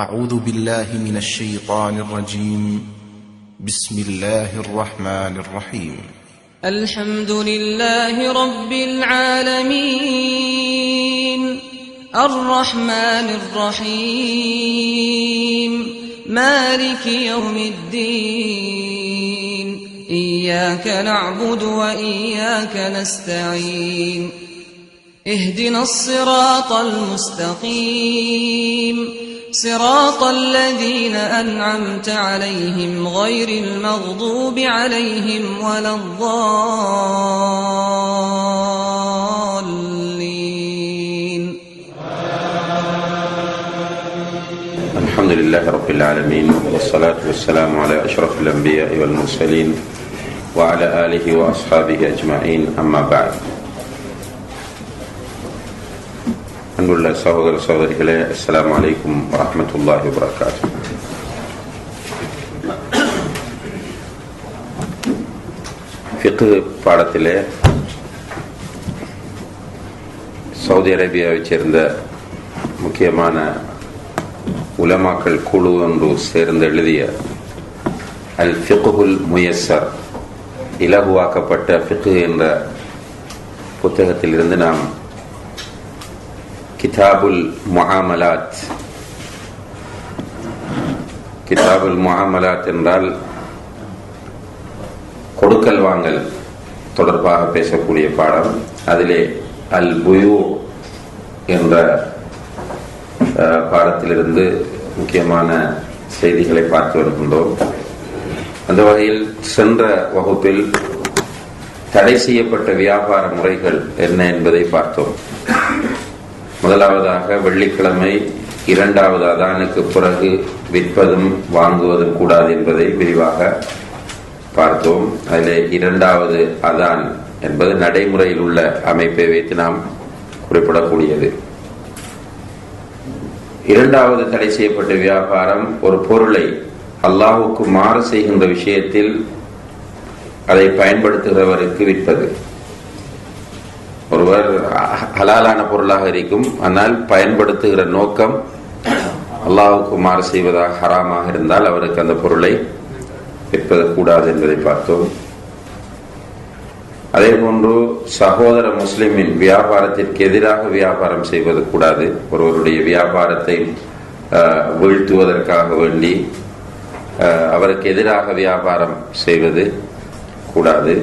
أعوذ بالله من الشيطان الرجيم. بسم الله الرحمن الرحيم. الحمد لله رب العالمين الرحمن الرحيم مالك يوم الدين إياك نعبد وإياك نستعين اهدنا الصراط المستقيم صراط الذين أنعمت عليهم غير المغضوب عليهم ولا الضالين. الحمد لله رب العالمين والصلاة والسلام على أشرف الأنبياء والمرسلين وعلى آله وأصحابه أجمعين. أما بعد. அன்புள்ள சகோதர சகோதரிகளே, அஸ்ஸலாமு அலைக்கும் வரஹ்மத்துல்லாஹி வபரகாத்துஹு. ஃபிக்ஹ் பாடத்திலே சவுதி அரேபியாவைச் சேர்ந்த முக்கியமான உலமாக்கள் குழு ஒன்று சேர்ந்து எழுதிய அல் ஃபிக்ஹுல் முயஸ்ஸர், இலகுவாக்கப்பட்ட ஃபிக்ஹ் என்ற புத்தகத்திலிருந்து நாம் கிதாபுல் முஆமலாத். கிதாபுல் முஆமலாத் என்றால் கொடுக்கல் வாங்கல் தொடர்பாக பேசக்கூடிய பாடம். அதிலே அல் புயூ என்ற பாடத்திலிருந்து முக்கியமான செய்திகளை பார்த்து வருகின்றோம். அந்த வகையில் சென்ற வகுப்பில் தடை செய்யப்பட்ட வியாபார முறைகள் என்ன என்பதை பார்த்தோம். முதலாவதாக வெள்ளிக்கிழமை இரண்டாவது அதானுக்கு பிறகு விற்பதும் வாங்குவதும் கூடாது என்பதை விரிவாக பார்த்தோம். அதில் இரண்டாவது அதான் என்பது நடைமுறையில் உள்ள அமைப்பை வைத்து நாம் குறிப்பிடக்கூடியது. இரண்டாவது தடை செய்யப்பட்ட வியாபாரம் ஒரு பொருளை அல்லாஹ்வுக்கு மாறு செய்கின்ற விஷயத்தில் அதை பயன்படுத்துகிறவருக்கு விற்பது. ஒருவர் ஹலாலான பொருளாக இருக்கும், ஆனால் பயன்படுத்துகிற நோக்கம் அல்லாஹ்வுக்கு மாறு செய்வதாக ஹராமாக இருந்தால் அவருக்கு அந்த பொருளை விற்பது கூடாது என்பதை பார்த்தோம். அதே போன்று சகோதர முஸ்லிமின் வியாபாரத்திற்கு எதிராக வியாபாரம் செய்வது கூடாது. ஒருவருடைய வியாபாரத்தை வீழ்த்துவதற்காக வேண்டி அவருக்கு எதிராக வியாபாரம் செய்வது கூடாது.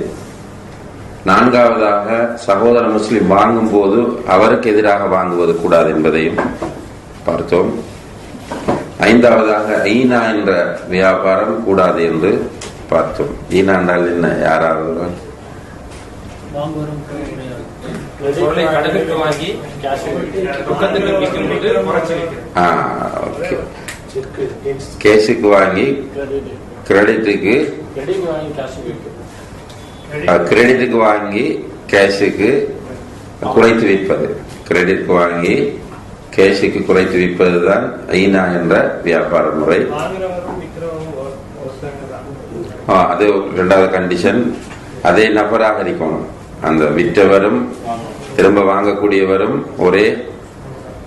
நான்காவதாக சகோதர முஸ்லிம் வாங்கும் போது அவருக்கு எதிராக வாங்குவது கூடாது என்பதையும் பார்த்தோம். ஐந்தாவதாக ஈனா என்ற வியாபாரம் கூடாது என்று பார்த்தோம். ஈனா என்றால் என்ன? யாராவது கேஷுக்கு வாங்கி கிரெடிட்டுக்கு வாங்கி கேஷுக்கு குறைத்து விற்பது. கிரெடிட்டுக்கு வாங்கி கேஷுக்கு குறைத்து விற்பது தான் ஐனா என்ற வியாபார முறை. அது இரண்டாவது கண்டிஷன். அதே நபராக இருக்கணும். அந்த விற்றவரும் திரும்ப வாங்கக்கூடியவரும் ஒரே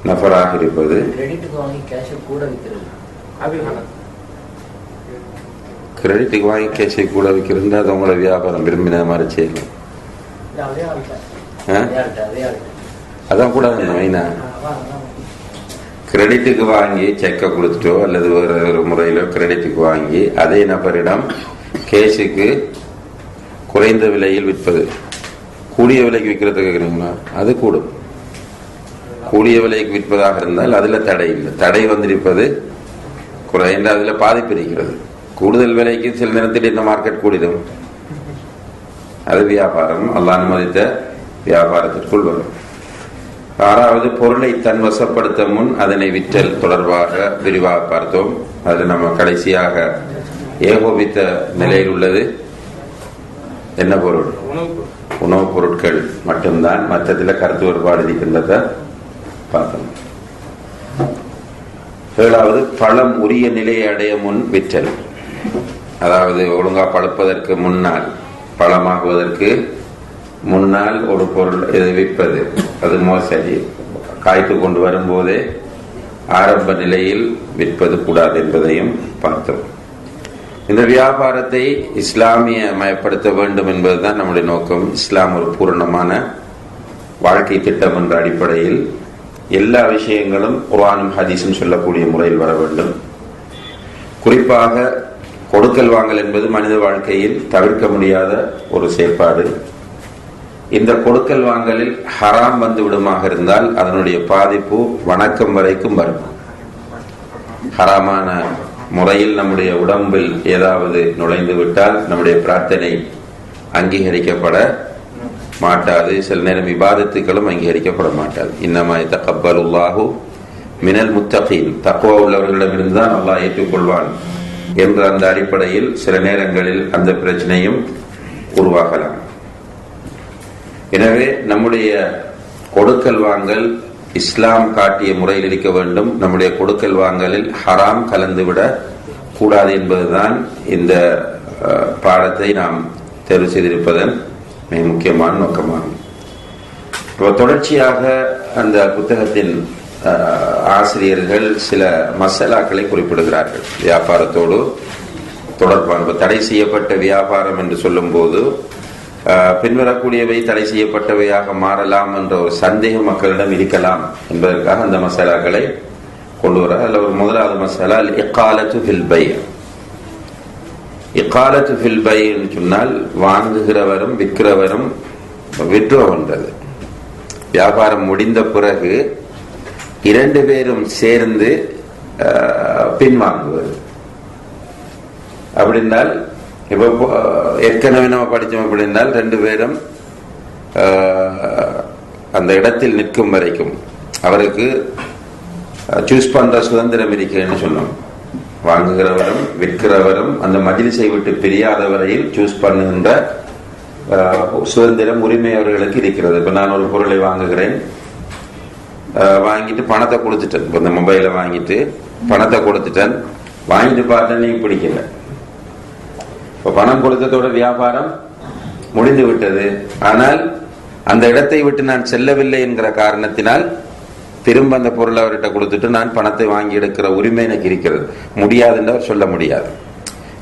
நபராக இருப்பது. கிரெடிட்டுக்கு வாங்கி கேஷை கூட விற்கிறது அது உங்களோட வியாபாரம் விரும்பின மாதிரி செய்யலாம். அதான் கூட மெயினா கிரெடிட்டுக்கு வாங்கி செக்கை கொடுத்துட்டோ அல்லது வேற ஒரு முறையிலோ கிரெடிட்டுக்கு வாங்கி அதே நபரிடம் கேஷுக்கு குறைந்த விலையில் விற்பது. கூடிய விலைக்கு விற்கிறது கேட்குறீங்களா? அது கூடும். கூடிய விலைக்கு விற்பதாக இருந்தால் அதுல தடை இல்லை. தடை வந்திருப்பது குறைந்த, அதுல பாதிப்பு இருக்கிறது. கூடுதல் விலைக்கு சில நேரத்தில் இந்த மார்க்கெட் கூடிடும். அது வியாபாரம் அல்லாஹ் அனுமதித்த வியாபாரத்திற்குள் வரும். ஆறாவது பொருளை தன் வசப்படுத்த முன் அதனை விற்றல் தொடர்பாக விரிவாக பார்த்தோம். அதில் நம்ம கடைசியாக ஏகோபித்த நிலையில் உள்ளது என்ன பொருள்? உணவுப் பொருட்கள் மட்டும்தான். மற்றத்தில் கருத்து வேறுபாடு இருக்கின்றத பார்த்தோம். ஏழாவது பழம் உரிய நிலையை அடைய முன் விற்றல். அதாவது ஒழுங்கா பழுப்பதற்கு முன்னால், பழமாகுவதற்கு முன்னால் ஒரு பொருள் விற்பது அது மோசடி. காய்த்து கொண்டு வரும்போதே ஆரம்ப நிலையில் விற்பது கூடாது என்பதையும் பார்த்தோம். இந்த வியாபாரத்தை இஸ்லாமியமயப்படுத்த வேண்டும் என்பதுதான் நம்முடைய நோக்கம். இஸ்லாம் ஒரு பூரணமான வாழ்க்கை திட்டம் என்ற அடிப்படையில் எல்லா விஷயங்களும் குர்ஆனும் ஹதீஸும் சொல்லக்கூடிய முறையில் வர வேண்டும். குறிப்பாக கொடுக்கல் வாங்கல் என்பது மனித வாழ்க்கையில் தவிர்க்க முடியாத ஒரு செயற்பாடு. இந்த கொடுக்கல் வாங்கலில் ஹராம் வந்து விடுமாக இருந்தால் அதனுடைய பாதிப்பு வணக்கம் வரைக்கும் வரும். ஹராமான முறையில் நம்முடைய உடம்பில் ஏதாவது நுழைந்து விட்டால் நம்முடைய பிரார்த்தனை அங்கீகரிக்கப்பட மாட்டாது. சில நேரம் இபாதத்துக்களும் அங்கீகரிக்கப்பட மாட்டாது. இன்னமா யதகப்பலுல்லாஹு மினல் முத்தகீன், தக்வா உள்ளவர்களிடமிருந்து தான் அல்லாஹ் ஏற்றுக்கொள்வான் என்ற அந்த அடிப்படையில் சில நேரங்களில் அந்த பிரச்சனையும் உருவாகலாம். எனவே நம்முடைய கொடுக்கல் வாங்கல் இஸ்லாம் காட்டிய முறையில் இருக்க வேண்டும். நம்முடைய கொடுக்கல் வாங்கலில் ஹராம் கலந்துவிடக் கூடாது என்பதுதான் இந்த பாடத்தை நாம் தேர்வு செய்திருப்பதன் மிக முக்கியமான நோக்கமாகும். தொடர்ச்சியாக அந்த புத்தகத்தின் ஆசிரியர்கள் சில மசாலாக்களை குறிப்பிடுகிறார்கள். வியாபாரத்தோடு தொடர்பான தடை செய்யப்பட்ட வியாபாரம் என்று சொல்லும் போது பின்வரக்கூடியவை தடை செய்யப்பட்டவையாக மாறலாம் என்ற ஒரு சந்தேகம் மக்களிடம் இருக்கலாம் என்பதற்காக அந்த மசாலாக்களை கொண்டு வர. அதில் ஒரு முதலாவது மசாலா இக்காலத்து ஃபில் பை. இக்காலத்து ஃபில் பை என்று சொன்னால் வாங்குகிறவரும் விற்கிறவரும் விற்றுவன்றது. வியாபாரம் முடிந்த பிறகு இரண்டு பேரும் சேர்ந்து பின்வாங்குவது. அப்படின்னால் இப்போ ஏற்கனவே நம்ம படித்தோம். அப்படின்னால் ரெண்டு பேரும் அந்த இடத்தில் நிற்கும் வரைக்கும் அவருக்கு சூஸ் பண்ற சுதந்திரம் இருக்குன்னு சொன்னோம். வாங்குகிறவரும் விற்கிறவரும் அந்த மஜ்லிஸை விட்டு பிரியாத வரையில் சூஸ் பண்ணுகின்ற சுதந்திரம் உரிமை அவர்களுக்கு இருக்கிறது. இப்போ நான் ஒரு பொருளை வாங்குகிறேன், வாங்கிட்டு பணத்தை கொடுத்துட்டேன். இப்போ இந்த மொபைலை வாங்கிட்டு பணத்தை கொடுத்துட்டேன், வாங்கிட்டு பார்த்தேன் நீங்க பிடிக்கல. இப்போ பணம் கொடுத்ததோட வியாபாரம் முடிந்து விட்டது. ஆனால் அந்த இடத்தை விட்டு நான் செல்லவில்லை என்கிற காரணத்தினால் திரும்ப அந்த பொருளை அவர்கிட்ட கொடுத்துட்டு நான் பணத்தை வாங்கி எடுக்கிற உரிமை எனக்கு இருக்கிறது. முடியாதுன்னு அவர் சொல்ல முடியாது.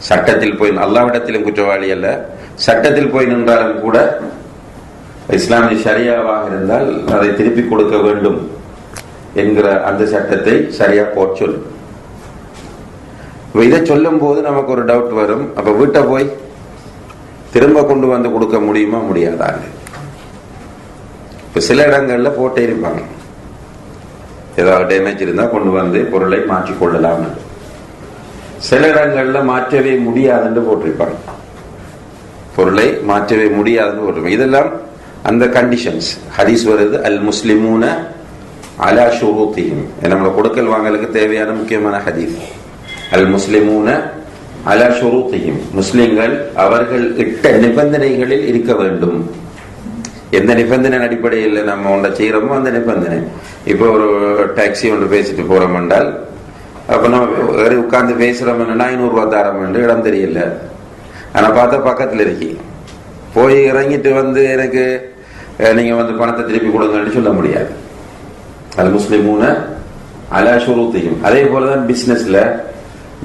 சட்டத்தில் போய் அல்லாஹ்விடத்திலும் குற்றவாளி அல்ல, சட்டத்தில் போய் நின்றாலும் கூட இஸ்லாமிய ஷரியாவாக இருந்தால் அதை திருப்பி கொடுக்க வேண்டும் என்கிற அந்த சட்டத்தை சரியா போட்டு சொல்லும். இதை சொல்லும் போது நமக்கு ஒரு டவுட் வரும். அப்ப வீட்டை போய் திரும்ப கொண்டு வந்து கொடுக்க முடியுமா முடியாதான்னு. இப்ப சில இடங்கள்ல போட்டே இருப்பாங்க, ஏதாவது டேமேஜ் இருந்தா கொண்டு வந்து பொருளை மாற்றிக்கொள்ளலாம். சில இடங்கள்ல மாற்றவே முடியாதுன்னு போட்டிருப்பாங்க, பொருளை மாற்றவே முடியாதுன்னு போட்டிருப்பாங்க. இதெல்லாம் அந்த கண்டிஷன்ஸ். ஹதீஸ் வருது அல் முஸ்லிமூன அலா ஷுரூத்திஹிம். நம்மளோட கொடுக்கல் வாங்கலுக்கு தேவையான முக்கியமான ஹதீஸ். அல் முஸ்லிமூன அலா ஷுரூத்திஹிம். முஸ்லிம்கள் அவர்கள் இட்ட நிபந்தனைகளில் இருக்க வேண்டும். எந்த நிபந்தனை அடிப்படையில் நம்ம ஒன்றை செய்யறோமோ அந்த நிபந்தனை. இப்போ ஒரு டாக்ஸி ஒன்று பேசிட்டு போறோம் என்றால், அப்ப நம்ம உட்கார்ந்து பேசுறோம் என்னன்னா 500 ரூபா தரம் என்று இடம் தெரியல, ஆனா பார்த்தா பக்கத்துல இருக்கி போய் இறங்கிட்டு வந்து எனக்கு நீங்க வந்து பணத்தை திருப்பி கொடுங்கன்னு சொல்ல முடியாது. அல் முஸ்லிமூன அலா ஷுரூத்திஹிம். அதே போலதான் பிசினஸ்ல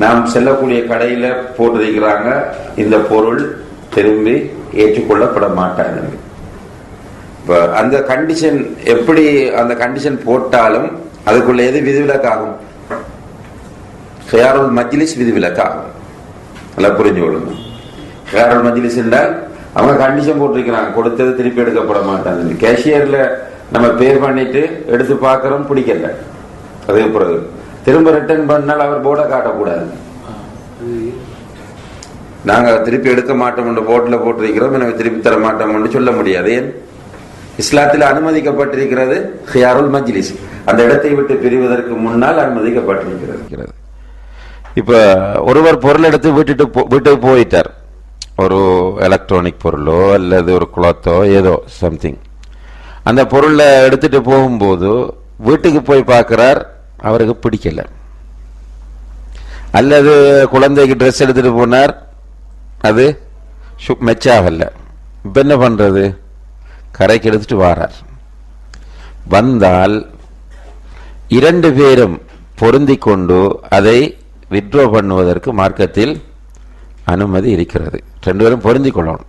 நாம் செல்லக்கூடிய கடையில போட்டிருக்கிறாங்க, இந்த பொருள் திரும்பி ஏற்றுக்கொள்ளப்பட மாட்டாது. அந்த கண்டிஷன் எப்படி அந்த கண்டிஷன் போட்டாலும் அதுக்குள்ள எது விதிவிலக்காகும்? ஹியாருல் மஜ்லிஸ் விதிவிலக்காகும். நல்லா புரிஞ்சு கொள்ளுங்க. ஹியாருல் மஜ்லிஸ் என்றால் அவங்க கண்டிஷன் போட்டிருக்கிறாங்க, கொடுத்தது திருப்பி எடுக்கப்பட மாட்டாங்க. கேஷியர்ல நம்ம பேர் பண்ணிட்டு எடுத்து பார்க்கிறோம், பிடிக்கல, அதே பிறகு திரும்ப ரிட்டர்ன் பண்ணால் அவர் போர்டை காட்டக்கூடாது. நாங்க திருப்பி எடுக்க மாட்டோம் போர்டில் போட்டிருக்கிறோம், எனவே திருப்பி தர மாட்டோம் சொல்ல முடியாது. ஏன்? இஸ்லாத்தில் அனுமதிக்கப்பட்டிருக்கிறது ஹியாருல் மஜ்லிஸ், அந்த இடத்தை விட்டு பிரிவதற்கு முன்னால் அனுமதிக்கப்பட்டிருக்கிறது. இப்ப ஒருவர் பொருள் எடுத்து வீட்டுக்கு போயிட்டார், ஒரு எலக்ட்ரானிக் பொருளோ அல்லது ஒரு குளத்தோ ஏதோ சம்திங். அந்த பொருளை எடுத்துட்டு போகும்போது வீட்டுக்கு போய் பார்க்கிறார், அவருக்கு பிடிக்கல. அல்லது குழந்தைக்கு ட்ரெஸ் எடுத்துட்டு போனார், அது மெச்சாகல. இப்ப என்ன பண்றது? கரைக்கு எடுத்துட்டு வாரார். வந்தால் இரண்டு பேரும் பொருந்தி கொண்டு அதை வித்ட்ரா பண்ணுவதற்கு மார்க்கத்தில் அனுமதி இருக்கிறது. ரெண்டு பேரும் பொருந்தி கொள்ளணும்.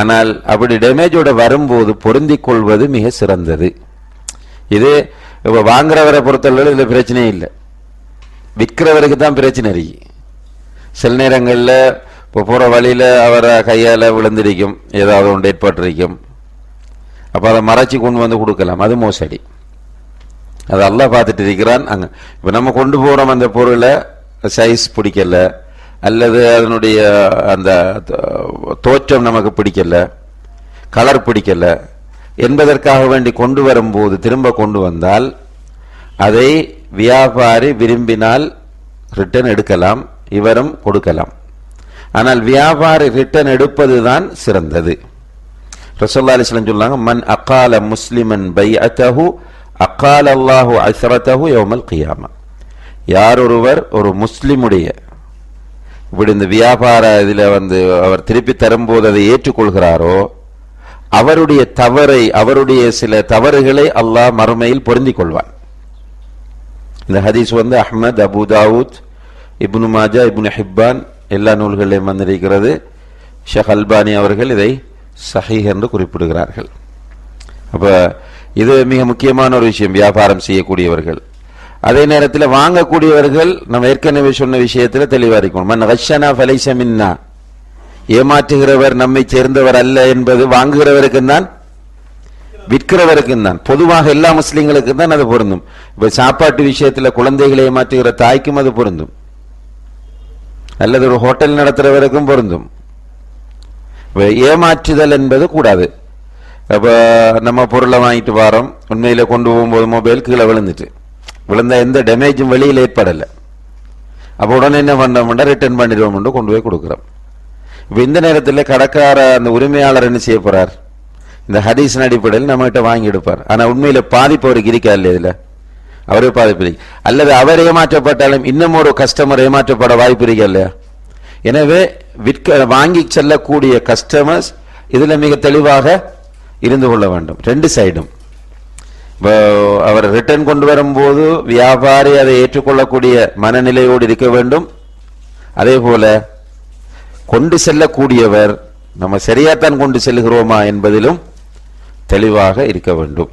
ஆனால் அப்படி டேமேஜோட வரும்போது பொருந்தி கொள்வது மிக சிறந்தது. இது இப்போ வாங்குறவரை பொறுத்தளவு இதில் பிரச்சனையே இல்லை, விற்கிறவருக்கு தான் பிரச்சனை இருக்கு. சில நேரங்களில் இப்போ போகிற வழியில் அவரை கையால் விழுந்திருக்கும், ஏதாவது ஒன்று ஏற்பட்டிருக்கும். அப்போ அதை மறைச்சி கொண்டு வந்து கொடுக்கலாம், அது மோசடி. அது அல்லாஹ் பார்த்துட்டு இருக்கிறான். அங்கே இப்போ நம்ம கொண்டு போகிறோம் அந்த பொருளை சைஸ் பிடிக்கல, அல்லது அதனுடைய அந்த தோற்றம் நமக்கு பிடிக்கல, கலர் பிடிக்கல என்பதற்காக வேண்டி கொண்டு வரும்போது திரும்ப கொண்டு வந்தால் அதை வியாபாரி விரும்பினால் ரிட்டர்ன் எடுக்கலாம், இவரும் கொடுக்கலாம். ஆனால் வியாபாரி ரிட்டர்ன் எடுப்பது தான் சிறந்தது. ரசூலுல்லாஹி அலைஹி வஸல்லம் சொன்னாங்க, மன் அகால முஸ்லிமன் பைஅத்தஹு அகால அல்லாஹு அஸ்ரதஹு யௌமல் கியாமா. யார் ஒருவர் ஒரு முஸ்லிமுடைய இப்படி இந்த வியாபார இதில் அவர் திருப்பி தரும்போது அதை ஏற்றுக்கொள்கிறாரோ அவருடைய தவறை, அவருடைய சில தவறுகளை அல்லாஹ் மறுமையில் பொருந்திக் கொள்வான். இந்த ஹதீஸ் அஹ்மத், அபு தாவூத், இப்னு மாஜா, இப்னு ஹிப்பான் எல்லா நூல்களிலும் வந்திருக்கிறது. ஷேக் அல்பானி அவர்கள் இதை சஹீஹ் என்று குறிப்பிடுகிறார்கள். அப்ப இது மிக முக்கியமான ஒரு விஷயம். வியாபாரம் செய்யக்கூடியவர்கள், அதே நேரத்தில் வாங்கக்கூடியவர்கள் நம்ம ஏற்கனவே சொன்ன விஷயத்தில் தெளிவா இருக்கணும். மன் கஷனா ஃபலைஸ மின்னா, ஏமாற்றுகிறவர் நம்மை சேர்ந்தவர் அல்ல என்பது வாங்குகிறவருக்கும் தான் விற்கிறவருக்கும் தான். பொதுவாக எல்லா முஸ்லீம்களுக்கும் தான் அது பொருந்தும். இப்ப சாப்பாட்டு விஷயத்தில் குழந்தைகளை ஏமாற்றுகிற தாய்க்கும் அது பொருந்தும், அல்லது ஒரு ஹோட்டல் நடத்துறவருக்கும் பொருந்தும். ஏமாற்றுதல் என்பது கூடாது. அப்ப நம்ம பொருளை வாங்கிட்டு வரோம், உண்மையில கொண்டு போகும்போது மொபைல் கீழே விழுந்தா எந்த டேமேஜும் வெளியில் ஏற்படலை. அப்போ உடனே என்ன பண்ணோம்னா ரிட்டர்ன் பண்ணிடுவோம், கொண்டு போய் கொடுக்குறோம். இப்போ இந்த நேரத்தில் கடைக்கார அந்த உரிமையாளர் என்ன செய்ய போறார்? இந்த ஹதீஸின் அடிப்படையில் நம்மகிட்ட வாங்கி எடுப்பார். ஆனால் உண்மையில பாதிப்பு அவருக்கு இருக்கா இல்லை, இதில் அவரே பாதிப்பு, அல்லது அவர் ஏமாற்றப்பட்டாலும் இன்னும் ஒரு கஸ்டமர் ஏமாற்றப்பட வாய்ப்பு இருக்கா இல்லையா? எனவே வாங்கி செல்லக்கூடிய கஸ்டமர்ஸ் இதுல மிக தெளிவாக இருந்து கொள்ள வேண்டும். ரெண்டு சைடும் அவர் ரிட்டர்ன் கொண்டு வரும்போது வியாபாரி அதை ஏற்றுக்கொள்ளக்கூடிய மனநிலையோடு இருக்க வேண்டும். அதே போல கொண்டு செல்லக்கூடியவர் நம்ம சரியாத்தான் கொண்டு செல்கிறோமா என்பதிலும் தெளிவாக இருக்க வேண்டும்.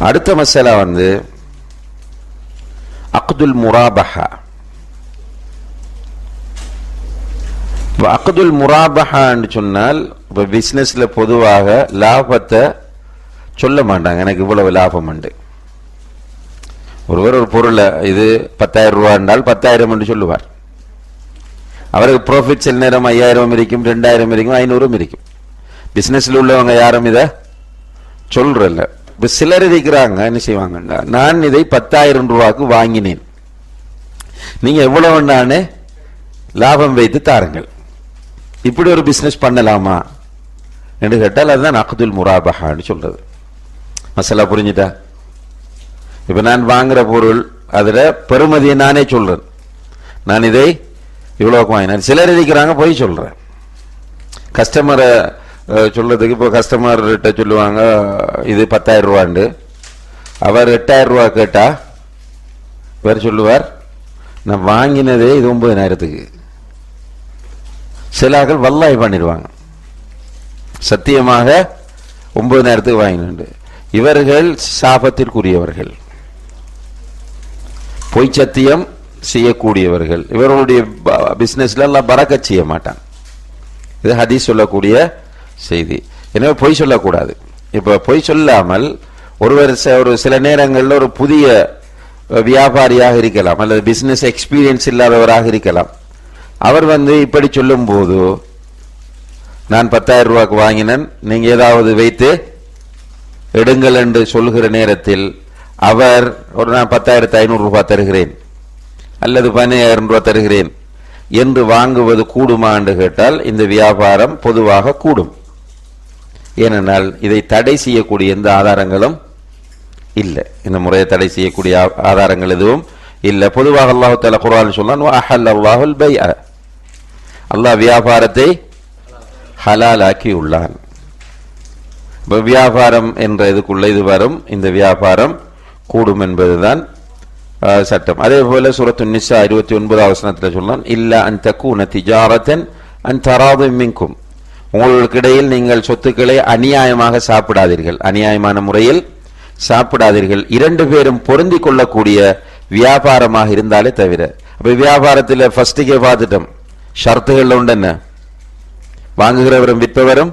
அடுத்த மசாலா அக்துல் முராபஹா. அக்துல் முராபஹான்னு சொன்னால் இப்போ பிஸ்னஸ்ல பொதுவாக லாபத்தை சொல்ல மாட்டாங்க, எனக்கு இவ்வளவு லாபம் உண்டு. ஒருவர் ஒரு பொருளை இது 10,000 ரூபா என்றால் 10,000 என்று சொல்லுவார். அவருக்கு ப்ராஃபிட் சில நேரம் 5,000 இருக்கும், 2,000 இருக்கும், 500 இருக்கும். பிசினஸ்ல உள்ளவங்க யாரும் இதை சொல்றல்ல. இப்ப சிலர் இருக்கிறாங்க என்ன செய்வாங்கன்னா, நான் இதை 10,000 ரூபாய்க்கு வாங்கினேன், நீங்க எவ்வளவு நானே லாபம் வைத்து தாருங்கள், இப்படி ஒரு பிசினஸ் பண்ணலாமா என்று கேட்டால் அதுதான் அக்துல் முராபஹான்னு சொல்றது. மசாலா புரிஞ்சுட்டா? இப்ப நான் வாங்குற பொருள் அதுல பெருமதியை நானே சொல்றேன், நான் இதை இவ்வளவுக்கு வாங்கினேன். சிலர் இருக்கிறாங்க போய் சொல்றேன், கஸ்டமரை சொல்றதுக்கு. இப்போ கஸ்டமர்கிட்ட சொல்லுவாங்க இது 10,000 ரூபாண்டு, அவர் 8,000 ரூபா கேட்டா வேறு சொல்லுவார் நான் வாங்கினதே இது 9,000க்கு. சிலாக்கள் வல்லாய் பண்ணிடுவாங்க, சத்தியமாக 9,000க்கு வாங்கினு. இவர்கள் சாபத்திற்குரியவர்கள், பொய் சத்தியம் செய்யக்கூடியவர்கள். இவர்களுடைய பிசினஸ்ல எல்லாம் பரக்கத் செய்ய மாட்டான். இது ஹதீஸ் சொல்லக்கூடிய செய்தி. எனவே பொய் சொல்லக்கூடாது. இப்ப பொய் சொல்லாமல் ஒருவர் ஒரு சில நேரங்களில் ஒரு புதிய வியாபாரியாக இருக்கலாம், அல்லது பிசினஸ் எக்ஸ்பீரியன்ஸ் இல்லாதவராக இருக்கலாம். அவர் இப்படி சொல்லும் போது நான் 10,000 ரூபாய்க்கு வாங்கினேன், நீங்க ஏதாவது வைத்து எடுங்கள் என்று சொல்கிற நேரத்தில் அவர் ஒரு நான் 10,500 ரூபாய் தருகிறேன் அல்லது 15,000 ரூபாய் தருகிறேன் என்று வாங்குவது கூடுமா என்று கேட்டால் இந்த வியாபாரம் பொதுவாக கூடும். ஏனென்றால் இதை தடை செய்யக்கூடிய எந்த ஆதாரங்களும் இல்லை, இந்த முறையை தடை செய்யக்கூடிய ஆதாரங்கள் எதுவும் இல்லை. பொதுவாக அல்லாஹ் தஆலா குர்ஆனில் சொன்னான், வஅஹல்லல்லாஹுல் பைஅ, அல்லாஹ் வியாபாரத்தை ஹலாலாக்கி உள்ளான். வியாபாரம் என்ற இதுக்குள்ள இது வரும், இந்த வியாபாரம் கூடும் என்பதுதான் சட்டம். அதே போல சூரத்து நிசா 29வது வசனத்தில் சொல்லலாம், இல்ல அன் தக்கூன திஜாரத்தன் அன் தராதும் மின்கும், உங்களுக்கு இடையில் நீங்கள் சொத்துக்களை அநியாயமாக சாப்பிடாதீர்கள், அநியாயமான முறையில் சாப்பிடாதீர்கள், 2 பேரும் பொருந்தி கொள்ளக்கூடிய வியாபாரமாக இருந்தாலே தவிர. அப்ப வியாபாரத்தில் ஃபர்ஸ்டுக்கே பார்த்துட்டோம், ஷர்த்துகள் உண்டு. என்ன? வாங்குகிறவரும் விற்பவரும்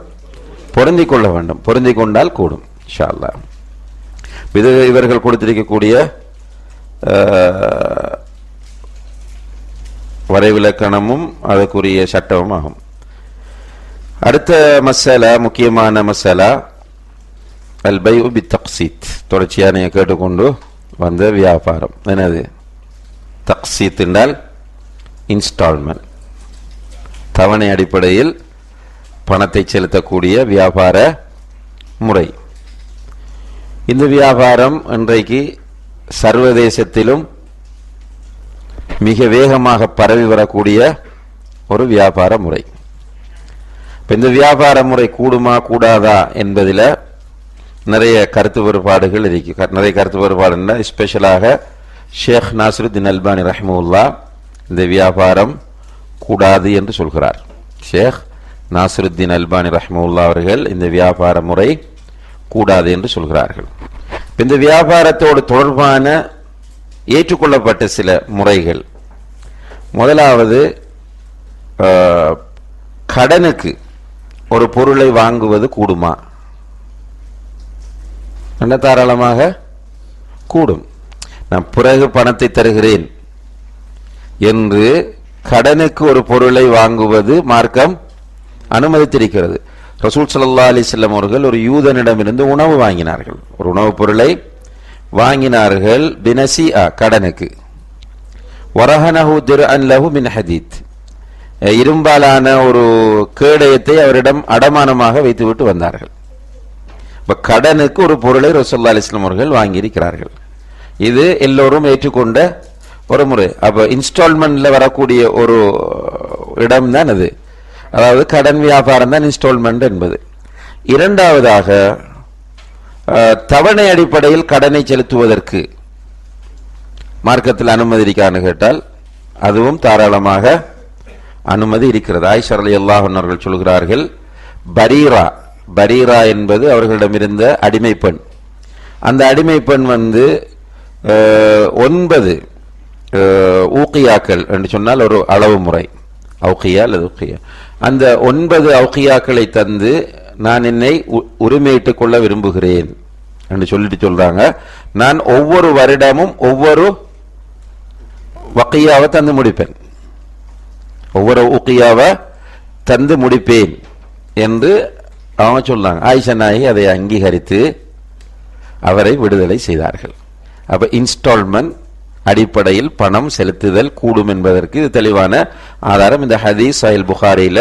பொருந்தி கொள்ள வேண்டும், பொருந்தி கொண்டால் கூடும் இன்ஷா அல்லாஹ். இது இவர்கள் கொடுத்திருக்கக்கூடிய வரைவிலக்கணமும் அதற்குரிய சட்டமும் ஆகும். அடுத்த மசாலா, முக்கியமான மசாலா அல் பைஉ பித்தக்சீத். தொடர்ச்சியாக நீங்கள் கேட்டுக்கொண்டு வந்த வியாபாரம் என்னது? தக்சீத் என்றால் இன்ஸ்டால்மெண்ட், தவணை அடிப்படையில் பணத்தை செலுத்தக்கூடிய வியாபார முறை. இந்த வியாபாரம் இன்றைக்கு சர்வதேசத்திலும் மிக வேகமாக பரவி வரக்கூடிய ஒரு வியாபார முறை. இந்த வியாபார முறை கூடுமா கூடாதா என்பதில் நிறைய கருத்து வேறுபாடுகள் இருக்கு. நிறைய கருத்து வேறுபாடுன்னா ஸ்பெஷலாக ஷேக் நாசருத்தீன் அல்பானி ரஹ்மத்துல்லாஹ் இந்த வியாபாரம் கூடாது என்று சொல்கிறார். ஷேக் நாசருத்தீன் அல்பானி ரஹ்மத்துல்லாஹ் அவர்கள் இந்த வியாபார முறை கூடாது என்று சொல்கிறார்கள். இந்த வியாபாரத்தோடு தொடர்பான ஏற்றுக்கொள்ளப்பட்ட சில முறைகள், முதலாவது கடனுக்கு ஒரு பொருளை வாங்குவது கூடுமா? என்ன? தாராளமாக கூடும். நான் பிறகு பணத்தை தருகிறேன் என்று கடனுக்கு ஒரு பொருளை வாங்குவது மார்க்கம் அனுமதித்திருக்கிறது. ரசூல் ஸல்லல்லாஹு அலைஹி வஸல்லம் அவர்கள் ஒரு யூதனிடமிருந்து உணவு வாங்கினார்கள், ஒரு உணவுப் பொருளை வாங்கினார்கள். பினசிஆ, கடனுக்கு. வரஹனஹு திர்அன் லஹு மின் ஹதீத், இரும்பாலான ஒரு கேடயத்தை அவரிடம் அடமானமாக வைத்துவிட்டு வந்தார்கள். இப்ப கடனுக்கு ஒரு பொருளை ரசூலுல்லாஹி அலைஹி வஸல்லம் அவர்கள் வாங்கியிருக்கிறார்கள். இது எல்லோரும் ஏற்றுக்கொண்ட ஒரு முறை. அப்ப இன்ஸ்டால்மெண்ட்ல வரக்கூடிய ஒரு இடம் தான் அது, அதாவது கடன் வியாபாரம் தான் இன்ஸ்டால்மெண்ட் என்பது. இரண்டாவதாக தவணை அடிப்படையில் கடனை செலுத்துவதற்கு மார்க்கத்தில் அனுமதி இருக்கான்னு கேட்டால் அதுவும் தாராளமாக அனுமதி இருக்கிறது. ஆயிஷா ரலியல்லாஹு அன்ஹா அவர்கள் சொல்கிறார்கள், பரீரா, பரீரா என்பது அவர்களிடமிருந்த அடிமை பெண். அந்த அடிமை பெண் 9 ஊக்கியாக்கள் என்று சொன்னால் ஒரு அளவு முறை, அவுக்கியா அல்லது ஊக்கியா, அந்த 9 அவுக்கியாக்களை தந்து நான் என்னை உரிமையிட்டுக் கொள்ள விரும்புகிறேன் என்று சொல்லிட்டு சொல்றாங்க. நான் ஒவ்வொரு வருடமும் ஒவ்வொரு வக்கியாவை தந்து முடிப்பேன், ஒவ்வொரு ஊக்கியாவை தந்து முடிப்பேன் என்று அவங்க சொல்றாங்க. ஆயிஷா நாயகி அதை அங்கீகரித்து அவரை விடுதலை செய்தார்கள். அப்ப இன்ஸ்டால்மெண்ட் அடிப்படையில் பணம் செலுத்துதல் கூடும் என்பதற்கு இது தெளிவான ஆதாரம். இந்த ஹதீஸ் சஹீஹ் புகாரியில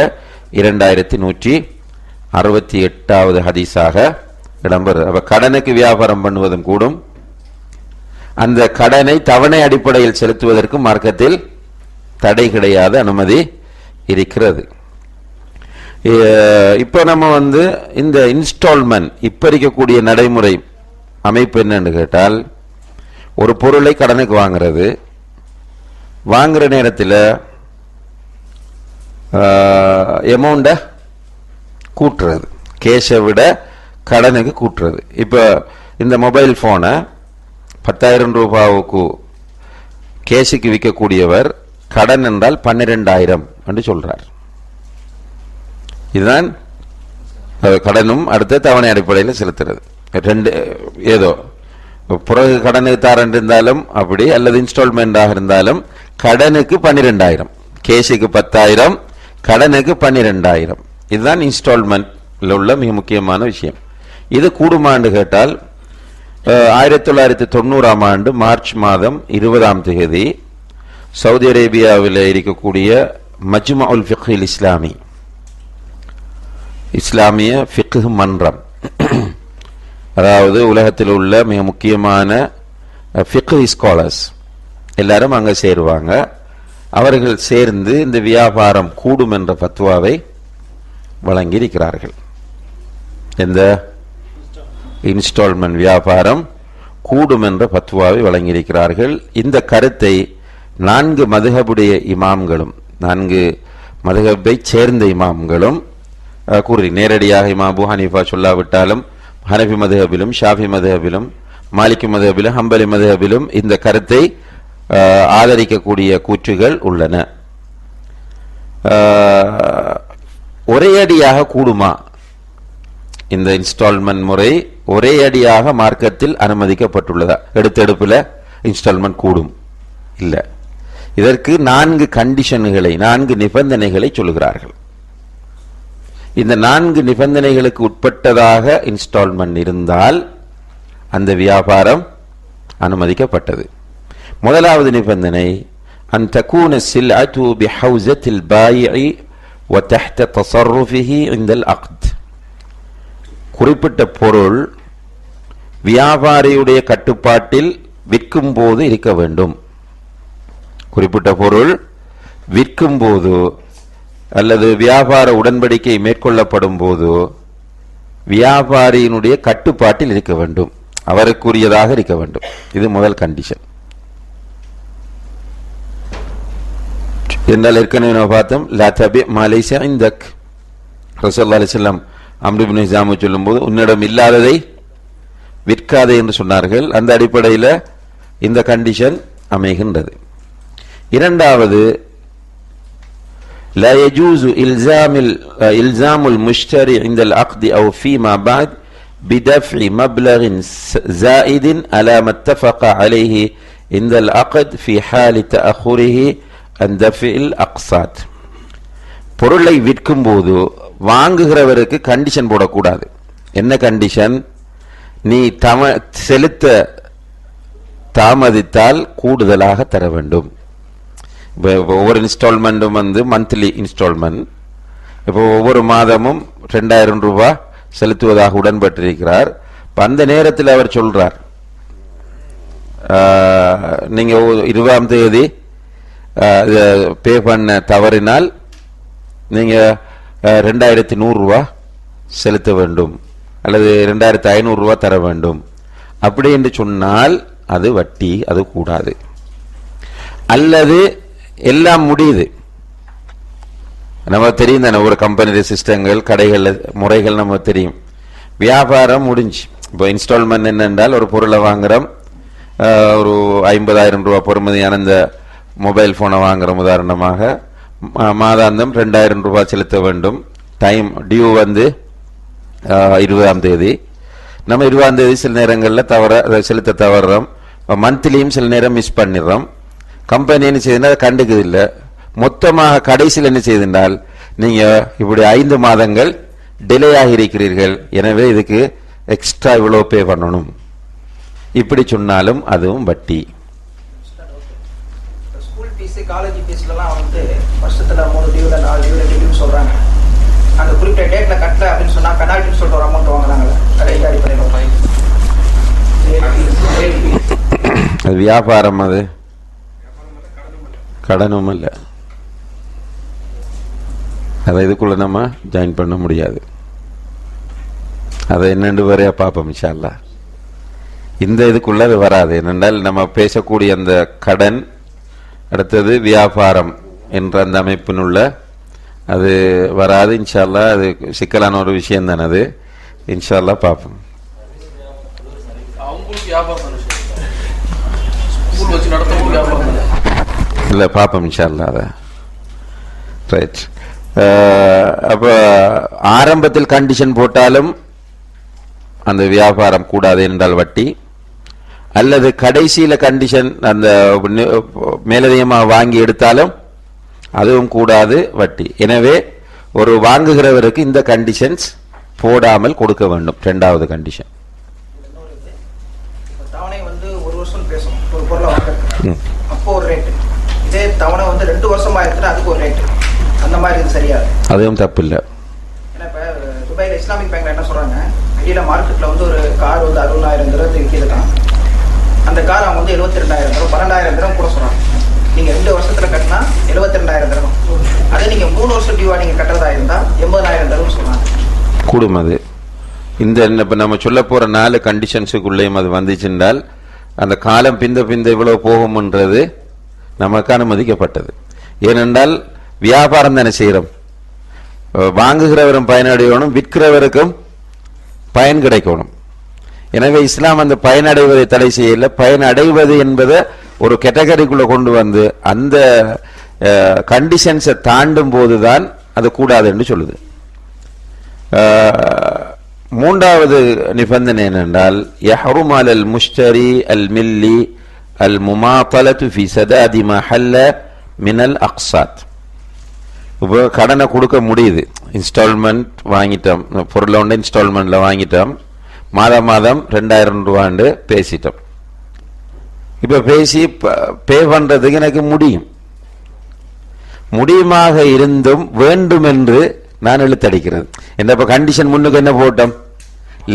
2168வது ஹதீஸாக இடம்பெறும். அப்ப கடனுக்கு வியாபாரம் பண்ணுவதும் கூடும், அந்த கடனை தவணை அடிப்படையில் செலுத்துவதற்கு மார்க்கத்தில் தடை கிடையாது, அனுமதி இருக்கிறது. இப்ப நம்ம இந்த இன்ஸ்டால்மெண்ட் இப்ப இருக்கக்கூடிய நடைமுறை அமைப்பு என்னன்னு கேட்டால், ஒரு பொருளை கடனுக்கு வாங்குறது, வாங்குற நேரத்தில் எமௌண்ட கூட்டுறது, கேஷை விட கடனுக்கு கூட்டுறது. இப்ப இந்த மொபைல் போனை 10,000 ரூபாவுக்கு கேஷுக்கு விற்கக்கூடியவர் கடன் என்றால் 12,000 என்று சொல்றார். இதுதான் கடனும் அடுத்த தவணை அடிப்படையில் செலுத்துறது. ஏதோ பிறகு கடனுக்கு தாரன் இருந்தாலும் அப்படி, அல்லது இன்ஸ்டால்மெண்டாக இருந்தாலும் கடனுக்கு 12,000, கேஷுக்கு 10,000, கடனுக்கு 12,000. இதுதான் இன்ஸ்டால்மெண்ட்ல உள்ள மிக முக்கியமான விஷயம். இது கூடுமாண்டு கேட்டால் 1990ஆம் ஆண்டு மார்ச் மாதம் 20ஆம் தேதி சவுதி அரேபியாவில் இருக்கக்கூடிய மஜ்மஉல் ஃபிக்ஹில் இஸ்லாமி, இஸ்லாமிய ஃபிக்ஹ் மன்றம், அதாவது உலகத்தில் உள்ள மிக முக்கியமான ஃபிக்ஹ் ஸ்காலர்ஸ் எல்லாரும் அங்கே சேருவாங்க. அவர்கள் சேர்ந்து இந்த வியாபாரம் கூடும் என்ற ஃபத்வாவை வழங்கி இருக்கிறார்கள். இந்த இன்ஸ்டால்மெண்ட் வியாபாரம் கூடும் என்ற பத்வாவை வழங்கியிருக்கிறார்கள். இந்த கருத்தை 4 மதுஹபுடைய இமாம்களும் 4 மதுஹபை சேர்ந்த இமாம்களும் கூறி நேரடியாக இமாம் அபூ ஹனீஃபா சொல்லாவிட்டாலும் ஹனஃபி மதுஹபிலும் ஷாஃபி மதுஹபிலும் மாலிகி மதுஹபிலும் ஹம்பலி மதுஹபிலும் இந்த கருத்தை ஆதரிக்கக்கூடிய கூற்றுகள் உள்ளன. ஒரே அடியாக கூடுமா? இந்த இன்ஸ்டால்மெண்ட் முறை ஒரே அடியாக மார்க்கத்தில் அனுமதிக்கப்பட்டுள்ளதா? எடுத்தெடுப்புல இன்ஸ்டால்மெண்ட் கூடும் இல்ல. இதற்கு 4 கண்டிஷன்களை 4 நிபந்தனைகளை சொல்லுகிறார்கள். இந்த 4 நிபந்தனைகளுக்கு உட்பட்டதாக இன்ஸ்டால்மெண்ட் இருந்தால் அந்த வியாபாரம் அனுமதிக்கப்பட்டது. முதலாவது நிபந்தனை அன் தகூன சில்அத்து பிஹௌஸத்தில் பாயிஇ வ தஹ்த தஸர்ருஃபிஹி இன்தல் அக்த். குறிப்பிட்ட பொருள் வியாபாரியுடைய கட்டுப்பாட்டில் விற்கும் போது இருக்க வேண்டும். குறிப்பிட்ட பொருள் விற்கும் போது அல்லது வியாபார உடன்படிக்கை மேற்கொள்ளப்படும் போது வியாபாரியினுடைய கட்டுப்பாட்டில் இருக்க வேண்டும், அவருக்குரியதாக இருக்க வேண்டும். இது முதல் கண்டிஷன். என்றால் ஏற்கனவே நம்ம பார்த்தோம், லா தபி மா லைஸ இந்தக். ரசூலுல்லாஹி அலைஹி வஸல்லம் அம்ர் இப்னு ஹிஸாம் சொல்லும்போது உன்னிடம் இல்லாததை விற்காதே என்று சொன்னார்கள். அந்த அடிப்படையில் இந்த கண்டிஷன் அமைகின்றது. இரண்டாவது, لا يجوز إلزام المشتري عند العقد أو فيما بعد بدفع مبلغ زائد على ما اتفق عليه عند العقد في حال تأخره عن دفع الأقساط. பொருளை விற்கும் போது வாங்குகிறவருக்கு கண்டிஷன் போடக்கூடாது. என்ன கண்டிஷன்? நீ செலுத்த தாமதித்தால் கூடுதலாக தர வேண்டும். ஒவ்வொரு இன்ஸ்டால்மெண்ட்டும் மந்த்லி இன்ஸ்டால்மெண்ட். இப்போ ஒவ்வொரு மாதமும் 2000 ரூபாய் செலுத்துவதாக உடன்பட்டிருக்கிறார். அந்த நேரத்தில் அவர் சொல்றார், நீங்க 20ஆம் தேதி பே பண்ண தவறினால் நீங்க 2100 ரூபாய் செலுத்த வேண்டும் அல்லது 2500 ரூபாய் தர வேண்டும். அப்படி என்று சொன்னால் அது வட்டி, அது கூடாது. அல்லது எல்லாம் முடியுது, நமக்கு தெரியும் தானே, ஒரு கம்பெனி சிஸ்டங்கள் கடைகள் முறைகள் நமக்கு தெரியும். வியாபாரம் முடிஞ்சு இப்போ இன்ஸ்டால்மெண்ட் என்னென்றால் ஒரு பொருளை வாங்குறோம், ஒரு 50,000 ரூபாய் பொறுமதியான இந்த மொபைல் போனை வாங்குறோம் உதாரணமாக, மாதாந்தம் 2000 ரூபாய் செலுத்த வேண்டும். டைம் டியூ 20ஆம் தேதி. நம்ம 20ஆம் தேதி சில நேரங்களில் செலுத்த தவறுறோம். மந்த்லியும் சில நேரம் மிஸ் பண்ணிடுறோம். கம்பெனி என்ன செய்யுதுன்னா கண்டுக்குது இல்லை. மொத்தமாக கடைசியில் என்ன செய்தால் நீங்க இப்படி 5 மாதங்கள் டிலே ஆகியிருக்கிறீர்கள், எனவே இதுக்கு எக்ஸ்ட்ரா இவ்வளோ பே பண்ணணும், இப்படி சொன்னாலும் அதுவும் வட்டி. ஸ்கூல் ஃபீஸ் காலேஜ் ஃபீஸ்லாம் வருஷத்துல 3 டியூல 4 டியூ சொல்றாங்க. அந்த குறிப்பிட்ட டேட்ல கட்டல அப்படின்னு சொன்னா பெனால்ட்டி சொல்லிட்டு ஒரு அமௌண்ட் வாங்குறாங்கல்ல, அதை அடிப்படையில் அது வியாபாரம், அது கடனும் இல்லை. அதை இதுக்குள்ள நம்ம ஜாயின் பண்ண முடியாது. அதை என்னென்று வரையா பார்ப்போம் இன்ஷா அல்லாஹ். இந்த இதுக்குள்ள அது வராது. என்னென்றால் நம்ம பேசக்கூடிய அந்த கடன், அடுத்தது வியாபாரம் என்ற அந்த அமைப்பினுள்ள அது வராது இன்ஷா அல்லாஹ். அது சிக்கலான ஒரு விஷயம் தானே, அது இன்ஷா அல்லாஹ் பார்ப்போம். இல்லை பார்ப்போம் இன்ஷா அல்லாஹ் அதை. ரைட். அப்போ ஆரம்பத்தில் கண்டிஷன் போட்டாலும் அந்த வியாபாரம் கூடாது என்றால் வட்டி, அல்லது கடைசியில கண்டிஷன் அந்த மேலதிகமாக வாங்கி எடுத்தாலும் அதுவும் கூடாது, வட்டி. எனவே ஒரு வாங்குகிறவருக்கு இந்த கண்டிஷன்ஸ் போடாமல் கொடுக்க வேண்டும். இரண்டாவது கண்டிஷன். தவணை 1 வருஷம் பேசும் ஒரு பொருளை வாங்குறது, அப்போ ஒரு ரேட்டு. இதே தவணை 2 வருஷம் ஆயிருச்சுன்னா அதுக்கு ஒரு ரேட்டு. அந்த மாதிரி இது சரியாது, அதுவும் தப்பு இல்லை. ஏன்னா இப்போ துபாயில் இஸ்லாமிக் பேங்க்ல என்ன சொல்றாங்க, வெளியில மார்க்கெட்ல ஒரு கார் 60,000 திரத்துக்கு கீழே தான். அந்த கார் அவங்க 72,000 திரம் 12,000 திரம் கூட சொல்றாங்க. நீங்க 2 வருஷத்துல கட்டினா 72,000 திரம். அதே நீங்க 3 வருஷம் டியூவா நீங்க கட்டுறதா இருந்தா 80,000 திரம் சொல்றாங்க. கூடும். அது இந்த இப்போ நம்ம சொல்ல போற 4 கண்டிஷன்ஸுக்குள்ளேயும் அது வந்துச்சுன்றால் அந்த காலம் பிந்த இவ்வளவு போகும்ன்றது நமக்கு அனுமதிக்கப்பட்டது. ஏனென்றால் வியாபாரம் தானே செய்கிறோம். வாங்குகிறவரும் பயனடையணும், விற்கிறவருக்கும் பயன் கிடைக்கணும். எனவே இஸ்லாம் அந்த பயனடைவதை தடை செய்யல. பயனடைவது என்பதை ஒரு கேட்டகரிக்குள்ள கொண்டு வந்து அந்த கண்டிஷன்ஸை தாண்டும் போதுதான் அது கூடாது என்று சொல்லுது. மூன்றாவது நிபந்தனை என்னென்றால் யஹ்ரும் அலல் முஷ்தரி அல் மில்லி அல் முமாத்தலத்து ஃபி சதாதி மா ஹல்ல மினல் அக்ஸாத். இப்போ கடனை கொடுக்க முடியுது, இன்ஸ்டால்மெண்ட் வாங்கிட்டோம், பொருளை ஒன்று இன்ஸ்டால்மெண்ட்ல வாங்கிட்டோம், மாதம் 2000 ரூபாண்டு பேசிட்டோம். இப்போ பேசி பே பண்றதுக்கு எனக்கு முடியுமாக இருந்தும் வேண்டும் என்று நான் இழுத்தடிக்கிறது. என்ன இப்போ கண்டிஷன் முன்னுக்கு என்ன போட்டோம்?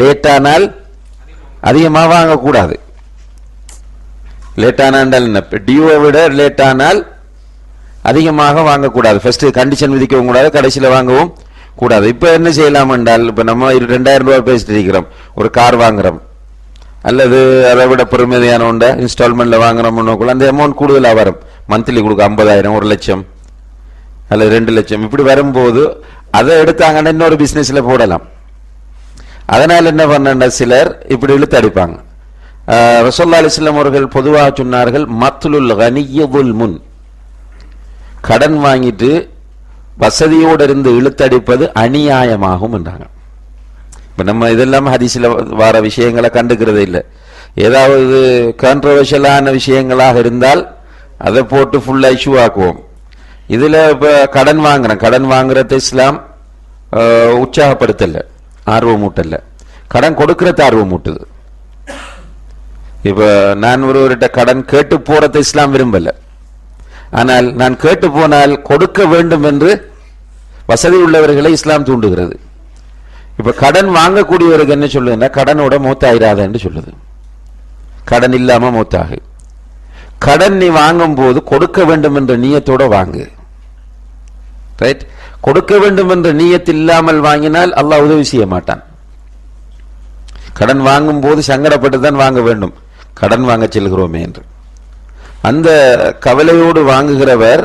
லேட்டானால் அதிகமாக வாங்கக்கூடாது. லேட்டானால் என்ன, டியூவை விட லேட்டானால் அதிகமாக வாங்கக்கூடாது. ஃபர்ஸ்ட் கண்டிஷன் விதிக்கவும் கூடாது, கடைசியில் வாங்கவும் கூடாது. இப்போ என்ன செய்யலாம் என்றால், இப்போ நம்ம 2000 ரூபாய் பேசிட்டு இருக்கிறோம், ஒரு கார் வாங்குறோம் அல்லது அதை விட பெருமதியான ஒன்றை இன்ஸ்டால்மெண்ட்ல வாங்குறோம்னு அந்த அமௌண்ட் கூடுதலாக வரும். மந்த்லி கொடுக்க 50,000, 1 லட்சம் அல்லது 2 லட்சம் இப்படி வரும்போது அதை எடுத்தாங்கன்னா இன்னொரு பிசினஸ்ல போடலாம். அதனால என்ன பண்ண சிலர் இப்படி இழுத்து அடிப்பாங்க. ரசூலுல்லாஹி அலைஹி வஸல்லம் அவர்கள் பொதுவாக சொன்னார்கள், மத்லுல் கனிய்யுல் முன், கடன் வாங்கிட்டு வசதியோடு இருந்து இழுத்தடிப்பது அநியாயமாகும் என்றாங்க. இப்ப நம்ம இதெல்லாம் ஹதீஸ்ல வர விஷயங்களை கண்டுக்கிறதே இல்லை. ஏதாவது கான்ட்ரோவர்ஷியலான விஷயங்களாக இருந்தால் அதை போட்டு ஃபுல்லா இஷ்யூ ஆக்குவோம். இதுல இப்ப கடன் வாங்குறத இஸ்லாம் உற்சாகப்படுத்தல, ஆர்வமூட்டல. கடன் கொடுக்கறது ஆர்வமூட்டுது. இப்ப நான் ஒருவர்கிட்ட கடன் கேட்டு போறதை இஸ்லாம் விரும்பல. ஆனால் நான் கேட்டு போனால் கொடுக்க வேண்டும் என்று வசதி உள்ளவர்களை இஸ்லாம் தூண்டுகிறது. இப்ப கடன் வாங்கக்கூடியவருக்கு என்ன சொல்லுதுன்னா, கடனோட மூத்தாயிராத என்று சொல்லுது. கடன் இல்லாம மூத்தாகு. கடன் நீ வாங்கும் போது கொடுக்க வேண்டும் என்ற நியத்தோட வாங்கு. ரைட்? கொடுக்க வேண்டும் என்ற நியத் இல்லாமல் வாங்கினால் அல்லாஹ் உதவி செய்ய மாட்டான். கடன் வாங்கும் போது சங்கடப்பட்டு தான் வாங்க வேண்டும், கடன் வாங்க செல்கிறோமே என்று. அந்த கவலையோடு வாங்குகிறவர்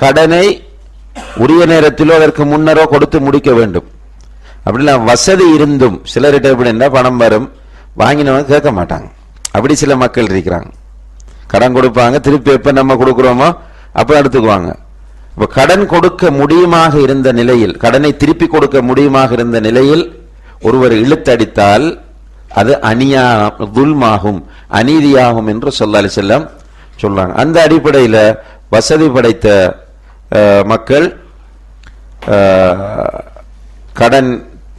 கடனை உரிய நேரத்திலோ அதற்கு முன்னரோ கொடுத்து முடிக்க வேண்டும். அப்படிலாம் வசதி இருந்தும் சிலர்கிட்ட எப்படின்னா பணம் வரும், வாங்கினவங்க கேட்க மாட்டாங்க. அப்படி சில மக்கள் இருக்கிறாங்க. கடன் கொடுப்பாங்க, திருப்பி எப்ப நம்ம கொடுக்கிறோமோ அப்ப எடுத்துக்குவாங்க. இப்ப கடன் கொடுக்க முடியுமாக இருந்த நிலையில், கடனை திருப்பி கொடுக்க முடியுமாக இருந்த நிலையில் ஒருவர் இழுத்தடித்தால் அது துல்மாகும், அநீதியாகும் என்று ஸல்லல்லாஹு அலைஹி வஸல்லம் சொல்றாங்க. அந்த அடிப்படையில் வசதி படைத்த மக்கள் கடன்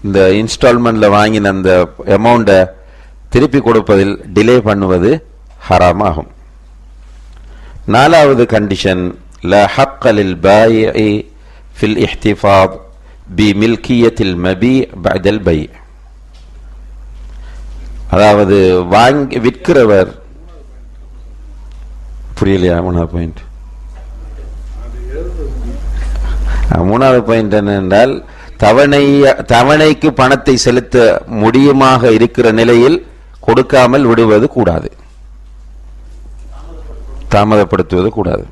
இந்த இன்ஸ்டால்மெண்ட்ல வாங்கின அந்த அமௌண்ட்டை திருப்பி கொடுப்பதில் டிலே பண்ணுவது ஹராமாகும். 4வது கண்டிஷன், லா ஹக்க லில் பாயிஇ ஃபில் இஹ்திஃபாத் பி மில்கியத்தில் மபீ பஅதல் பை. அதாவது வாங்கி விற்கிறவர், புரியலையா? 3வது பாயிண்ட். 3வது பாயிண்ட் என்னென்றால், தவணைக்கு பணத்தை செலுத்த முடியுமாக இருக்கிற நிலையில் கொடுக்காமல் விடுவது கூடாது, தாமதப்படுத்துவது கூடாது.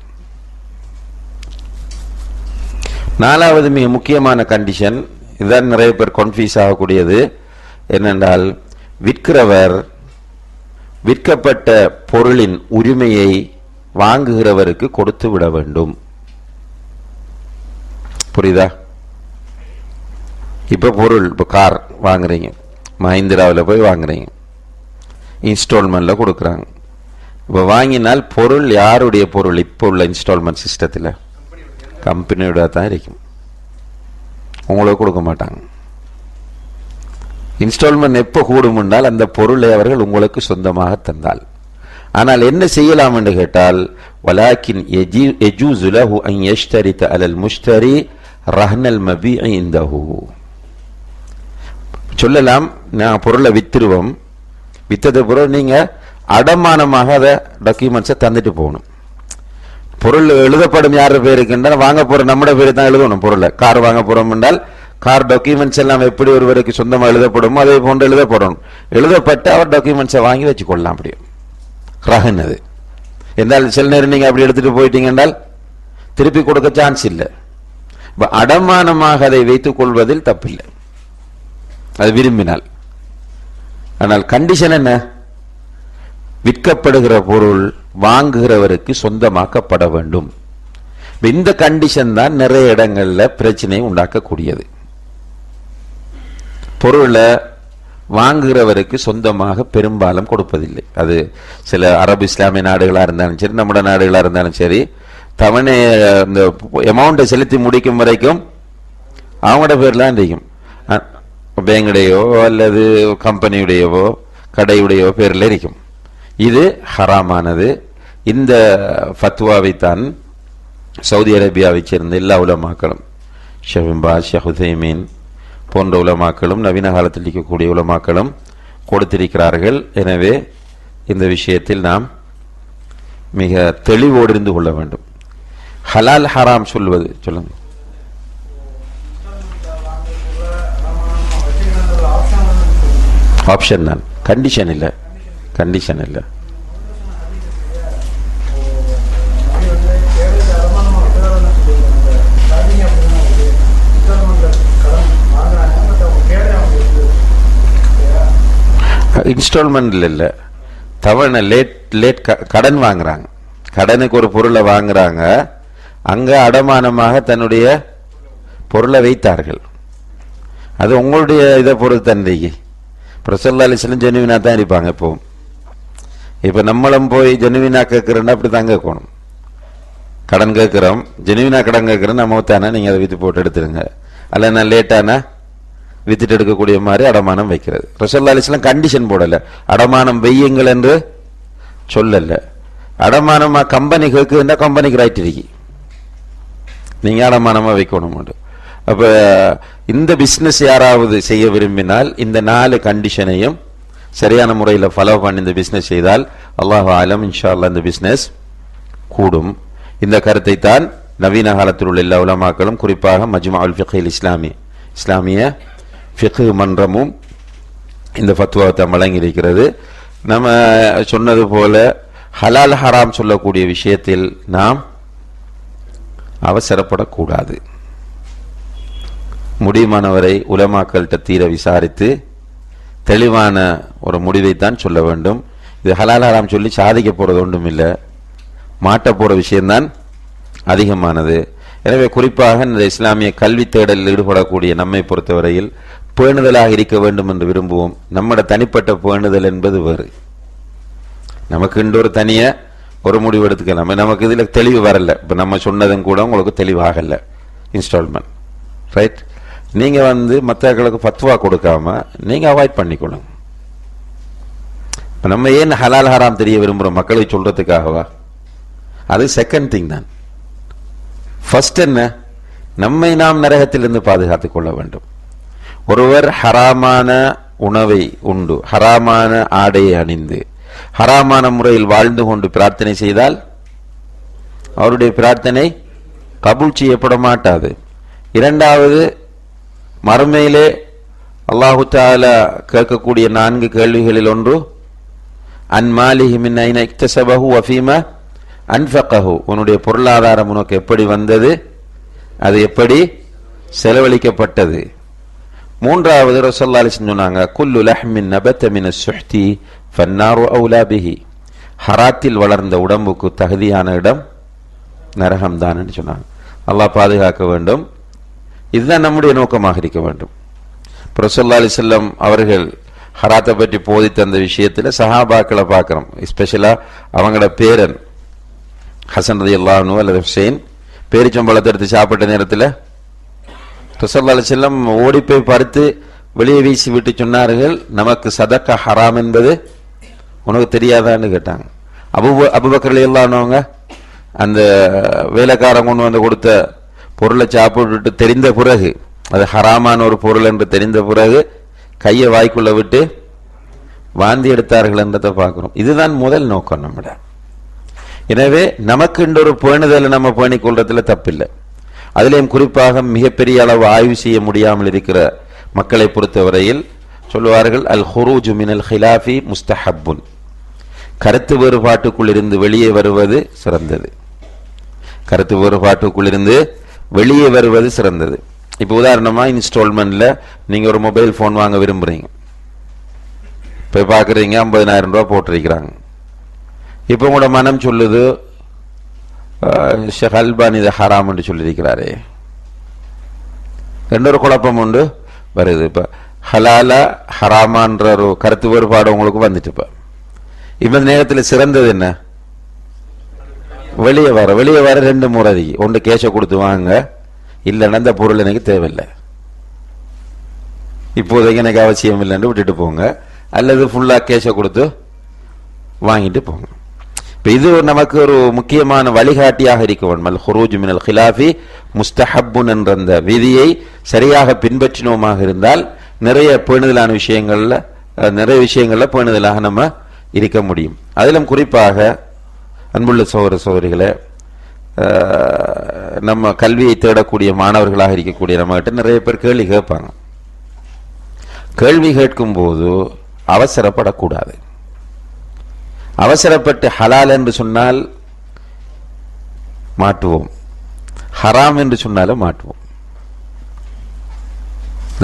4வது மிக முக்கியமான கண்டிஷன், இதுதான் நிறைய பேர் கன்ஃபியூஸ் ஆகக்கூடியது என்னென்றால், விற்கிறவர் விற்கப்பட்ட பொருளின் உரிமையை வாங்குகிறவருக்கு கொடுத்து விட வேண்டும். புரியுதா? இப்ப பொருள், இப்ப கார் வாங்குறீங்க, மஹிந்திராவில் போய் வாங்குறீங்க, இன்ஸ்டால்மெண்ட்ல கொடுக்குறாங்க. இப்ப வாங்கினால் பொருள் யாருடைய பொருள்? இப்போ உள்ள இன்ஸ்டால்மெண்ட் சிஸ்டத்தில் கம்பெனியோட தான் இருக்கும், உங்களுக்கு கொடுக்க மாட்டாங்க. இன்ஸ்டால்மெண்ட் எப்போ கூடுமுன்னால் அந்த பொருளை அவர்கள் உங்களுக்கு சொந்தமாக தந்தால். ஆனால் என்ன செய்யலாம் என்று கேட்டால், வலாக்கின் யஜூஸு லஹு அன் யஷ்தரித அலல் முஷ்தரி ரஹ்னல் மபீஇ இந்தஹு. சொல்லலாம், நான் பொருளை வித்துருவோம், வித்தது பொருள் நீங்க அடமானமாக அதை டாக்குமெண்ட்ஸை தந்துட்டு போகணும். பொருள் எழுதப்படும் யார் பேருக்கு என்றால் வாங்க போற நம்மட பேரு தான் எழுதணும். பொருளை கார் வாங்க போறோம் என்றால் கார் டாக்குமெண்ட்ஸ் எல்லாம் எப்படி ஒருவருக்கு சொந்தமா எழுதப்படுமோ அதே போன்று எழுதப்படணும். எழுதப்பட்டு அவர் டாக்குமெண்ட்ஸை வாங்கி வச்சுக்கொள்ளலாம். அப்படியும் ரஹனது என்றால் சில நேரம் நீங்க அப்படி எடுத்துட்டு போயிட்டீங்க என்றால் திருப்பி கொடுக்க சான்ஸ் இல்லை. அடமானமாக அதை வைத்துக் கொள்வதில் தப்பில்லை, அது விரும்பினால். ஆனால் கண்டிஷன் என்ன? விற்கப்படுகிற பொருள் வாங்குகிறவருக்கு சொந்தமாக்கப்பட வேண்டும். இந்த கண்டிஷன் தான் நிறைய இடங்கள்ல பிரச்சனையை உண்டாக்கக்கூடியது. பொருளை வாங்குகிறவருக்கு சொந்தமாக பெரும்பாலும் கொடுப்பதில்லை. அது சில அரபு இஸ்லாமிய நாடுகளா இருந்தாலும் சரி, நம்முடைய நாடுகளா இருந்தாலும் சரி, தவணை இந்த அமௌண்ட்டை செலுத்தி முடிக்கும் வரைக்கும் அவங்களோட பேர்ல இருக்கும். பேங்குடையோ அல்லது கம்பெனியுடையவோ கடையுடையோ பேர்ல இருக்கும். இது ஹராமானது. இந்த ஃபத்வாவைத்தான் சவுதி அரேபியாவை சேர்ந்த எல்லா உலமாக்களும், ஷேக் பின் பாஸ், ஷேக் உதைமீன் போன்ற உலமாக்களும் நவீன காலத்தில் இருக்கக்கூடிய உலமாக்களும் கொடுத்திருக்கிறார்கள். எனவே இந்த விஷயத்தில் நாம் மிக தெளிவோடு இருந்து கொள்ள வேண்டும். ஹலால் ஹராம் சொல்வது சொல்லுங்க. ஆப்ஷன் தான், கண்டிஷன் இல்லை. கண்டிஷன் இல்லை. இன்ஸ்டால்மெண்ட்ல இல்ல, தவணை லேட் கடன் வாங்குறாங்க. கடனுக்கு ஒரு பொருளை வாங்குறாங்க, அங்க அடமானமாக தன்னுடைய பொருளை வைத்தார்கள். அது உங்களுடைய இதை பொறுத்து தந்தைக்கு ரசூலுல்லாஹி அலைஹி வஸல்லம் ஜெனுவினா தான் இருப்பாங்க. இப்ப நம்மளும் போய் ஜெனுவினா கேட்கிறோன்னா அப்படி தான் கேட்கணும். கடன் கேட்கிறோம், ஜெனுவினா கடன் கேட்கிறோம், நம்ம தானே நீங்க அதை வித்து போட்டு எடுத்துருங்க, அல்ல நான் லேட்டானா வித்துட்டு எடுக்கக்கூடிய மாதிரி அடமானம் வைக்கிறது. ரசூலுல்லாஹி அலைஹி வஸல்லம் கண்டிஷன் போடல, அடமானம் வையுங்கள் என்று சொல்லல. அடமானமா கம்பெனி கேட்குதுன்னா கம்பெனிக்கு ரைட் இருக்கு, நீங்க அடமானமா வைக்கணும். அப்ப இந்த பிசினஸ் யாராவது செய்ய விரும்பினால் இந்த 4 கண்டிஷனையும் சரியான முறையில் ஃபாலோ பண்ணி இந்த பிசினஸ் செய்தால் அல்லாஹ் ஆலம் இன்ஷா அல்லாஹ் இந்த பிசினஸ் கூடும். இந்த கருத்தை தான் நவீன காலத்தில் உள்ள எல்லா உலமாக்களும், குறிப்பாக மஜ்மஉல் ஃபிக்ஹில் இஸ்லாமி, இஸ்லாமிய ஃபிக்ஹ் மன்றமும் இந்த ஃபத்வாவை வழங்கி இருக்கிறது. நம்ம சொன்னது போல ஹலால் ஹராம் சொல்லக்கூடிய விஷயத்தில் நாம் அவசரப்படக்கூடாது. முடியுமானவரை உலமாக்கள்கிட்ட தீர விசாரித்து தெளிவான ஒரு முடிவைத்தான் சொல்ல வேண்டும். இது ஹலால் ஹராம் சொல்லி சாதிக்க போறது ஒன்றும் இல்லை, மாட்ட போற விஷயம்தான் அதிகமானது. எனவே குறிப்பாக இந்த இஸ்லாமிய கல்வி தேடலில் ஈடுபடக்கூடிய நம்மை பொறுத்தவரையில் பேணுதலாக இருக்க வேண்டும் என்று விரும்புவோம். நம்மட தனிப்பட்ட பேணுதல் என்பது வேறு. நமக்கு இன்னொரு தனிய ஒரு முடிவு எடுத்துக்கலாம். நமக்கு இதுல தெளிவு வரல, இப்ப நம்ம சொன்னதும் கூட உங்களுக்கு தெளிவாகல இன்ஸ்டால்மெண்ட் ரைட். நீங்க மற்றவர்களுக்கு ஃபத்வா கொடுக்காம நீங்க அவாய்ட் பண்ணிக்கொள்ளுங்க. நம்ம ஏன் ஹலால் ஹராம் தெரிய விரும்புறோம்? மக்களை சொல்றதுக்காகவா? அது செகண்ட் திங் தான். ஃபர்ஸ்ட் என்ன? நம்மை நாம் நரகத்திலிருந்து பாதுகாத்துக் கொள்ள வேண்டும். ஒருவர் ஹராமான உணவை உண்டு, ஹராமான ஆடையை அணிந்து, ஹராமான முறையில் வாழ்ந்து கொண்டு பிரார்த்தனை செய்தால் அவருடைய பிரார்த்தனை கபூல் செய்யப்பட மாட்டாது. இரண்டாவது, மறுமையிலே அல்லாஹு தஆலா கேட்கக்கூடிய 4 கேள்விகளில் ஒன்று அன் மாலிஹி மின் ஐன இக்தஸபஹு வ ஃபீமா அன்ஃபகஹு, உன்னுடைய பொருளாதாரம் உனக்கு எப்படி வந்தது, அது எப்படி செலவழிக்கப்பட்டது. மூன்றாவது ரசூலுல்லாஹி அலைஹி வஸல்லம் சொன்னாங்க குல்லு லஹ்மின் நபத மின் அஸ்-சுஹ்தி ஃபன்னாரு அவுலா பிஹி, ஹராத்தில் வளர்ந்த உடம்புக்கு தகுதியான இடம் நரகம்தான் என்று சொன்னாங்க. அல்லாஹ் பாதுகாக்க வேண்டும். இதுதான் நம்முடைய நோக்கமாக இருக்க வேண்டும். ரசூலுல்லாஹி அலைஹி வஸல்லம் அவர்கள் ஹராத்தை பற்றி போதித்த அந்த விஷயத்தில் சஹாபாக்களை பார்க்கிறோம். ஸ்பெஷலா அவங்களோட பேரன் ஹசன் ரலியல்லாஹு அன்ஹு அல்லது ஹுசைன் பேரிச்சம்பழத்தை எடுத்து சாப்பிட்ட நேரத்தில் ரசூலுல்லாஹி அலைஹி வஸல்லம் ஓடி போய் பறித்து வெளியே வீசி விட்டு சொன்னார்கள், நமக்கு சதக்கா ஹராம் என்பது உனக்கு தெரியாதான்னு கேட்டாங்க. அபூபக்கர் ரலியல்லாஹு அன்ஹு அந்த வேலைக்காரன் கொண்டு கொடுத்த பொருளை சாப்பிட்டு தெரிந்த பிறகு, அது ஹராமான ஒரு பொருள் என்று தெரிந்த பிறகு கையை வாய்க்குள்ள விட்டு வாந்தி எடுத்தார்கள் என்றதை பார்க்கிறோம். இதுதான் முதல் நோக்கம் நம்மட. எனவே நமக்கு ஒரு பேணுதலை நம்ம பேணிக்கொள்றதுல தப்பில்லை. அதிலேயும் குறிப்பாக மிகப்பெரிய அளவு ஆய்வு செய்ய முடியாமல் இருக்கிற மக்களை பொறுத்தவரையில் சொல்லுவார்கள், அல் ஹுரூஜு மினல் ஹிலாஃபி முஸ்தஹப்புன், கருத்து வேறுபாட்டுக்குள் இருந்து வெளியே வருவது சிறந்தது. கருத்து வேறுபாட்டுக்குள் இருந்து வெளியே வருவது சிறந்தது. இப்போ உதாரணமா இன்ஸ்டால்மெண்ட்ல நீங்க ஒரு மொபைல் போன் வாங்க விரும்புறீங்க, போய் பார்க்குறீங்க, 50,000 ரூபா போட்டிருக்கிறாங்க. இப்போ உங்களோட மனம் சொல்லுது, ஷேக் அல்பானி இதை ஹராம் என்று சொல்லியிருக்கிறாரே. ரெண்டொரு குழப்பம் உண்டு வருது. இப்போ ஹலாலா ஹராமான்ற ஒரு கருத்து வேறுபாடு உங்களுக்கு வந்துட்டு இப்ப இந்த நேரத்தில் சிறந்தது என்ன? வெளியே வர 2 முறை. ஒன்று கேஷை கொடுத்து வாங்க, இல்லைன்னா இந்த பொருள் எனக்கு தேவையில்லை, இப்போதைக்கு எனக்கு அவசியம் இல்லைன்னு விட்டுட்டு போங்க, அல்லது ஃபுல்லா கேஷை கொடுத்து வாங்கிட்டு போங்க. இப்போ இது நமக்கு ஒரு முக்கியமான வழிகாட்டியாக இருக்க வேண்டும். அல் ஹுரூஜ் மினல் ஹிலாஃபி முஸ்தஹப்புன் என்ற அந்த விதியை சரியாக பின்பற்றினோமாக இருந்தால் நிறைய விஷயங்கள்ல பேணுதலாக நம்ம இருக்க முடியும். அதிலும் குறிப்பாக அன்புள்ள சகோதர சகோதரிகளை, நம்ம கல்வியை தேடக்கூடிய மாணவர்களாக இருக்கக்கூடிய நம்ம கிட்ட நிறைய பேர் கேள்வி கேட்பாங்க. கேள்வி கேட்கும் போது அவசரப்படக்கூடாது. அவசரப்பட்டு ஹலால் என்று சொன்னால் மாட்டுவோம், ஹராம் என்று சொன்னாலும் மாட்டுவோம்.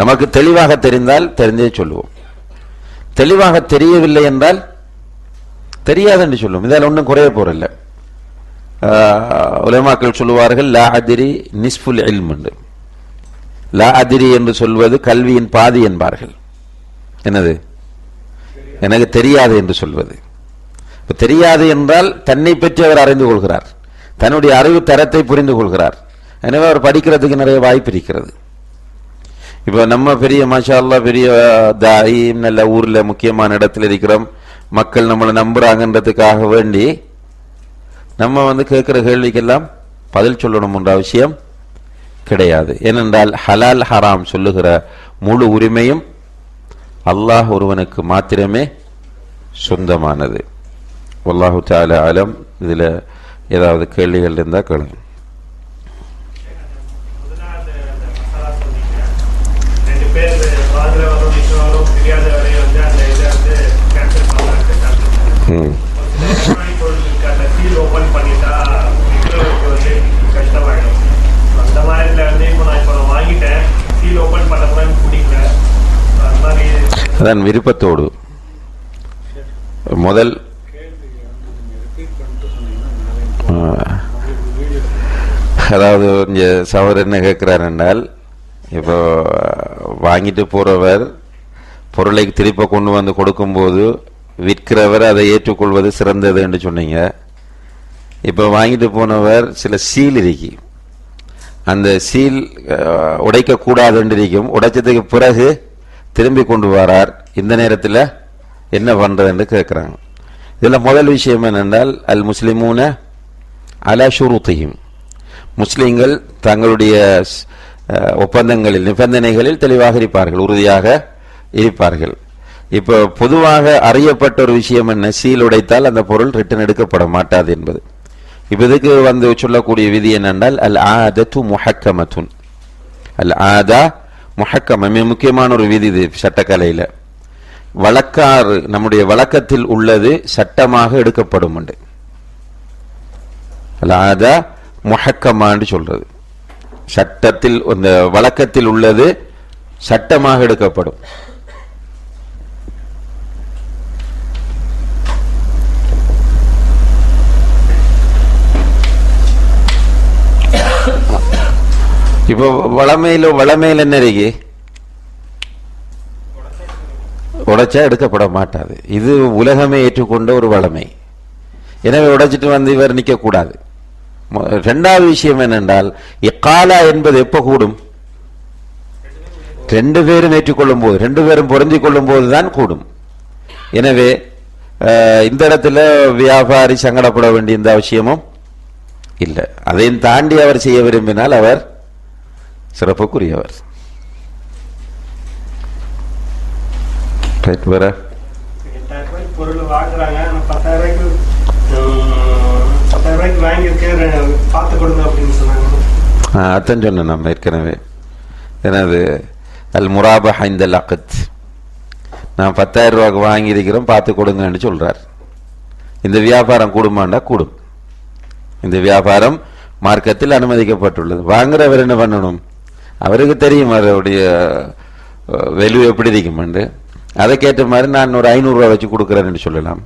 நமக்கு தெளிவாக தெரிந்தால் தெரிந்தே சொல்லுவோம், தெளிவாக தெரியவில்லை என்றால் தெரியாது என்று சொல்லுவோம். இதில் ஒன்றும் குறைய போறதில்லை. உலமாக்கள் சொல்லுவார்கள், லா அதிரி நிஸ்ஃபுல் இல்ம் என்று. லா அதிரி என்று சொல்வது கல்வியின் பாதி என்பார்கள். என்னது? எனக்கு தெரியாது என்று சொல்வது. தெரியாது என்றால் தன்னை பற்றி அவர் அறிந்து கொள்கிறார், தன்னுடைய அறிவு தரத்தை புரிந்து கொள்கிறார். எனவே அவர் படிக்கிறதுக்கு நிறைய வாய்ப்பு இருக்கிறது. இப்போ நம்ம பெரிய மாஷா அல்லாஹ் பெரிய தாயி, நல்ல ஊர்ல முக்கியமான இடத்துல இருக்கிறோம், மக்கள் நம்மளை நம்புறாங்கன்றதுக்காக வேண்டி நம்ம கேட்கிற கேள்விக்கெல்லாம் பதில் சொல்லணும் என்ற அவசியம் கிடையாது. ஏனென்றால் ஹலால் ஹராம் சொல்லுகிற முழு உரிமையும் அல்லாஹ் ஒருவனுக்கு மாத்திரமே சொந்தமானது. வல்லாஹு தஆலா அலம். இதுல ஏதாவது கேள்விகள் இருந்தா கேளுங்க. அதான் விருப்பத்தோடு முதல் அதாவது சவர் என்ன கேட்கிறார் என்றால், இப்போ வாங்கிட்டு போறவர் பொருளை திருப்ப கொண்டு வந்து கொடுக்கும்போது விற்கிறவர் அதை ஏற்றுக்கொள்வது சிறந்தது என்று சொன்னீங்க. இப்போ வாங்கிட்டு போனவர் சில சீல் இருக்கு, அந்த சீல் உடைக்க கூடாது என்று இருக்கும், உடைச்சதுக்கு பிறகு திரும்பி கொண்டு வரார். இந்த நேரத்தில் என்ன பண்றது என்று கேட்கிறாங்க. இதுல முதல் விஷயம் என்னென்றால், அல் முஸ்லிமூன அலா ஷுரூத்திஹிம், முஸ்லிம்கள் தங்களுடைய ஒப்பந்தங்களில் நிபந்தனைகளில் தெளிவாக இருப்பார்கள், உறுதியாக இருப்பார்கள். இப்போ பொதுவாக அறியப்பட்ட ஒரு விஷயம் என்ன, சீல் உடைத்தால் அந்த பொருள் ரிட்டர்ன் எடுக்கப்பட மாட்டாது என்பது. இப்போ இதுக்கு சொல்லக்கூடிய விதி என்னென்றால், அல் ஆதத்து முஹக்கமத்துன், அல் ஆதா முஹக்கம, மிக முக்கியமான ஒரு விதி இது சட்டக்கலையில. வழக்காறு நம்முடைய வழக்கத்தில் உள்ளது சட்டமாக எடுக்கப்படும். அல் ஆதா முஹக்கமான்னு சொல்றது, சட்டத்தில் இந்த வழக்கத்தில் உள்ளது சட்டமாக எடுக்கப்படும். இப்போ வளமையில என்ன இருக்கு, உடைச்சா எடுக்கப்பட மாட்டாது. இது உலகமே ஏற்றுக்கொண்ட ஒரு வளமை. எனவே உடைச்சிட்டு இவர் நிக்க கூடாது. இரண்டாவது விஷயம் என்னென்றால், இக்காலா என்பது எப்ப கூடும், 2 பேரும் ஏற்றுக்கொள்ளும் போது, 2 பேரும் பொருந்திக் கொள்ளும் போதுதான் கூடும். எனவே இந்த இடத்துல வியாபாரி சங்கடப்பட வேண்டிய இந்த அவசியமும் இல்லை. அதையும் தாண்டி அவர் செய்ய விரும்பினால் அவர் சிறப்புக்குரியவர். பொருள் வாங்குறாங்க, 10,000 ரூபாய்க்கு வாங்கியிருக்கேன், பார்த்து கொடுங்க அப்படின்னு சொன்னாங்க. அத்தன் சொன்னேன் நம்ம ஏற்கனவே. எனது அல் முராபஹ் இந்தல் அக்த், நான் 10,000 ரூபாய்க்கு வாங்கியிருக்கிறோம் பார்த்து கொடுங்கன்னு சொல்றார். இந்த வியாபாரம் கூடுமாண்டா கூடும். இந்த வியாபாரம் மார்க்கத்தில் அனுமதிக்கப்பட்டுள்ளது. வாங்குறவர் என்ன பண்ணணும், அவருக்கு தெரியும் அவருடைய வேல்யூ எப்படி இருக்குமென்று. அதுக்கேற்ற மாதிரி நான் ஒரு 500 ரூபா வச்சு கொடுக்குறேன்னு சொல்லலாம்.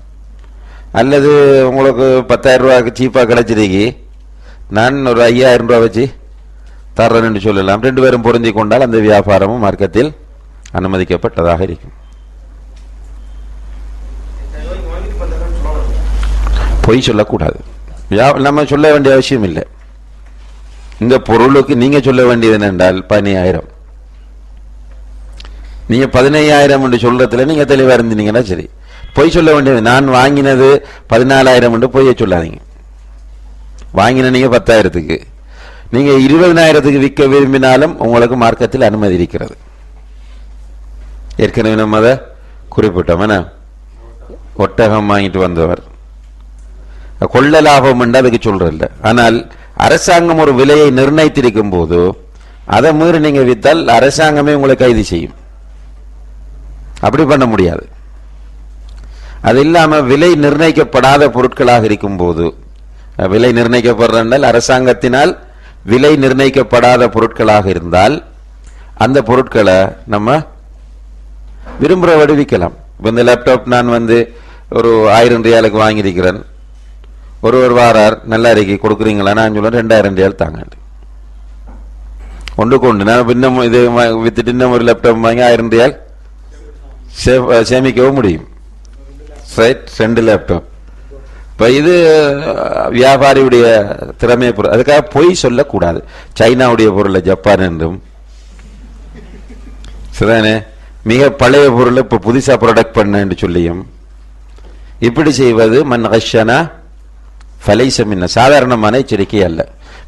அல்லது உங்களுக்கு 10,000 ரூபாய்க்கு சீப்பாக கிடைச்சிருக்கி நான் ஒரு 5,000 ரூபா வச்சு தர்றேன்னு சொல்லலாம். 2 பேரும் பொருந்தி கொண்டால் அந்த வியாபாரமும் மார்க்கத்தில் அனுமதிக்கப்பட்டதாக இருக்கும். பொய் சொல்லக்கூடாது. நம்ம சொல்ல வேண்டிய அவசியம் இல்லை. இந்த பொருளுக்கு நீங்க சொல்ல வேண்டியது என்னென்றால் 15,000, நீங்க 15,000 என்று சொல்றதுல நீங்க தெளிவா இருந்தீங்கன்னா சரி. பொய் சொல்ல வேண்டியது நான் வாங்கினது 14,000 என்று பொய்ய சொல்லாதீங்க. வாங்கின நீங்க 10,000க்கு, நீங்க 20,000க்கு விற்க விரும்பினாலும் உங்களுக்கு மார்க்கத்தில் அனுமதி இருக்கிறது. ஏற்கனவே நம்ம அதை குறிப்பிட்டோம். என்ன, ஒட்டகம் வாங்கிட்டு வந்தவர் கொள்ள லாபம் என்று அதுக்கு சொல்றதில்ல. ஆனால் அரசாங்கம் ஒரு விலையை நிர்ணயித்திருக்கும் போது அதை மீறி நீங்க வித்தால் அரசாங்கமே உங்களை கைது செய்யும். அப்படி பண்ண முடியாது. அது இல்லாம விலை நிர்ணயிக்கப்படாத பொருட்களாக இருக்கும் போது, விலை நிர்ணயிக்கப்படுறால் அரசாங்கத்தினால் விலை நிர்ணயிக்கப்படாத பொருட்களாக இருந்தால் அந்த பொருட்களை நம்ம விரும்புகிறபடி விற்கலாம். இந்த லேப்டாப் நான் ஒரு 1000 ரியாலுக்கு வாங்கியிருக்கிறேன். ஒருவர் வாரார், நல்லா இருக்கு கொடுக்குறீங்களா? நான் சொல்ல 2000 ரியால் தாங்க. ஒன்றுக்கு நான் இன்னும் இது வித்துட்டு இன்னும் ஒரு லேப்டாப் வாங்கி 1000 ரியால் சேமிக்கவும் முடியும். Right, 2 laptop. இப்போ இது வியாபாரியுடைய திறமையை பொருள். அதுக்காக பொய் சொல்லக்கூடாது. சைனாவுடைய பொருளை ஜப்பான் என்றும் சரிதானே, மிக பழைய பொருளை இப்போ புதுசாக ப்ரொடக்ட் பண்ண என்று சொல்லியும் இப்படி செய்வது மன் கஷனா ஃபலைஸ மின்ன, சாதாரணமான எச்சரிக்கை அல்ல.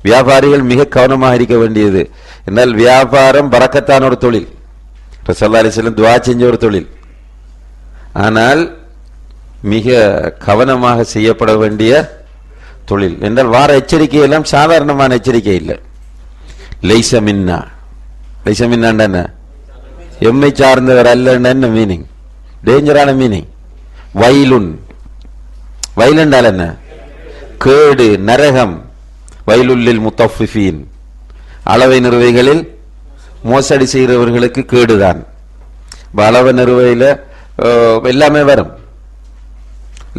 வியாபாரிகள் மிக கவனமாக இருக்க வேண்டியது. என்றால் வியாபாரம் பரக்கத்தான ஒரு தொழில், ரசூலுல்லாஹி அலைஹி வஸல்லம் துஆ செஞ்ச ஒரு தொழில். ஆனால் மிக கவனமாக செய்யப்பட வேண்டிய தொழில். என்றால் வார எச்சரிக்கை எல்லாம் சாதாரணமான எச்சரிக்கை இல்லை. லைஸ மின்னா, லைஸ மின்னாண்ட என்ன, எம்மை சார்ந்தவர் அல்ல என்ன மீனிங், டேஞ்சரான மீனிங். வயலுன், வயலுண்டால் என்ன, கேடு, நரகம். வயலுல்லில் முத்தஃபிஃபீன், அளவை நிறுவைகளில் மோசடி செய்கிறவர்களுக்கு கேடுதான். அளவை நிறுவையில் எல்லாமே வரும்.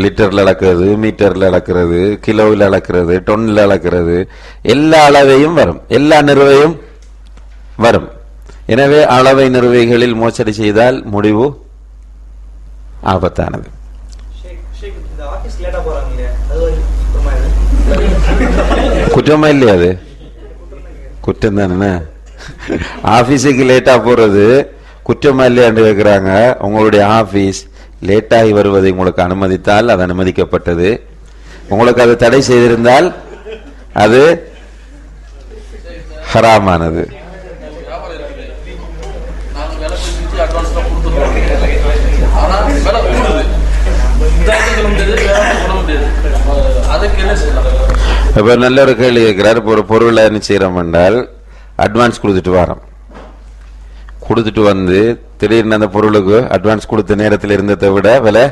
லிட்டரில் அளக்கிறது, மீட்டரில் அளக்கிறது, கிலோவில் அளக்கிறது, டொன்னில் அளக்கிறது, எல்லா அளவையும் வரும், எல்லா நிறுவையும் வரும். எனவே அளவை நிறுவைகளில் மோசடி செய்தால் முடிவு ஆபத்தானது. குற்றமா இல்லையா? அது குற்றம் தானே. ஆபீஸுக்கு லேட்டா போறது குற்றமா இல்லையான்னு கேட்கிறாங்க. உங்களுடைய ஆபீஸ் லேட்டாகி வருவதை உங்களுக்கு அனுமதித்தால் அது அனுமதிக்கப்பட்டது. உங்களுக்கு அது தடை செய்திருந்தால் அது ஹராமானது. இப்ப நல்ல ஒரு கேள்வி கேட்கிறார். ஒரு பொருளை என்ன செய்யறோம் என்றால் அட்வான்ஸ் கொடுத்துட்டு வரோம். கொடுத்துட்டு திடீர்னு அந்த பொருளுக்கு அட்வான்ஸ் கொடுத்த நேரத்தில் இருந்ததை விட விலை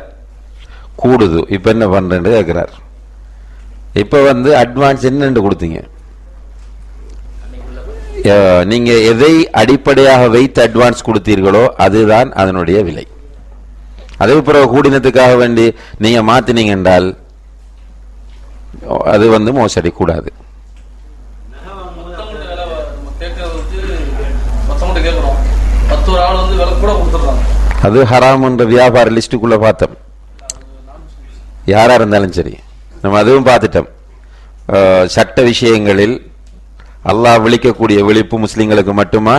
கூடுது. இப்ப என்ன பண்றேன்னு கேட்கிறார். இப்ப அட்வான்ஸ் என்னன்னு கொடுத்தீங்க? நீங்க எதை அடிப்படையாக வைத்து அட்வான்ஸ் கொடுத்தீர்களோ அதுதான் அதனுடைய விலை. அதே பிறகு கூடினத்துக்காக வேண்டி நீங்க மாத்தினீங்க என்றால் அது மோசடி கூடாது. அது ஹராம் என்ற வியாபார லிஸ்டுக்குள்ள பார்த்தோம். யாரா இருந்தாலும் சரி நம்ம அதுவும் பார்த்துட்டோம். சட்ட விஷயங்களில் அல்லாஹ் விழிக்கக்கூடிய விழிப்பு முஸ்லிம்களுக்கு மட்டுமா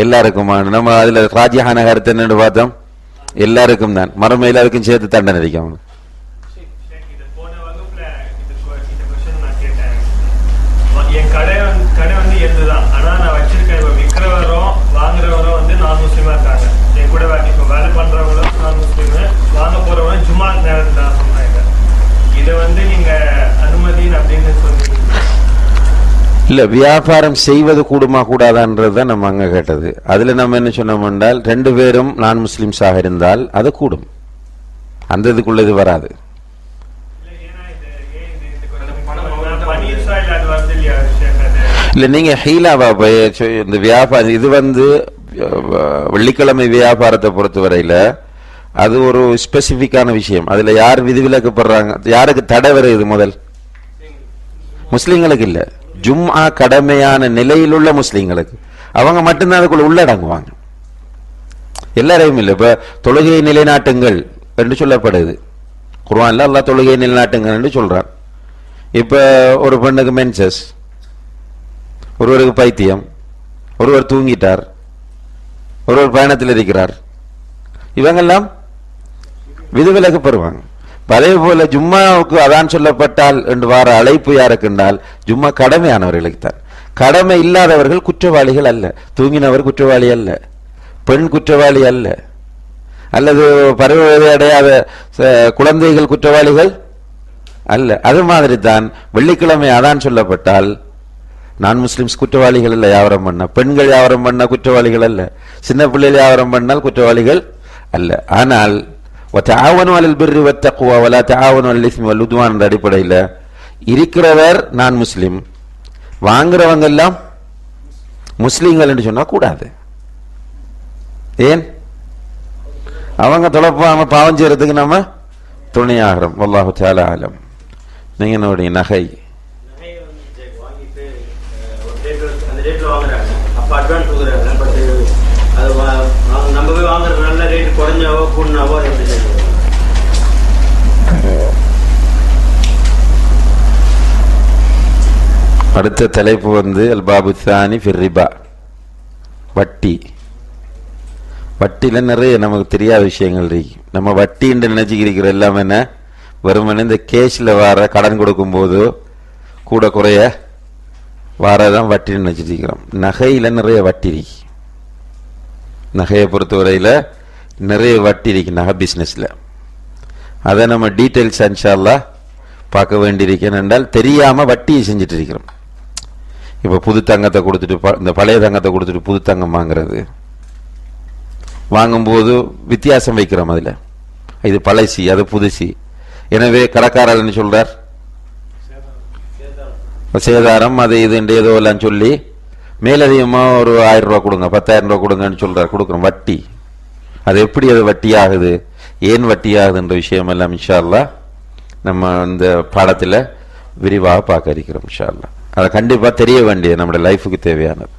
எல்லாருக்குமா? நம்ம அதுல ராஜிஹான கருத்து என்னன்னு பார்த்தோம், எல்லாருக்கும் தான். மறுமையில் அதுக்கும் சேர்த்து தண்டனை அடிக்கும். என் கடை எதுதான், ஆனா நான் வச்சிருக்கேன். இப்ப விற்கிறவரும் வாங்குறவரும் நான் முஸ்லீமா இருக்காங்க. என் கூட இப்ப வேலை பண்றவங்களும் நான் முஸ்லீமு, வாங்க போறவங்களும் ஜும்மா நேரத்துல நான் சொன்னாங்க. இதை நீங்க அனுமதி அப்படின்னு சொல்றீங்க. இல்ல வியாபாரம் செய்வது கூடுமா கூடாதான்றதுதான் நம்ம அங்க கேட்டது. அதுல நம்ம என்ன சொன்னோம் என்றால் 2 பேரும் நான் முஸ்லிம்ஸாக இருந்தால் அது கூடும், அந்த இதுக்குள்ளது வராது. இல்ல நீங்க ஹீலாவா இந்த வியாபாரம் இது வெள்ளிக்கிழமை வியாபாரத்தை பொறுத்தவரையில அது ஒரு ஸ்பெசிபிக்கான விஷயம். அதுல யார் விதிவிலக்கப்படுறாங்க, யாருக்கு தடை வருது? முதல் முஸ்லிம்களுக்கு இல்ல, ஜும்ஆ கடமையான நிலையில் உள்ள முஸ்லிம்களுக்கு. அவங்க மட்டும்தான் அதுக்குள்ள உள்ளடங்குவாங்க, எல்லாரையும் இல்லை. இப்ப தொழுகையை நிலைநாட்டுங்கள் என்று சொல்லப்படுது குர்ஆன்ல. அல்லாஹ் தொழுகையை நிலைநாட்டுங்கள் என்று சொல்றான். இப்ப ஒரு பெண்ணுக்கு மென்சஸ், ஒருவருக்கு பைத்தியம், ஒருவர் தூங்கிட்டார், ஒருவர் பயணத்தில் இருக்கிறார், இவங்கெல்லாம் விதிவிலக்கு பெறுவாங்க. அதே போல ஜும்மாவுக்கு அதான் சொல்லப்பட்டால் என்று வார அழைப்பு யாருக்குண்டால் ஜும்மா கடமையானவர்களுக்கு தான். கடமை இல்லாதவர்கள் குற்றவாளிகள் அல்ல. தூங்கினவர் குற்றவாளி அல்ல, பெண் குற்றவாளி அல்ல, அல்லது பருவவயதை அடையாத குழந்தைகள் குற்றவாளிகள் அல்ல. அது மாதிரி தான் வெள்ளிக்கிழமை அதான் சொல்லப்பட்டால் நான் முஸ்லிம்ஸ் குற்றவாளிகள் அல்ல. வியாபாரம் பண்ண பெண்கள் வியாபாரம் பண்ண குற்றவாளிகள் அல்ல, சின்ன பிள்ளைகள் வியாபாரம் பண்ணால் குற்றவாளிகள் அல்ல. ஆனால் அடிப்படையில் இருக்கிறவர் நான் முஸ்லிம், வாங்குறவங்க எல்லாம் முஸ்லிம்கள் என்று சொன்னா கூடாது. ஏன்? அவங்க தொலைப்பாம பாவம் செய்யறதுக்கு நம்ம துணையாகிறோம். வல்லாஹு தஆலா ஆலம். நீங்க என்னுடைய நகை அடுத்த தலைப்பு அல் பாபு தானி ஃபிர் ரிபா, வட்டி. வட்டியில நிறைய நமக்கு தெரியாத விஷயங்கள் இருக்கு. நம்ம வட்டி என்று நினைச்சுக்கிற எல்லாமே என்ன, வெறுமனே இந்த கேஷ்ல வர கடன் கொடுக்கும் போது கூட குறைய வாரதான் வட்டி நினைச்சிட்டு இருக்கிறோம். நகையில நிறைய வட்டி இருக்கு. நகையை பொறுத்தவரையில நிறைய வட்டி இருக்கு நகை பிசினஸ்ல. அதை நம்ம டீட்டெயில்ஸ் இன்ஷா அல்லாஹ் பார்க்க வேண்டியிருக்கேன். என்றால் தெரியாம வட்டியை செஞ்சுட்டு இருக்கிறோம். இப்ப புது தங்கத்தை கொடுத்துட்டு இந்த பழைய தங்கத்தை கொடுத்துட்டு புது தங்கம் வாங்குறது, வாங்கும்போது வித்தியாசம் வைக்கிறோம். அதுல இது பழசி, அது புதுசி. எனவே கடைக்காரர் என்ன சொல்றார், சேதாரம் அது இது ஏதோ எல்லாம் சொல்லி மேலதிகமா ஒரு 1000 ரூபாய் கொடுங்க, 10,000 ரூபாய் கொடுங்கன்னு சொல்றார். கொடுக்குறோம் வட்டி. அது எப்படி அது வட்டி ஆகுது, ஏன் வட்டி ஆகுதுன்ற விஷயம் எல்லாம் இன்ஷா அல்லாஹ் நம்ம இந்த பாடத்துல விரிவாக பார்க்க இருக்கிறோம். இன்ஷா அல்லாஹ் அதை கண்டிப்பா தெரிய வேண்டியது நம்முடைய லைஃபுக்கு தேவையானது.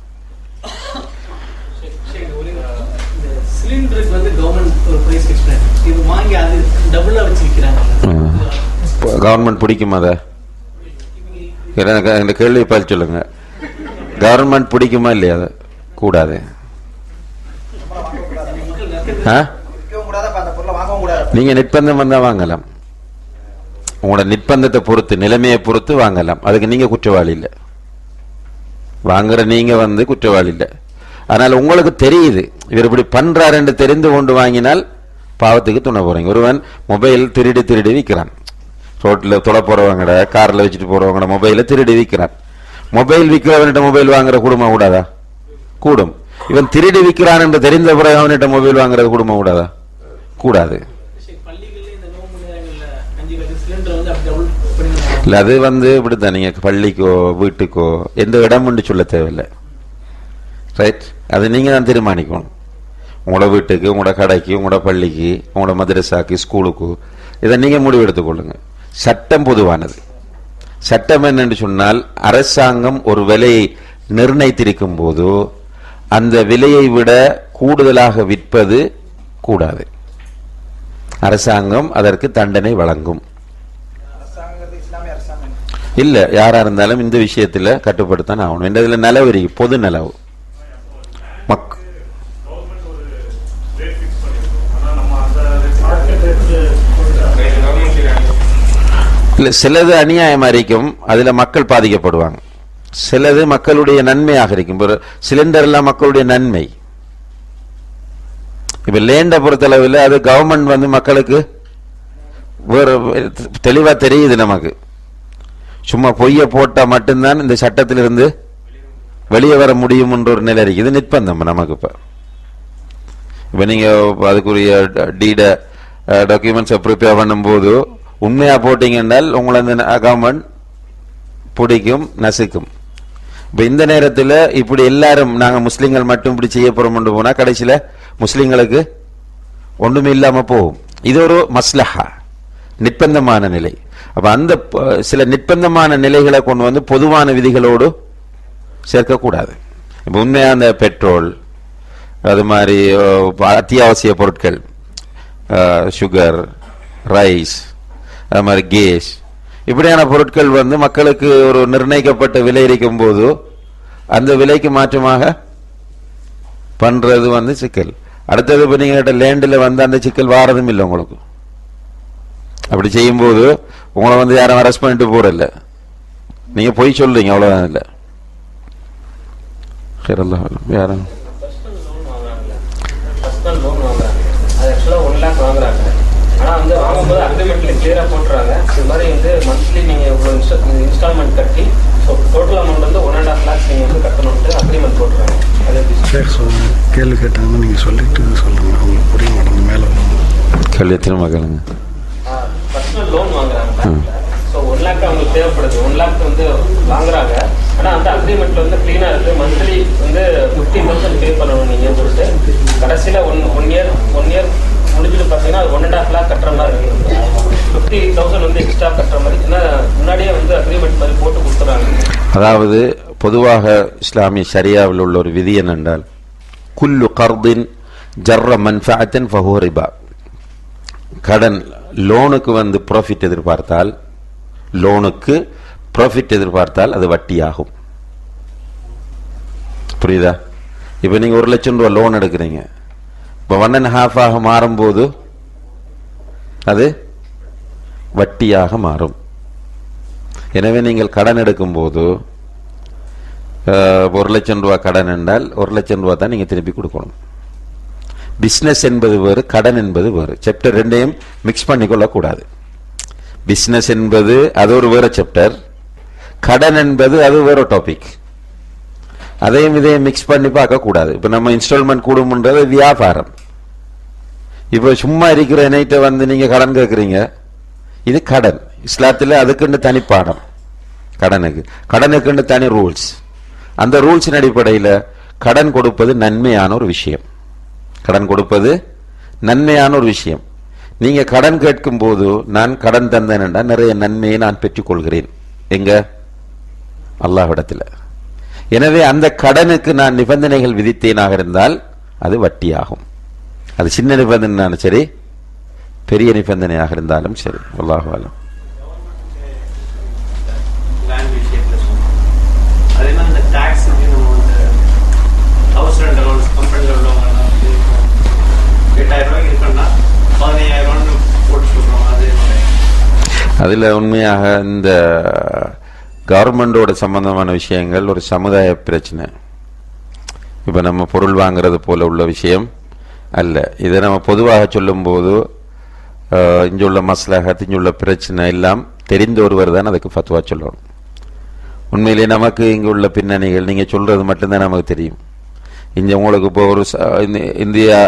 கவர்மெண்ட் பிடிக்கும் அதை இந்த கேள்வி பதில் சொல்லுங்க. கவர்மெண்ட் பிடிக்குமா இல்லையா? அதை கூடாது. நீங்க நிர்பந்தம் வந்தா வாங்கலாம். உங்களோட நிர்பந்தத்தை பொறுத்து, நிலைமையை பொறுத்து வாங்கலாம். அதுக்கு நீங்க குற்றவாளி இல்லை. வாங்குற நீங்க குற்றவாளி இல்லை. ஆனால் உங்களுக்கு தெரியுது இவர் இப்படி பண்றாரு என்று தெரிந்து கொண்டு வாங்கினால் பாவத்துக்கு துணை போறீங்க. ஒருவன் மொபைல் திருடி விற்கிறான். ரோட்ல தொட போறவங்கட, கார்ல வச்சுட்டு போறவங்கட மொபைல திருடி விற்கிறான். மொபைல் விற்கிறவன்கிட்ட மொபைல் வாங்குற குடும்பமா கூடாதா? கூடும். இவன் திருடி விற்கிறான் என்று தெரிந்த பிறகு அவன்கிட்ட மொபைல் வாங்குறது குடும்பமா கூடாதா? கூடாது. இல்ல அது இப்படித்தான். நீங்க பள்ளிக்கோ வீட்டுக்கோ எந்த இடம் சொல்ல தேவையில்லை. ரைட், அது நீங்க தான் தீர்மானிக்கணும். உங்களோட வீட்டுக்கு, உங்களோட கடைக்கு, உங்களோட பள்ளிக்கு, உங்களோட மதரசாக்கு, ஸ்கூலுக்கு, இதை நீங்க முடிவெடுத்துக் கொள்ளுங்க. சட்டம் பொதுவானது. சட்டம் என்னன்னு சொன்னால், அரசாங்கம் ஒரு விலையை நிர்ணயித்திருக்கும் போது அந்த விலையை விட கூடுதலாக விற்பது கூடாது. அரசாங்கம் அதற்கு தண்டனை வழங்கும். இல்ல யாரா இருந்தாலும் இந்த விஷயத்துல கட்டுப்படுத்தான் ஆகணும். இதுல நிலவரி பொது நிலவு இல்ல, சிலது அநியாயமா இருக்கும், அதுல மக்கள் பாதிக்கப்படுவாங்க. சிலது மக்களுடைய நன்மையாக இருக்கும். சிலிண்டர் எல்லாம் மக்களுடைய நன்மை. இப்ப லேண்ட பொறுத்தளவில் அது கவர்மெண்ட் மக்களுக்கு வேற தெளிவா தெரியுது நமக்கு. சும்மா பொய்ய போட்டா மட்டும்தான் இந்த சட்டத்திலிருந்து வெளியே வர முடியும் என்ற ஒரு நிலை இருக்கு. இது நிர்பந்தம் நமக்கு. இப்ப நீங்க அதுக்குரிய டீட டாக்குமெண்ட்ஸை ப்ரிப்பேர் பண்ணும்போது உண்மையா போட்டீங்க என்றால் உங்களை அந்த கவர்மெண்ட் பிடிக்கும், நசுக்கும். இப்ப இந்த நேரத்தில் இப்படி எல்லாரும் நாங்க முஸ்லிம்கள் மட்டும் இப்படி செய்ய போறோம் போனா கடைசியில முஸ்லிம்களுக்கு ஒன்றுமே இல்லாம போகும். இது ஒரு மஸ்லஹா, நிர்பந்தமான நிலை. அப்ப அந்த சில நிர்பந்தமான நிலைகளை கொண்டு வந்து பொதுவான விதிகளோடு சேர்க்கக்கூடாது. இப்ப உண்மையா அந்த பெட்ரோல், அது மாதிரி அத்தியாவசிய பொருட்கள், சுகர், ரைஸ், அது மாதிரி கேஸ், இப்படியான பொருட்கள் வந்து மக்களுக்கு ஒரு நிர்ணயிக்கப்பட்ட விலை இருக்கும் போது அந்த விலைக்கு மாற்றமாக பண்றது வந்து சிக்கல். அடுத்தது இப்ப நீங்க லேண்டில் வந்து அந்த சிக்கல் வாரதும் இல்லை உங்களுக்கு. அப்படி செய்யும் போது உங்களை வந்து யாரும் அரெஸ்ட் பண்ணிட்டு போறதில்ல, நீங்க போய் சொல்றீங்க, அவ்வளவுதான். இல்லை யாரும் ஆனா வந்து வாங்கும்போது அக்ரிமெண்ட்ல கிளியரா போட்டுறாங்க, இது மாதிரி வந்து மந்த்லி நீங்க இவ்வளவு இன்ஸ்டால்மெண்ட் கட்டி டோட்டல் அமௌண்ட் வந்து 1.5 lakhs நீங்க வந்து கட்டணும்னு அக்ரிமெண்ட் போட்டுறாங்க. கேள்வி கேட்டாங்கன்னா நீங்க சொல்லிட்டு சொல்லுங்க, அவங்களுக்கு புரிய மாட்டேங்க. மேல கல்வியத்தில் மகளுங்க பர்சனல் லோன் வாங்குறாங்க. ஸோ 1 lakh அவங்களுக்கு தேவைப்படுது. 1 lakh வந்து வாங்குறாங்க. ஆனா அந்த அக்ரிமெண்ட்ல வந்து கிளீனா இருக்கு, மந்த்லி வந்து 50,000 பே பண்ணணும் நீங்க சொல்லிட்டு கடைசியில ஒன் இயர் முடிஞ்சுட்டு பார்த்தீங்கன்னா அது 1.5 lakh கட்டுற மாதிரி இருக்கு. 50,000 வந்து எக்ஸ்ட்ரா கட்டுற மாதிரி, ஏன்னா முன்னாடியே வந்து அக்ரிமெண்ட் மாதிரி போட்டு கொடுத்துறாங்க. அதாவது பொதுவாக இஸ்லாமிய ஷரியாவில் உள்ள ஒரு விதி என்னென்றால், குல்லு கர்தின் ஜர்ர மன்ஃபஅத்தன் ஃபஹுவ ரிபா. கடன் லோனுக்கு வந்து ப்ராஃபிட் எதிர்பார்த்தால், லோனுக்கு ப்ராஃபிட் எதிர்பார்த்தால் அது வட்டியாகும். புரியுதா? இப்போ நீங்க 1 லட்சம் ரூபாய் லோன் எடுக்கிறீங்க, இப்போ 1.5 மாறும்போது அது வட்டியாக மாறும். எனவே நீங்கள் கடன் எடுக்கும் போது 1 லட்சம் ரூபாய் கடன் என்றால் 1 லட்சம் ரூபாய் தான் நீங்க திருப்பி கொடுக்கணும். பிசினஸ் என்பது வேறு, கடன் என்பது வேறு. சாப்டர் 2ஐயும் மிக்ஸ் பண்ணிக்கொள்ள கூடாது. பிசினஸ் என்பது அது ஒரு வேற சாப்டர், கடன் என்பது அது வேற டாபிக். அதையும் இதையும் மிக்ஸ் பண்ணி பார்க்க கூடாது. இப்ப நம்ம இன்ஸ்டால்மெண்ட் கூடும்ன்றது வியாபாரம். இப்ப சும்மா இருக்கிற நைட்டை வந்து நீங்க கடன் கேட்கறீங்க, இது கடன். இஸ்லாத்துல அதுக்குன்னு தனி பாடம், கடனுக்குன்னு தனி ரூல்ஸ். அந்த ரூல்ஸின் அடிப்படையில் கடன் கொடுப்பது நன்மையான ஒரு விஷயம். கடன் கொடுப்பது நன்மையான ஒரு விஷயம். நீங்க கடன் கேட்கும் போது நான் கடன் தந்தேன் என்றால் நிறைய நன்மையை நான் பெற்றுக்கொள்கிறேன். எங்க? அல்லாஹ்விடத்தில். எனவே அந்த கடனுக்கு நான் நிபந்தனைகள் விதித்தேனாக இருந்தால் அது வட்டியாகும். அது சின்ன நிபந்தனைனாலும் சரி, பெரிய நிபந்தனையாக இருந்தாலும் சரி. அல்லாஹ் அலம். அதில் உண்மையாக இந்த கவர்மெண்டோட சம்பந்தமான விஷயங்கள் ஒரு சமுதாய பிரச்சனை. இப்போ நம்ம பொருள் வாங்கிறது போல உள்ள விஷயம் அல்ல. இதை நம்ம பொதுவாக சொல்லும்போது இங்குள்ள மஸ்லஹத், இங்குள்ள பிரச்சனை எல்லாம் தெரிந்த ஒருவர் தான் அதுக்கு ஃபத்வா சொல்லணும். உண்மையிலே நமக்கு இங்கு உள்ள பின்னணிகள் நீங்கள் சொல்றது மட்டும்தான் நமக்கு தெரியும். இங்கே உங்களுக்கு இப்போ ஒரு இந்தியா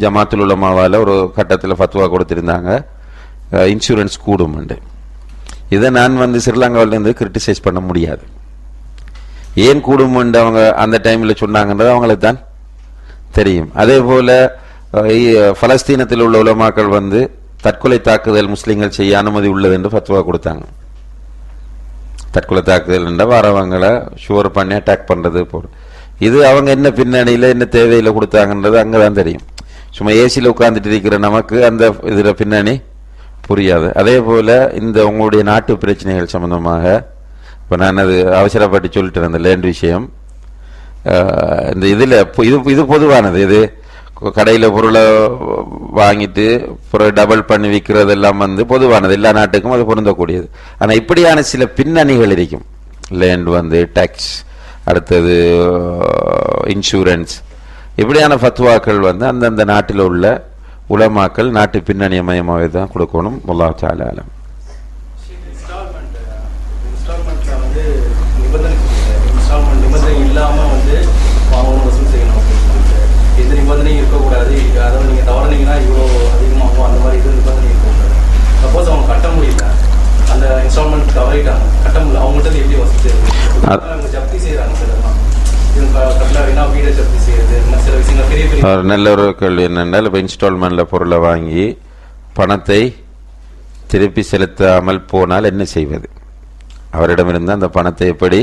ஜமாத்துல் உலமாவால ஒரு கட்டத்தில் ஃபத்வா கொடுத்திருந்தாங்க, இன்சூரன்ஸ் கூடும். இதை நான் வந்து ஸ்ரீலங்காவிலேருந்து கிரிட்டிசைஸ் பண்ண முடியாது. ஏன் கூடும் அவங்க அந்த டைமில் சொன்னாங்கன்றது அவங்களுக்கு தான் தெரியும். அதே போல பலஸ்தீனத்தில் உள்ள உலமாக்கள் வந்து தற்கொலை தாக்குதல் முஸ்லீம்கள் செய்ய அனுமதி உள்ளது என்று ஃபத்வா கொடுத்தாங்க. தற்கொலை தாக்குதல் என்ற வரவங்களை ஷுவர் பண்ணி அட்டாக் பண்றது போல. இது அவங்க என்ன பின்னணியில் என்ன தேவையில் கொடுத்தாங்கன்றது அங்கதான் தெரியும். சும்மா ஏசியில் உட்கார்ந்துட்டு இருக்கிற நமக்கு அந்த இதில் பின்னணி புரியாது. அதே போல இந்த உங்களுடைய நாட்டு பிரச்சனைகள் சம்பந்தமாக இப்போ நான் அது அவசரப்பட்டு சொல்லிட்டு இருந்தேன் லேண்ட் விஷயம். இந்த இதில் இது பொதுவானது. இது கடையில் பொருளை வாங்கிட்டு பொருள் டபுள் பண்ணி விற்கிறதெல்லாம் வந்து பொதுவானது, எல்லா நாட்டுக்கும் அது பொருந்தக்கூடியது. ஆனால் இப்படியான சில பின்னணிகள் இருக்கும். லேண்ட் வந்து டேக்ஸ், அடுத்தது இன்சூரன்ஸ், இப்படியான ஃபத்வாக்கள் வந்து அந்தந்த நாட்டில் உள்ள உலமாக்கள் நாட்டு பின்னணிய மயமாகவே தான் கொடுக்கணும். அல்லாஹ் தஆலா அலம். வந்து வாங்கணும் வசூல் செய்யணும் அப்படின்னு சொல்லிட்டு எந்த நிபந்தனையும் இருக்கக்கூடாது. அதாவது நீங்கள் தவறுனீங்கன்னா இவ்வளோ அதிகமாகும் அந்த மாதிரி இது நிபந்தனை இருக்கக்கூடாது. சப்போஸ் அவங்க கட்ட முடியல, அந்த இன்ஸ்டால்மெண்ட் தவறிட்டாங்க, கட்ட முடியல, அவங்கள்ட்ட எப்படி வசூல் செய்யறது? அவங்க ஜப்தி செய்கிறாங்க சார். அதெல்லாம் இவங்க கட்டலைன்னா வீடை ஜப்தி செய்யறது, சில விஷயங்கள் பெரிய பெரிய. நல்ல ஒரு கேள்வி என்னென்றால், இப்போ இன்ஸ்டால்மெண்ட்டில் பொருளை வாங்கி பணத்தை திருப்பி செலுத்தாமல் போனால் என்ன செய்வது? அவரிடமிருந்து அந்த பணத்தை எப்படி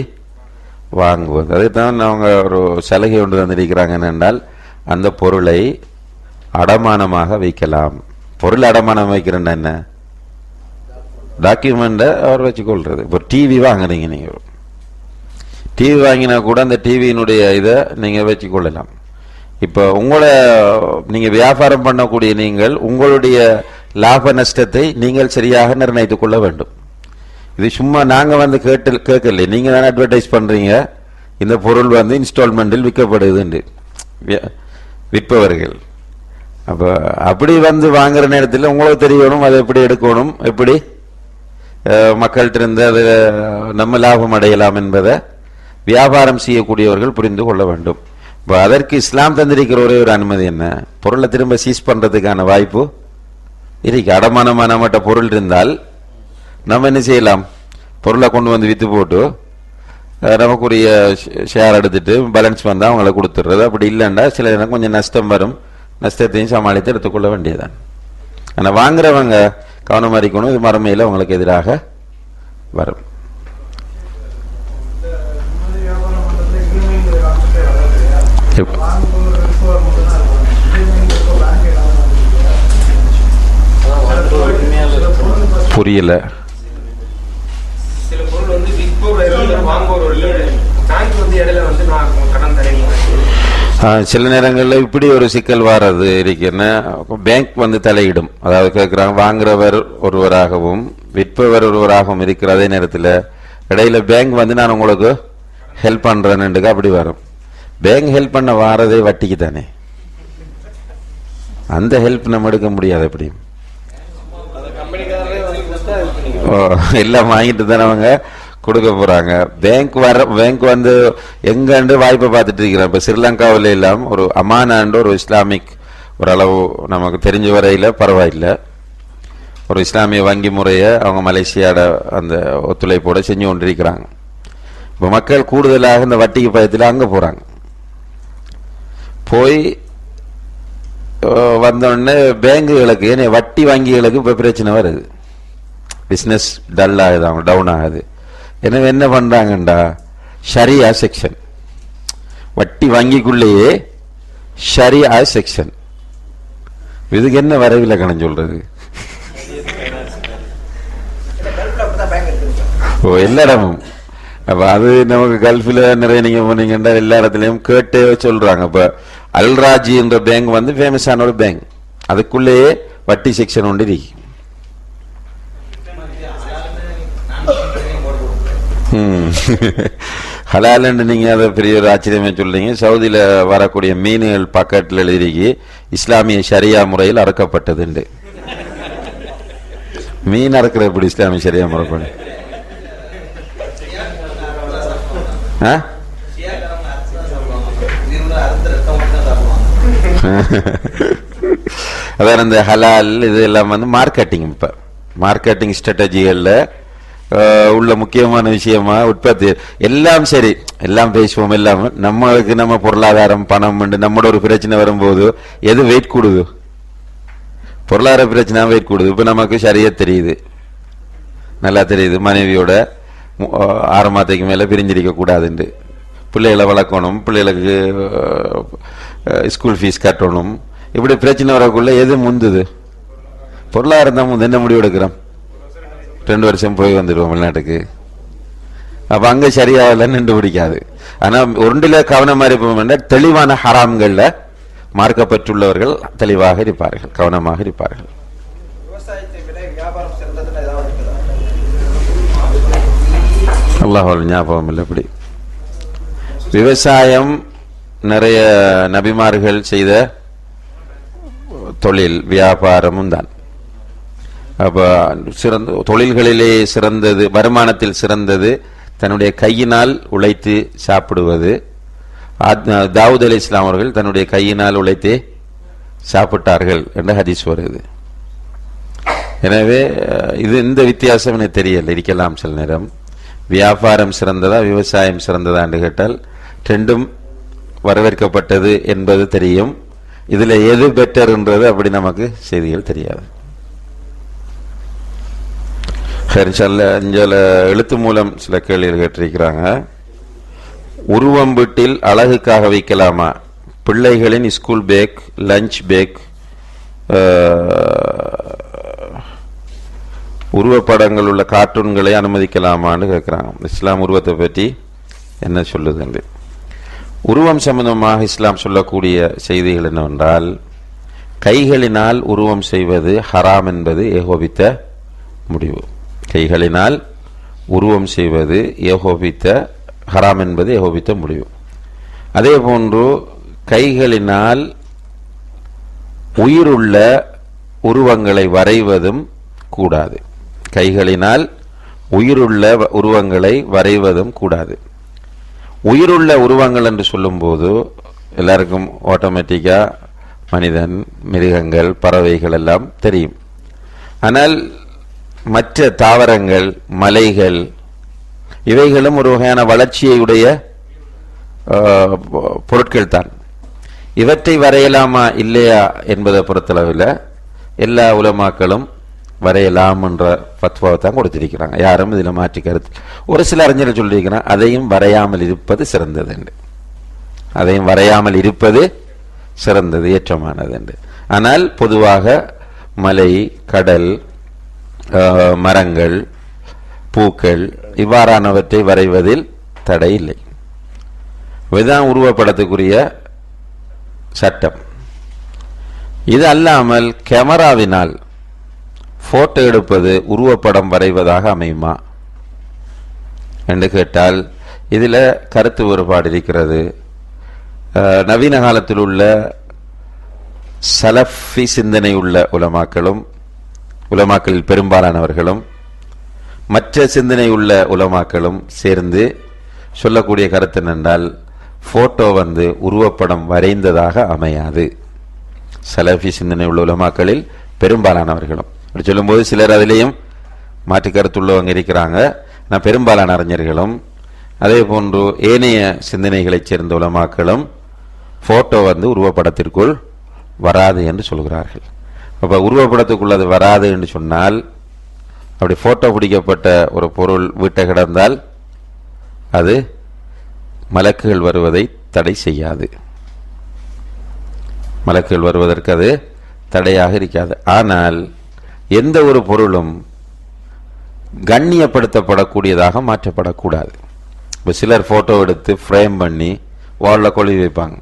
வாங்குவது? அதுதான் அவங்க ஒரு சலுகை ஒன்று தந்திருக்கிறாங்க. என்னென்றால், அந்த பொருளை அடமானமாக வைக்கலாம். பொருள் அடமானம் வைக்கிறேன்னா என்ன? டாக்குமெண்ட்டை அவர் வச்சுக்கொள்வது. இப்போ டிவி வாங்குறீங்க, நீங்கள் டிவி வாங்கினா கூட அந்த டிவியினுடைய இதை நீங்கள் வச்சுக்கொள்ளலாம். இப்போ உங்களை நீங்கள் வியாபாரம் பண்ணக்கூடிய நீங்கள் உங்களுடைய லாப நஷ்டத்தை நீங்கள் சரியாக நிர்ணயித்துக் கொள்ள வேண்டும். இது சும்மா நாங்கள் வந்து கேட்கல, நீங்கள் தானே அட்வர்டைஸ் பண்ணுறீங்க, இந்த பொருள் வந்து இன்ஸ்டால்மெண்ட்டில் விற்கப்படுதுன்னு விற்பவர்கள். அப்போ அப்படி வந்து வாங்குற நேரத்தில் உங்களுக்கு தெரியணும் அதை எப்படி எடுக்கணும், எப்படி மக்கள்கிட்ட இருந்து அது நம்ம லாபம் அடையலாம் என்பதை வியாபாரம் செய்யக்கூடியவர்கள் புரிந்து கொள்ள வேண்டும். இப்போ அதற்கு இஸ்லாம் தந்திருக்கிற ஒரே ஒரு அனுமதி என்ன? பொருளை திரும்ப சீஸ் பண்ணுறதுக்கான வாய்ப்பு இருக்கு. அடமானமான மட்ட பொருள் இருந்தால் நம்ம என்ன செய்யலாம்? பொருளை கொண்டு வந்து விற்று போட்டு நமக்குரிய ஷேர் எடுத்துட்டு பேலன்ஸ் வந்தால் அவங்களை கொடுத்துடுறது. அப்படி இல்லைன்னா சில நேரம் கொஞ்சம் நஷ்டம் வரும், நஷ்டத்தையும் சமாளித்து எடுத்துக்கொள்ள வேண்டியதான். ஆனால் வாங்குறவங்க கவனமாக இருக்கணும், இது மறுமையில் அவங்களுக்கு எதிராக வரும். புரியல. சில பொருள் வந்து விற்பவர் வாங்குவோர் பேங்க் வந்து இடையில வந்து நான் கடன் தரேன். சில நேரங்களில் இப்படி ஒரு சிக்கல் வர்றது இருக்குன்னா பேங்க் வந்து தலையிடும். அதாவது கேட்குறாங்க, வாங்குறவர் ஒருவராகவும் விற்பவர் ஒருவராகவும் இருக்கிற அதே நேரத்தில் இடையில பேங்க் வந்து நான் உங்களுக்கு ஹெல்ப் பண்ணுறேன்னுக்கு அப்படி வரும். பேங்க் ஹெல்ப் பண்ண வாரதே வட்டிக்கு தானே, அந்த ஹெல்ப் நம்ம எடுக்க முடியாது. எப்படி எல்லாம் வாங்கிட்டு தானே அவங்க கொடுக்க போறாங்க. பேங்க் வந்து எங்கண்டு வாய்ப்பை பார்த்துட்டு இருக்கிறாங்க. இப்போ ஸ்ரீலங்காவில் எல்லாம் ஒரு அமானாண்டு ஒரு இஸ்லாமிக் ஓரளவு நமக்கு தெரிஞ்ச வரையில் பரவாயில்லை ஒரு இஸ்லாமிய வங்கி முறையை அவங்க மலேசியாவோட அந்த ஒத்துழைப்போடு செஞ்சு கொண்டிருக்கிறாங்க. இப்போ மக்கள் கூடுதலாக இந்த வட்டிக்கு பயத்தில் அங்கே போகிறாங்க. போய் வந்தோடனே பேங்குகளுக்கு ஏன்னா வட்டி வங்கிகளுக்கு இப்போ பிரச்சனை வருது, பிஸ்னஸ் டல் ஆகுது, அவங்க டவுன் ஆகுது. எனவே என்ன பண்ணுறாங்கண்டா ஷரியா செக்ஷன், வட்டி வங்கிக்குள்ளேயே ஷரியா செக்ஷன். இதுக்கு என்ன வரைவிலக்கணம் சொல்றது? ஓ எல்லா இடமும். அப்போ அது நமக்கு கல்ஃபில் நிறைய நீங்கள் போனீங்கன்னா எல்லா இடத்துலையும் கேட்டே சொல்கிறாங்க. இப்போ அல்ராஜி என்ற பேங்க் வந்து ஃபேமஸான ஒரு பேங்க், அதுக்குள்ளேயே வட்டி செக்ஷன் ஒன்று இருக்கு. ஹலாலன்னு நீங்கள் அதை பெரிய ஒரு ஆச்சரியமே சொல்றீங்க. சவுதியில் வரக்கூடிய மீன்கள் பக்கத்தில் எழுதிருக்கு இஸ்லாமிய ஷரியா முறையில் அறுக்கப்பட்டதுண்டு. மீன் அறுக்கிற எப்படி இஸ்லாமிய ஷரியா முறைப்படி? அதான் இந்த ஹலால் இது எல்லாம் வந்து மார்க்கெட்டிங், இப்போ மார்க்கெட்டிங் ஸ்ட்ராட்டஜிகளில் உள்ள முக்கியமான விஷயமா உற்பத்தி எல்லாம். சரி, எல்லாம் பேசுவோம், எல்லாம் நம்மளுக்கு நம்ம பொருளாதாரம் பணம் நம்மளோட ஒரு பிரச்சனை வரும்போது எது வெயிட் கூடுது? பொருளாதார பிரச்சனை வெயிட் கூடுது. இப்போ நமக்கு சரியா தெரியுது, நல்லா தெரியுது, மனைவியோட 6 மாதத்துக்கு மேலே பிரிஞ்சிருக்க கூடாதுண்டு, பிள்ளைகளை வளர்க்கணும், பிள்ளைகளுக்கு ஸ்கூல் ஃபீஸ் கட்டணும். இப்படி பிரச்சனை வரக்குள்ள எது முந்துது? பொருளாதாரம் தான் முந்து. என்ன முடிவு எடுக்கிறோம்? 2 வருஷம் போய் வந்துடுவோம் வெளிநாட்டுக்கு. அப்போ அங்கே சரியாகலன்னு நின்று பிடிக்காது. ஆனால் ஒன்றில் கவனமாக இருப்போம், தெளிவான ஹராம்களில் மார்க்கப்பட்டுள்ளவர்கள் தெளிவாக இருப்பார்கள், கவனமாக இருப்பார்கள். அல்லாஹ் ஞாபகம் இல்லை. இப்படி விவசாயம் நிறைய நபிமார்கள் செய்த தொழில் வியாபாரமும் தான். அப்போ சிறந்த தொழில்களிலே சிறந்தது, வருமானத்தில் சிறந்தது தன்னுடைய கையினால் உழைத்து சாப்பிடுவது. தாவூத் அலி இஸ்லாம் அவர்கள் தன்னுடைய கையினால் உழைத்தே சாப்பிட்டார்கள் என்ற ஹதீஸ் வருது. எனவே இது இந்த வித்தியாசம் எனக்கு தெரியல. இருக்கலாம் சில நேரம் வியாபாரம் சிறந்ததா விவசாயம் சிறந்ததா என்று கேட்டால் ரெண்டும் வரவேற்கப்பட்டது என்பது தெரியும். இதுல எது பெட்டர் என்றது அப்படி நமக்கு செய்திகள் தெரியாது. எழுத்து மூலம் சில கேள்விகள் கேட்டிருக்கிறாங்க. உருவம் வீட்டில் அழகுக்காக வைக்கலாமா? பிள்ளைகளின் ஸ்கூல் பேக், லஞ்ச் பேக், உருவப்படங்கள் உள்ள கார்ட்டூன்களை அனுமதிக்கலாமான்னு கேட்குறாங்க. இஸ்லாம் உருவத்தை பற்றி என்ன சொல்லுது என்று. உருவம் சம்பந்தமாக இஸ்லாம் சொல்லக்கூடிய செய்திகள் என்னவென்றால், கைகளினால் உருவம் செய்வது ஹராம் என்பது ஏகோபித்த முடிவு. கைகளினால் உருவம் செய்வது ஹராம் என்பது ஏகோபித்த முடிவு. அதே போன்று கைகளினால் உயிருள்ள உருவங்களை வரைவதும் கூடாது. கைகளினால் உயிருள்ள உருவங்களை வரைவதும் கூடாது. உயிருள்ள உருவங்கள் என்று சொல்லும்போது எல்லாருக்கும் ஆட்டோமேட்டிக்கா மனிதன், மிருகங்கள், பறவைகள் எல்லாம் தெரியும். ஆனால் மற்ற தாவரங்கள், மலைகள், இவைகளும் ஒரு வகையான வளர்ச்சியுடைய பொருட்கள் தான். இவற்றை வரையலாமா இல்லையா என்பதை பொறுத்தளவில் எல்லா உலமாக்களும் வரையலாம் என்ற பத்வாவை தான் கொடுத்திருக்கிறாங்க. யாரும் இதில் மாற்றி கருத்து. ஒரு சில அறிஞர்கள் சொல்லியிருக்கிறாங்க அதையும் வரையாமல் இருப்பது சிறந்தது என்று. அதையும் வரையாமல் இருப்பது சிறந்தது, ஏற்றமானது என்று. ஆனால் பொதுவாக மலை, கடல், மரங்கள், பூக்கள் இவ்வாறானவற்றை வரைவதில் தடை இல்லை. இதுதான் உருவப்படத்துக்குரிய சட்டம். இது அல்லாமல் கேமராவினால் போட்டோ எடுப்பது உருவப்படம் வரைவதாக அமையுமா என்று கேட்டால் இதில் கருத்து வேறுபாடு இருக்கிறது. நவீன காலத்தில் உள்ள சலஃபி சிந்தனை உள்ள உலமாக்களில் பெரும்பாலானவர்களும் மற்ற சிந்தனை உள்ள உலமாக்களும் சேர்ந்து சொல்லக்கூடிய கருத்து என்னென்றால், போட்டோ உருவப்படம் வரைந்ததாக அமையாது. சலஃபி சிந்தனை உள்ள உலமாக்களில் பெரும்பாலானவர்களும் அப்படி சொல்லும்போது சிலர் அதிலேயும் மாற்று கருத்துள்ளவங்க இருக்கிறாங்க. நான் பெரும்பாலான அறிஞர்களும் அதே போன்று ஏனைய சிந்தனைகளைச் சேர்ந்த உலமாக்களும் போட்டோ உருவப்படத்திற்குள் வராது என்று சொல்கிறார்கள். அப்போ உருவப்படத்துக்குள் அது வராது என்று சொன்னால், அப்படி போட்டோ பிடிக்கப்பட்ட ஒரு பொருள் வீட்டை கிடந்தால் அது மலக்குகள் வருவதை தடை செய்யாது. மலக்குகள் வருவதற்கு அது தடையாக இருக்காது. ஆனால் எந்த ஒரு பொருளும் கண்ணியப்படுத்தப்படக்கூடியதாக மாற்றப்படக்கூடாது. இப்போ சிலர் போட்டோ எடுத்து ஃப்ரேம் பண்ணி வாலில் கொழி வைப்பாங்க,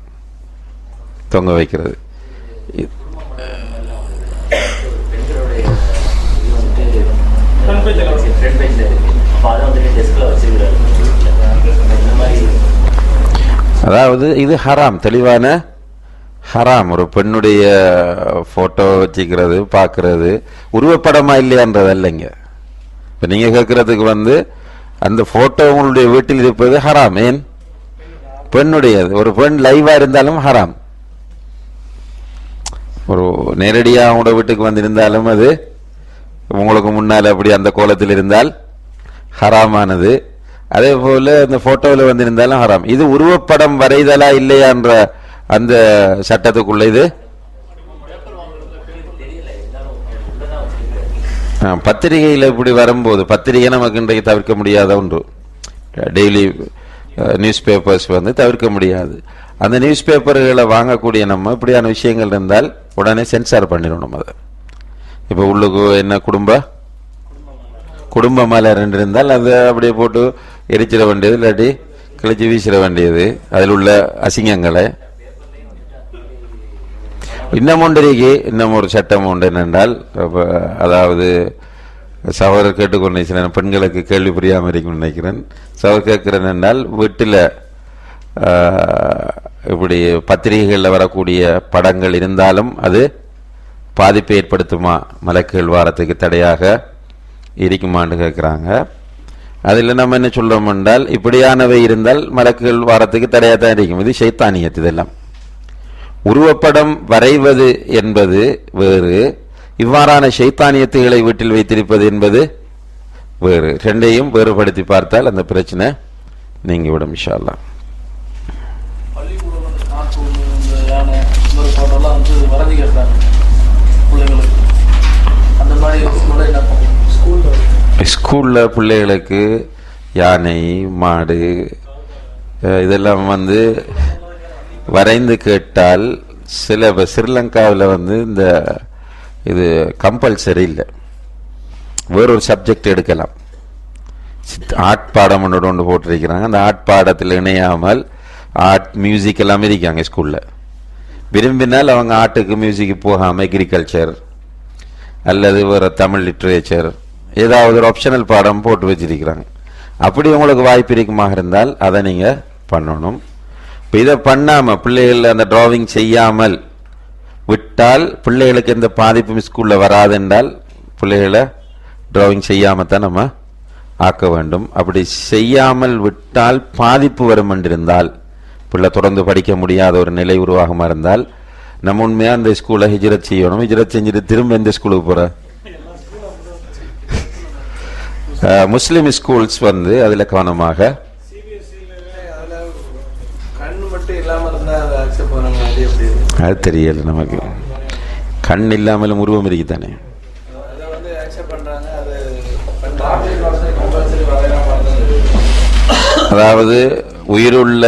தொங்க வைக்கிறது. அதாவது இது ஹராம், தெளிவான ஹராம். ஒரு பெண்ணுடைய போட்டோ வச்சுக்கிறது, பார்க்கறது உருவப்படமா இல்லையான்றது இல்லைங்க. இப்ப நீங்க கேட்கறதுக்கு அந்த போட்டோ உங்களுடைய வீட்டில் இருப்பது ஹராம். ஏன்? பெண்ணுடையது. ஒரு பெண் லைவா இருந்தாலும் ஹராம். ஒரு நேரடியா உங்களோட வீட்டுக்கு வந்திருந்தாலும் அது உங்களுக்கு முன்னால் அப்படி அந்த கோலத்தில் இருந்தால் ஹராமானது. அதே போல இந்த போட்டோவில் வந்திருந்தாலும் ஹராம். இது உருவப்படம் வரைதலா இல்லையான்ற அந்த சட்டத்துக்குள்ள இது பத்திரிகையில் இப்படி வரும்போது, பத்திரிகை நமக்கு இன்றைக்கு தவிர்க்க முடியாத ஒன்று. டெய்லி நியூஸ் பேப்பர்ஸ் தவிர்க்க முடியாது. அந்த நியூஸ் பேப்பர்களை வாங்கக்கூடிய நம்ம இப்படியான விஷயங்கள் இருந்தால் உடனே சென்சார் பண்ணிடணும். அதை இப்போ உள்ளுக்கு என்ன குடும்ப மலர் என்று இருந்தால் அதை அப்படியே போட்டு எரிச்சிட வேண்டியது, இல்லாட்டி கிழிச்சு வீசிட வேண்டியது அதில் உள்ள அசிங்கங்களை. இன்னும் ஒரு சட்டம் உண்டு. என்னென்றால், அதாவது சகோதரர் கேட்டுக்கொண்டு பெண்களுக்கு கேள்வி புரியாமல் இருக்குன்னு நினைக்கிறேன். சகோதரர் கேட்கிறேன் என்றால், வீட்டில் இப்படி பத்திரிகைகளில் வரக்கூடிய படங்கள் இருந்தாலும் அது பாதிப்பை ஏற்படுத்துமா, மலக்குகள் வாரத்துக்கு தடையாக இருக்குமான்னு கேட்குறாங்க. அதில் நம்ம என்ன சொல்றோம் என்றால், இப்படியானவை இருந்தால் மலக்குகள் வாரத்துக்கு தடையாக தான் இருக்கும். இது ஷைத்தானியத். இதெல்லாம் உருவப்படம் வரைவது என்பது வேறு, இவ்வாறான ஷைத்தானியத்துகளை வீட்டில் வைத்திருப்பது என்பது வேறு. ரெண்டையும் வேறுபடுத்தி பார்த்தால் அந்த பிரச்சனை நீங்கிவிடும் இன்ஷா அல்லாஹ். ஸ்கூல்ல பிள்ளைகளுக்கு யானை, மாடு இதெல்லாம் வரைந்து கேட்டால் சில ஸ்ரீலங்காவில் இந்த இது கம்பல்சரி இல்லை, வேறொரு சப்ஜெக்ட் எடுக்கலாம். ஆர்ட் பாடம் ஒன்று போட்டிருக்கிறாங்க. அந்த ஆர்ட் பாடத்தில் இணையாமல் ஆர்ட் மியூசிக் எல்லாம் இருக்காங்க ஸ்கூலில். விரும்பினால் அவங்க ஆர்ட்டுக்கு மியூசிக்கு போகாமல் அக்ரிகல்ச்சர் அல்லது வேறு தமிழ் லிட்ரேச்சர் ஏதாவது ஒரு ஆப்ஷனல் பாடம் போட்டு வச்சிருக்கிறாங்க. அப்படி உங்களுக்கு வாய்ப்பு இருக்குமாக இருந்தால் அதை நீங்கள் பண்ணணும். இப்போ இதை பண்ணாமல் பிள்ளைகள் அந்த டிராவிங் செய்யாமல் விட்டால் பிள்ளைகளுக்கு எந்த பாதிப்பும் ஸ்கூலில் வராது என்றால் பிள்ளைகளை டிராவிங் செய்யாமல் தான் நம்ம ஆக்க வேண்டும். அப்படி செய்யாமல் விட்டால் பாதிப்பு வரும் என்றிருந்தால், பிள்ளை தொடர்ந்து படிக்க முடியாத ஒரு நிலை உருவாகமா இருந்தால், நம்ம உண்மையாக அந்த ஸ்கூலை ஹிஜ்ரத் செய்யணும். ஹிஜ்ரத் செஞ்சுட்டு திரும்ப எந்த ஸ்கூலுக்கு போகிற முஸ்லிம் ஸ்கூல்ஸ் அதில் கவனமாக. அது தெரியல நமக்கு. கண் இல்லாமலும் உருவம் இருக்குதானே. அதாவது உயிருள்ள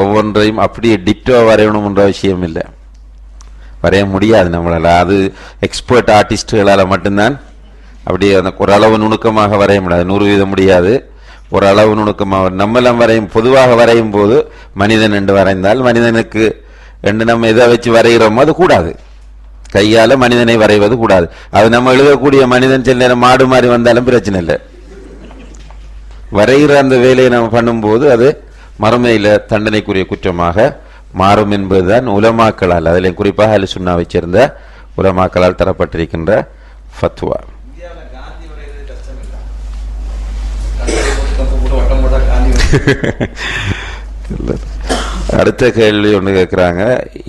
ஒவ்வொன்றையும் அப்படியே டிட்டோ வரையணும் என்ற விஷயம் இல்லை, வரைய முடியாது நம்மளால. அது எக்ஸ்பர்ட் ஆர்டிஸ்டுகளால் மட்டும்தான் அப்படியே அந்த ஒரு அளவு நுணுக்கமாக வரைய முடியாது. 100% முடியாது. ஒரு அளவு நுணுக்கமாக நம்மெல்லாம் வரையும். பொதுவாக வரையும் போது மனிதன் என்று வரைந்தால் மனிதனுக்கு என்று நம்ம எதை வச்சு வரைகிறோமோ அது கூடாது. கையால மனிதனை வரைவது கூடாது. அது நம்ம எழுதக்கூடிய மனிதன் சில நேரம் மாடு மாறி வந்தாலும் பிரச்சனை இல்லை. வரைகிற அந்த வேலையை நம்ம பண்ணும்போது அது மறுமையில தண்டனைக்குரிய குற்றமாக மாறும் என்பதுதான் உலமாக்களால், அதில் குறிப்பாக அல் சுன்னாவை சேர்ந்த உலமாக்களால் தரப்பட்டிருக்கின்ற ஃபத்வா. அடுத்த கேள்வி ஒன்று கேட்கிறாங்க.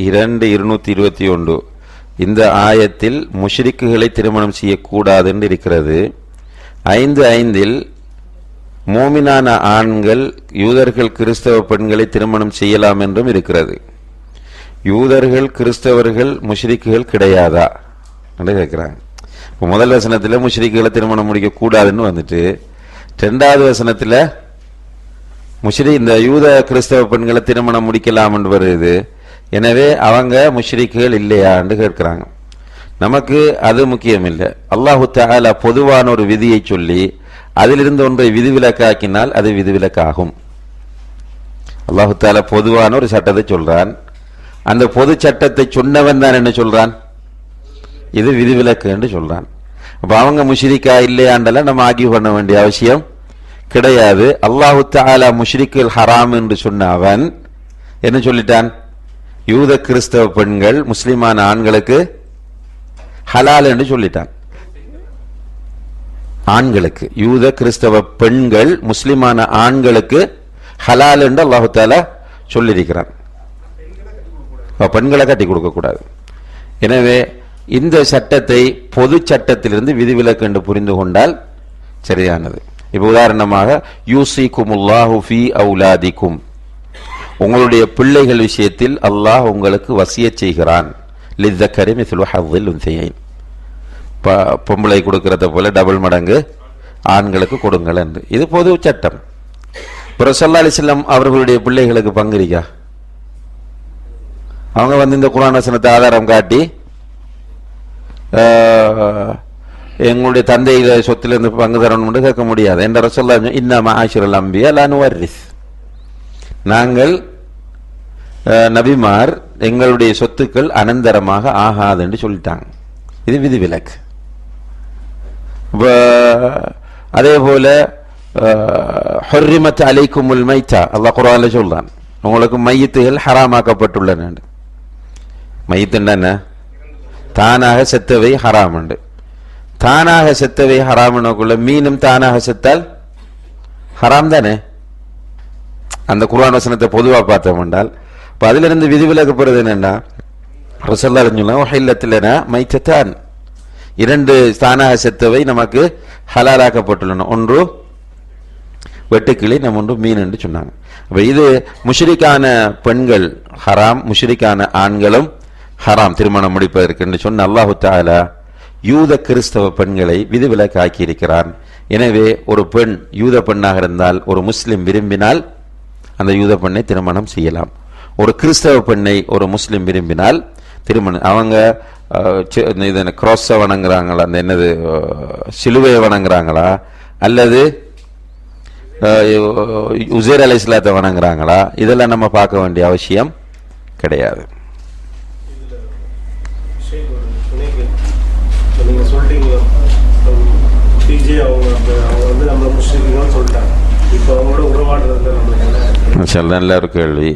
2:221 இந்த ஆயத்தில் முஷ்ரிக்குகளை திருமணம் செய்யக்கூடாது என்று இருக்கிறது. 5:5 மோமினான ஆண்கள் யூதர்கள் கிறிஸ்தவ பெண்களை திருமணம் செய்யலாம் என்றும் இருக்கிறது. யூதர்கள் கிறிஸ்தவர்கள் முஷ்ரிக்குகள் கிடையாதா என்று கேட்கிறாங்க. இப்போ முதல் வசனத்தில் முஷ்ரிக்குகளை திருமணம் முடிக்க கூடாதுன்னு வந்துட்டு, 2வது வசனத்தில் இந்த யூத கிறிஸ்தவ பெண்களை திருமணம் முடிக்கலாம் என்று வருது. எனவே அவங்க முஷ்ரிக்குகள் இல்லையா என்று கேட்கிறாங்க. நமக்கு அது முக்கியம் இல்லை. அல்லாஹு தஆலா பொதுவான ஒரு விதியை சொல்லி அதிலிருந்து ஒன்றை விதிவிலக்காக்கினால் அது விதிவிலக்காகும். அல்லாஹு தஆலா பொதுவான ஒரு சட்டத்தை சொல்றான். அந்த பொது சட்டத்தை சொன்னவன் தான் என்ன சொல்றான், இது விதிவிலக்கு என்று சொல்றான். அப்ப அவங்க முஷ்ரிக்கா இல்லையாண்டெல்லாம் நம்ம ஆர்கியூ பண்ண வேண்டிய அவசியம் கிடையாது. அல்லாஹு தஆலா முஷ்ரிக்குல் ஹராம் என்று சொன்ன அவன் என்ன சொல்லிட்டான், யூத கிறிஸ்தவ பெண்கள் முஸ்லிமான ஆண்களுக்கு ஹலால் என்று சொல்லிட்டான். ஆண்களுக்கு யூத கிறிஸ்தவ பெண்கள் முஸ்லிமான ஆண்களுக்கு ஹலால் என்று அல்லாஹு தஆலா சொல்லியிருக்கிறான். பெண்களை கட்டி கொடுக்க கூடாது. எனவே இந்த சட்டத்தை பொது சட்டத்திலிருந்து விதிவிலக்கு என்று புரிந்து கொண்டால் சரியானது. இப்ப உதாரணமாக யூசிகுமுல்லாஹு ஃபீ அவுலாதிக்கும், உங்களுடைய பிள்ளைகள் விஷயத்தில் அல்லாஹ் உங்களுக்கு வசியத் செய்கிறான். லிzzக்கரி மிஸ்லு ஹவ்வில் உன்சையைன், பொம்பளை கொடுக்கறத போல டபுள் மடங்கு ஆண்களுக்கு கொடுங்கள் என்று. இது பொது சட்டம். ரசூலுல்லாஹி அலைஹி வஸல்லம் அவர்களுடைய பிள்ளைகளுக்கு பங்கு இருக்கா? அவங்க இந்த குர்ஆன் வசனத்தை ஆதாரம் காட்டி எங்களுடைய தந்தை சொத்திலிருந்து பங்கு தரணும் கேட்க முடியாது. என்ற ரசூலுல்லாஹி இன்ன மஆஷிரல் அன்பியா லா நுவர்ரிஸ், நாங்கள் நபிமார் எங்களுடைய சொத்துக்கள் அனந்தரமாக ஆகாது என்று சொல்லிட்டாங்க. இது விதிவிலக்கு. அதே போல ஹர்ரிமத் அலைக்குமுல் மைத்தா, அல்லாஹ் குர்ஆன்ல சொல்றான், உங்களுக்கு மையத்துகள் ஹராமாக்கப்பட்டுள்ளன. மையத்துன்னா என்ன? தானாக செத்தவை ஹராம் உண்டு. தானாக செத்தவை ஹராம்னுக்குள்ள மீனும் தானாக செத்தால் ஹராம் தானே. அந்த குர்ஆன் வசனத்தை பொதுவாக பார்த்தோம் என்றால் இப்போ அதிலிருந்து விதிவிலக்கப்படுறது என்னென்னா ரசூலுல்லாஹி அலைஹி வஸல்லம் ஹில்லத்துலனா மைத்ததான், 2 ஸ்தானாக செத்தவை நமக்கு ஹலாலாக்கப்பட்டுள்ளன. ஒன்று வெட்டுக்கிளி, நம்ம ஒன்று மீன் என்று சொன்னாங்க. அப்போ இது முஷ்ரிக்கான பெண்கள் ஹராம், முஷ்ரிக்கான ஆண்களும் ஹராம் திருமணம் முடிப்பதற்கு என்று சொன்ன அல்லாஹு தஆலா யூத கிறிஸ்தவ பெண்களை விதிவிலக்கு ஆக்கியிருக்கிறான். எனவே ஒரு பெண் யூத பெண்ணாக இருந்தால் ஒரு முஸ்லிம் விரும்பினால் அந்த யூத பெண்ணை திருமணம் செய்யலாம். ஒரு கிறிஸ்தவ பெண்ணை ஒரு முஸ்லிம் விரும்பினால் திருமணம், அவங்க இதனை கிராஸை வணங்குறாங்களா, அந்த என்னது சிலுவையை வணங்குறாங்களா, அல்லது உசைர் அலைஹிஸ்ஸலாத்தை வணங்குறாங்களா, இதெல்லாம் நம்ம பார்க்க வேண்டிய அவசியம் கிடையாது. நீங்க சொல்லிட்டீங்க டிஜே அவங்க வந்து நம்ம முஸ்லிம்கள் சொல்லிட்டாங்க. இப்போ அவங்களோட உறவாடுறதுல நம்மளுக்கு நல்ல ஒரு கேள்வி.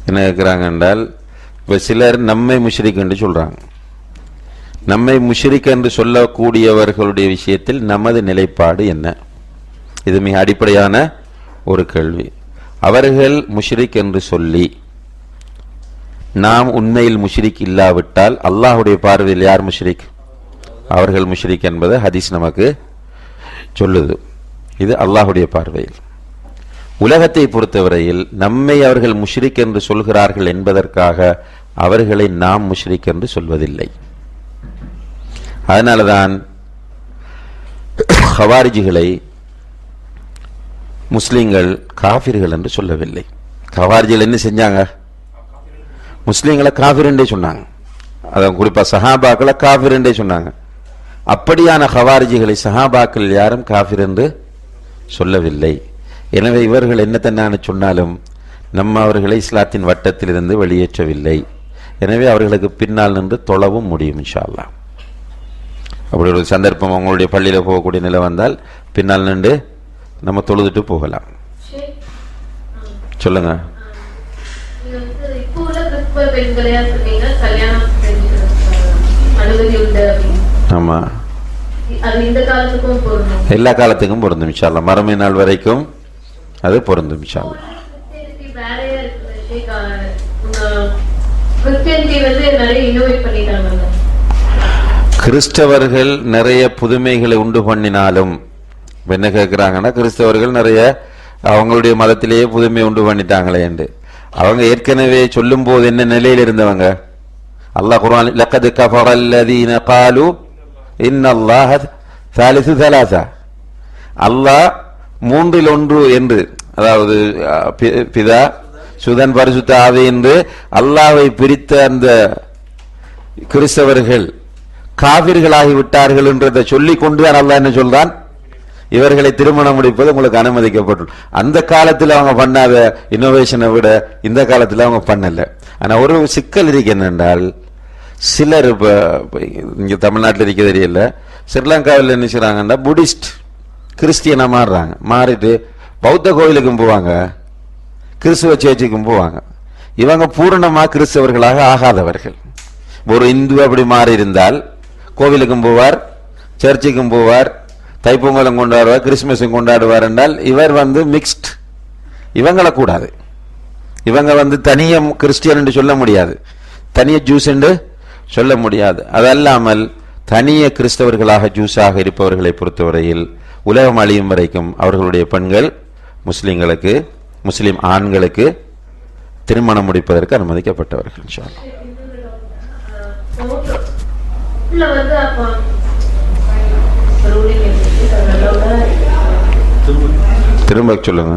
என்ன கேட்குறாங்க என்றால், இப்போ சிலர் நம்மை முஷ்ரிக் என்று சொல்றாங்க. நம்மை முஷ்ரிக் என்று சொல்லக்கூடியவர்களுடைய விஷயத்தில் நமது நிலைப்பாடு என்ன? இது மிக அடிப்படையான ஒரு கேள்வி. அவர்கள் முஷ்ரிக் என்று சொல்லி நாம் உண்மையில் முஷ்ரிக் இல்லாவிட்டால் அல்லாஹுடைய பார்வையில் யார் முஷ்ரிக்? அவர்கள் முஷ்ரிக் என்பது ஹதீஸ் நமக்கு சொல்லுது. இது அல்லாஹுடைய பார்வையில். உலகத்தை பொறுத்தவரையில் நம்மை அவர்கள் முஷ்ரிக் என்று சொல்கிறார்கள் என்பதற்காக அவர்களை நாம் முஷ்ரிக் என்று சொல்வதில்லை. அதனாலதான் ஹவாரிஜிகளை முஸ்லிம்கள் காஃபிர்கள் என்று சொல்லவில்லை. ஹவாரிஜிகள் என்ன செஞ்சாங்க? முஸ்லிம்களை காஃபிர் என்றே சொன்னாங்க. அதான் குறிப்பா சஹாபாக்களை காஃபிர் என்றே சொன்னாங்க. அப்படியான ஹவாரிஜிகளை சஹாபாக்கள் யாரும் காஃபிர் என்று சொல்லவில்லை. எனவே இவர்கள் என்னத்தன்னான்னு சொன்னாலும் நம்ம அவர்களை இஸ்லாத்தின் வட்டத்திலிருந்து வெளியேற்றவில்லை. எனவே அவர்களுக்கு பின்னால் நின்று தொழவும் முடியும் இன்ஷா அல்லாஹ். அப்படி ஒரு சந்தர்ப்பம் அவங்களுடைய பள்ளியில் போகக்கூடிய நிலை வந்தால் பின்னால் நின்று நம்ம தொழுதுட்டு போகலாம். சொல்லுங்க. ஆமா, எல்லா காலத்துக்கும் பொருந்தும் இன்ஷா அல்லாஹ். மறுமை நாள் வரைக்கும் அது பொருந்தும் இன்ஷா அல்லாஹ். கிறிஸ்தவர்கள் நிறைய புதுமைகளை உண்டு பண்ணினாலும் என்ன கேட்கிறாங்கன்னா, கிறிஸ்தவர்கள் நிறைய அவங்களுடைய மதத்திலேயே புதுமை உண்டு பண்ணிட்டாங்களே என்று. அவங்க ஏற்கனவே சொல்லும் போது என்ன நிலையில் இருந்தவங்க? அல்லாஹ் குர்ஆன் லக்கத் கஃபரல்லதீன காலு இன்னல்லாஹ சாலிசு ஸலாஸா, அல்லாஹ் 3ல் 1 என்று, அதாவது பிதா சுதன் பரிசுத்த ஆவி என்று அல்லாஹ்வை பிரித்த அந்த கிறிஸ்தவர்கள் காபிர்களாகி விட்டார்கள் என்றதை சொல்லிக் கொண்டு அல்லாஹ் என்ன சொல்றான்? இவர்களை திருமணம் முடிப்பது உங்களுக்கு அனுமதிக்கப்பட்டுள்ளது. அந்த காலத்தில் அவங்க பண்ணாத இன்னோவேஷனை விட இந்த காலத்தில் அவங்க பண்ணல. ஆனா ஒரு சிக்கல் இருக்கு என்னென்றால், சிலர் இப்போ இங்க தமிழ்நாட்டில் இருக்க தெரியல, ஸ்ரீலங்காவில் என்ன செய்றாங்கன்னா புத்திஸ்ட் கிறிஸ்டியனா மாறுறாங்க. மாறிட்டு பௌத்த கோயிலுக்கும் போவாங்க, கிறிஸ்துவ சேர்ச்சுக்கும் போவாங்க. இவங்க பூரணமா கிறிஸ்தவர்களாக ஆகாதவர்கள். ஒரு இந்து அப்படி மாறி இருந்தால் கோவிலுக்கும் போவார், சர்ச்சுக்கும் போவார், தைப்பொங்கலும் கொண்டாடுவார், கிறிஸ்துமஸும் கொண்டாடுவார் என்றால் இவர் மிக்ஸ்ட். இவங்களை கூடாது. இவங்க தனிய கிறிஸ்டியன் என்று சொல்ல முடியாது, தனிய ஜூஸ் என்று சொல்ல முடியாது. அதல்லாமல் தனிய கிறிஸ்தவர்களாக ஜூஸாக இருப்பவர்களை பொறுத்தவரையில் உலகம் அழியும் வரைக்கும் அவர்களுடைய பெண்கள் முஸ்லிம்களுக்கு, முஸ்லிம் ஆண்களுக்கு திருமணம் முடிப்பதற்கு அனுமதிக்கப்பட்டவர்கள். இன்ஷா அல்லாஹ். திரும்ப சொல்லுங்க.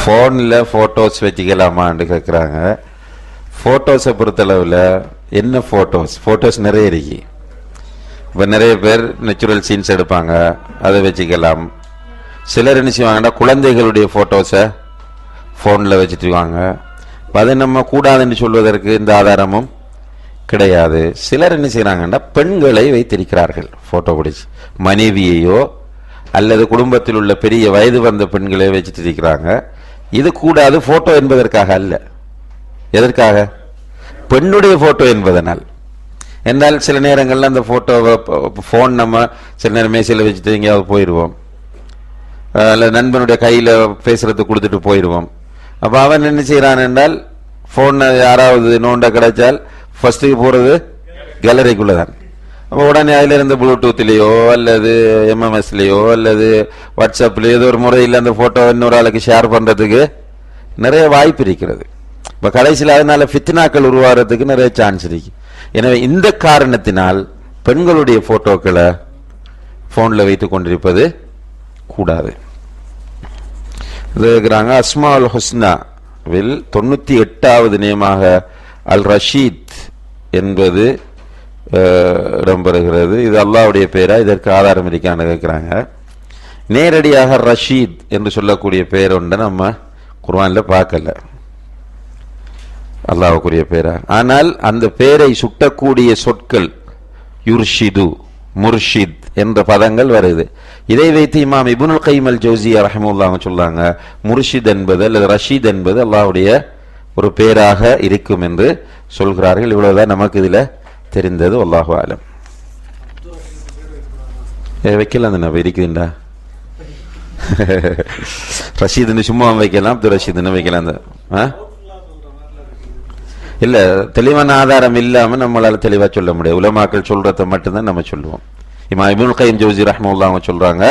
போன்ல போட்டோஸ் வச்சுக்கலாமான்னு கேட்குறாங்க. போட்டோஸை பொறுத்தளவில் என்ன போட்டோஸ் நிறைய இருக்கு. இப்போ நிறைய பேர் நேச்சுரல் சீன்ஸ் எடுப்பாங்க, அதை வச்சுக்கலாம். சிலர் என்ன செய்வாங்கன்னா குழந்தைகளுடைய போட்டோஸை ஃபோனில் வச்சுட்டுவாங்க. அதை நம்ம கூடாதுன்னு சொல்வதற்கு இந்த ஆதாரமும் கிடையாது. சிலர் என்ன செய்யறாங்கன்னா பெண்களை வைத்திருக்கிறார்கள் போட்டோ பிடிச்சி, மனைவியையோ அல்லது குடும்பத்தில் உள்ள பெரிய வயது வந்த பெண்களை வச்சுட்டு இருக்கிறாங்க. இது கூடாது போட்டோ என்பதற்காக அல்ல. எதற்காக? பெண்ணுடைய போட்டோ என்பதனால். என்றால் சில நேரங்களில் அந்த ஃபோட்டோவை ஃபோன் நம்ம சில நேரம் மேசையில் வச்சுட்டு எங்கேயாவது போயிடுவோம், அல்லது நண்பனுடைய கையில் பேசுறதுக்கு கொடுத்துட்டு போயிடுவோம். அப்போ அவன் என்ன செய்யறான் என்றால் ஃபோனை யாராவது நோண்ட கிடைச்சால் ஃபர்ஸ்ட்டுக்கு போகிறது கேலரிக்குள்ளே தான். அப்போ உடனே அதில் இருந்த ப்ளூடூத்லேயோ அல்லது எம்எம்எஸ்லேயோ அல்லது வாட்ஸ்அப்லேயோ ஏதோ ஒரு முறையில் அந்த ஃபோட்டோ இன்னொரு ஆளுக்கு ஷேர் பண்ணுறதுக்கு நிறைய வாய்ப்பு இருக்கிறது. இப்போ கடைசியில் அதனால ஃபித்னாக்கள் உருவாகிறதுக்கு நிறைய சான்ஸ் இருக்கு. எனவே இந்த காரணத்தினால் பெண்களுடைய போட்டோக்களை ஃபோனில் வைத்து கொண்டிருப்பது கூடாது. இருக்கிறாங்க அஸ்மா அல் ஹுஸ்னாவில் 98வது நேமாக அல் ரஷீத் என்பது இடம்பெறுகிறது. இது அல்லாஹ்வுடைய பேரா, இதற்கு ஆதாரம் இருக்கான்னு கேட்கிறாங்க. நேரடியாக ரஷீத் என்று சொல்லக்கூடிய பேர் ஒன்றை நம்ம குர்ஆன்ல பார்க்கல, அல்லாஹ்வுக்குரிய பேரா. ஆனால் அந்த பேரை சுட்டக்கூடிய சொற்கள் யுர்ஷிது, முர்ஷித் என்ற பதங்கள் வருது. இதை வைத்து இமாம் இப்னுல் கைம் அல் ஜௌஸிய்யா ரஹிமஹுல்லாஹ் சொல்றாங்க, முர்ஷித் என்பது அல்லது ரஷீத் என்பது அல்லாஹ்வுடைய ஒரு பேராக இருக்கும் என்று சொல்கிறார்கள். இவ்வளவுதான் நமக்கு இதுல தெரிந்தது. அல்லாஹு ஆலம். வைக்கலாம் தானே இருக்குதுண்டா, ரஷீதுன்னு சும்மா வைக்கலாம், அப்துல் ரஷீதுன்னு வைக்கலாம். இல்ல, தெளிவான ஆதாரம் இல்லாம நம்மளால தெளிவா சொல்ல முடியாது. உலமாக்கள் சொல்றத மட்டும்தான் நம்ம சொல்லுவோம். இமாம் இப்னுல் கைம் ஜௌஸி ரஹ்மத்துல்லாஹி அவங்க சொல்றாங்க,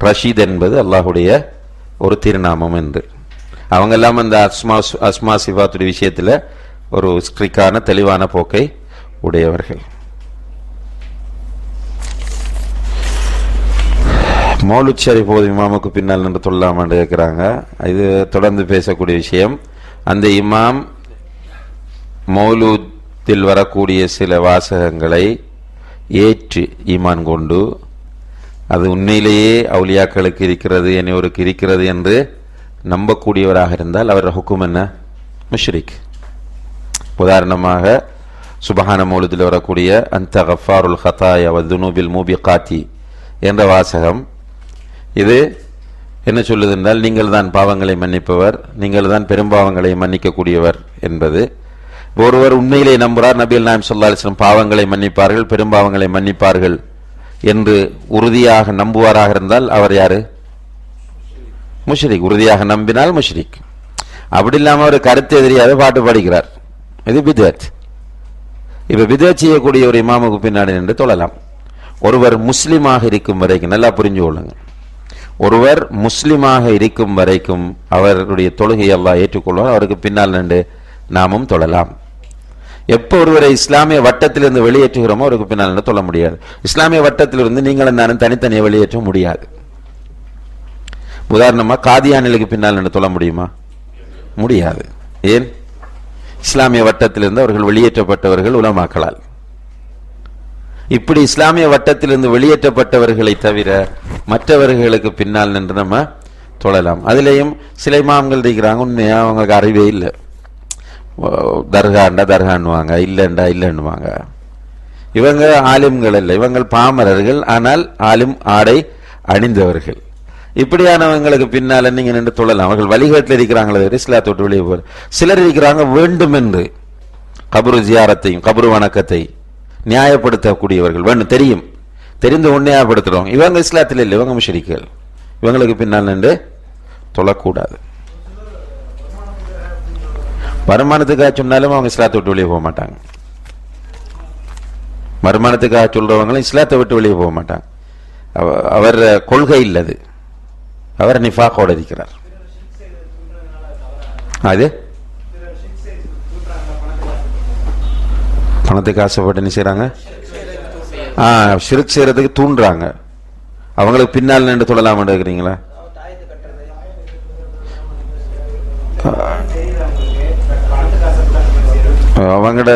ரஷீத் என்பது அல்லாஹ்வுடைய ஒரு திருநாமம் என்று. அவங்க எல்லாம் அந்த அஸ்மா சிஃபாத்துடைய விஷயத்துல ஒரு ஸ்ட்ரிக்டான தெளிவான போக்கை உடையவர்கள். மௌலுத் ஷரீஃப் ஓதும் இமாமுக்கு பின்னால் நின்று தொழலாமான்னு கேட்கிறாங்க. இது தொடர்ந்து பேசக்கூடிய விஷயம். அந்த இமாம் மௌலூத்தில் வரக்கூடிய சில வாசகங்களை ஏற்று ஈமான் கொண்டு அது உண்மையிலேயே அவுலியாக்களுக்கு இருக்கிறது, என்னையோருக்கு இருக்கிறது என்று நம்பக்கூடியவராக இருந்தால் அவர் ஹுக்கும் என்ன? முஷ்ரிக். உதாரணமாக சுபஹான மௌலூதில் வரக்கூடிய அந்த கஃபாருல் ஹதாயா வதுனூபில் மூபிகாத்தி என்ற வாசகம், இது என்ன சொல்லுது என்றால் நீங்கள் தான் பாவங்களை மன்னிப்பவர், நீங்கள் தான் பெரும்பாவங்களை மன்னிக்கக்கூடியவர் என்பது. ஒருவர் உண்மையிலே நம்புறார் நபிகள் நாயகம் ஸல்லல்லாஹு அலைஹி வஸல்லம் பாவங்களை மன்னிப்பார்கள், பெரும்பாவங்களை மன்னிப்பார்கள் என்று உறுதியாக நம்புவாராக இருந்தால் அவர் யாரு? முஷ்ரிக். உறுதியாக நம்பினால் முஷ்ரிக். அப்படி இல்லாம அவர் கருத்து எதிரியாவே பாட்டு பாடிக்கிறார், இது பித்அத். இப்ப பித்அத் செய்யக்கூடிய ஒரு இமாமுக்கு பின்னாடி நின்று தொழலாம். ஒருவர் முஸ்லிமாக இருக்கும் வரைக்கும், நல்லா புரிஞ்சு கொள்ளுங்க, ஒருவர் முஸ்லிமாக இருக்கும் வரைக்கும் அவருடைய தொழுகை அல்லாஹ் ஏற்றுக்கொள்வார், அவருக்கு பின்னால் நின்று நாமும் தொழலாம். எப்போ ஒருவரை இஸ்லாமிய வட்டத்திலிருந்து வெளியேற்றுகிறோமோ அவருக்கு பின்னால் தொழ முடியாது. இஸ்லாமிய வட்டத்திலிருந்து நீங்கள் நானும் தனித்தனியை வெளியேற்ற முடியாது. உதாரணமா காதியானிலுக்கு பின்னால் நின்று தொழ முடியுமா? முடியாது. ஏன்? இஸ்லாமிய வட்டத்திலிருந்து அவர்கள் வெளியேற்றப்பட்டவர்கள் உலமாக்களால். இப்படி இஸ்லாமிய வட்டத்திலிருந்து வெளியேற்றப்பட்டவர்களை தவிர மற்றவர்களுக்கு பின்னால் நின்று நம்ம தொழலாம். அதிலேயும் சில இமாம்கள் இருக்கிறாங்க, உண்மையா அவங்களுக்கு அறிவே இல்லை, தர்காண்டா தர்கான்னுவாங்க, இல்லைண்டா இல்லைன்னுவாங்க. இவங்க ஆலிம்கள் இல்லை, இவங்க பாமரர்கள், ஆனால் ஆலிம் ஆடை அணிந்தவர்கள். இப்படியானவங்களுக்கு பின்னால நீங்க நின்று தொழலாம். அவர்கள் வழிகாட்டில் இருக்கிறாங்களே இஸ்லாத்தை விட்டு வெளியே போற சிலர் இருக்கிறாங்க, வேண்டும் என்று கபரு ஜியாரத்தையும் கபரு வணக்கத்தை நியாயப்படுத்தக்கூடியவர்கள். வேண்டும், தெரியும், தெரிந்து நியாயப்படுத்துறவங்க. இவங்க இஸ்லாத்தில் இல்லை, இவங்க முஷ்ரிக்குகள். இவங்களுக்கு பின்னால் நின்று தொழக்கூடாது. வருமானத்துக்காக சொன்னாலும் அவங்க இஸ்லாத்தை விட்டு வெளியே போக மாட்டாங்க. வருமானத்துக்காக சொல்றவங்களும் இஸ்லாத்தை விட்டு வெளியே போக மாட்டாங்க. அவர் கொள்கை இல்லது, அவர் நிஃபாக்கோட இருக்கிறார். அது பணத்துக்கு ஆசைப்பட்டு என்ன செய்யறாங்க? ஷிர்க் செய்யறதுக்கு தூண்டுறாங்க. அவங்களுக்கு பின்னால் நின்று தொழலாம் இருக்கிறீங்களா? அவங்கட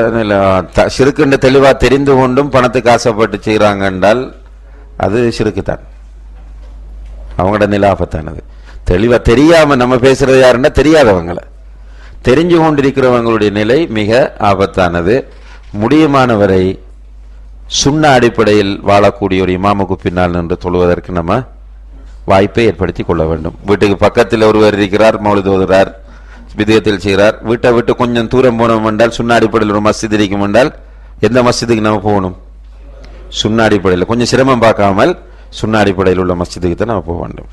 ஷிர்க்குன்னு தெளிவா தெரிந்து கொண்டும் பணத்துக்கு ஆசைப்பட்டு செய்யறாங்க என்றால் அது ஷிர்க்கு தான், அவங்களோட நிலை ஆபத்தானது. தெளிவா தெரியாம நம்ம பேசுறது யாருன்னா தெரியாதவங்களை, தெரிஞ்சு கொண்டிருக்கிறவங்களுடைய நிலை மிக ஆபத்தானது. முடியுமானவரை சுன்ன அடிப்படையில் வாழக்கூடிய ஒரு இமாமுக்கு பின்னால் நின்று தொழுவதற்கு நம்ம வாய்ப்பை ஏற்படுத்தி கொள்ள வேண்டும். வீட்டுக்கு பக்கத்தில் ஒருவர் இருக்கிறார், மௌலித் ஓதுறார், விதயத்தில் செய்கிறார், வீட்டை விட்டு கொஞ்சம் தூரம் போனோம் என்றால் சுன்ன அடிப்படையில் ஒரு மஸ்ஜித் இருக்கும் என்றால் எந்த மஸ்ஜிதுக்கு நம்ம போகணும்? சுன்னா அடிப்படையில், கொஞ்சம் சிரமம் பார்க்காமல் சுன்னா அடிப்படையில் உள்ள மஸ்ஜிதுக்கு தான் நம்ம போக வேண்டும்.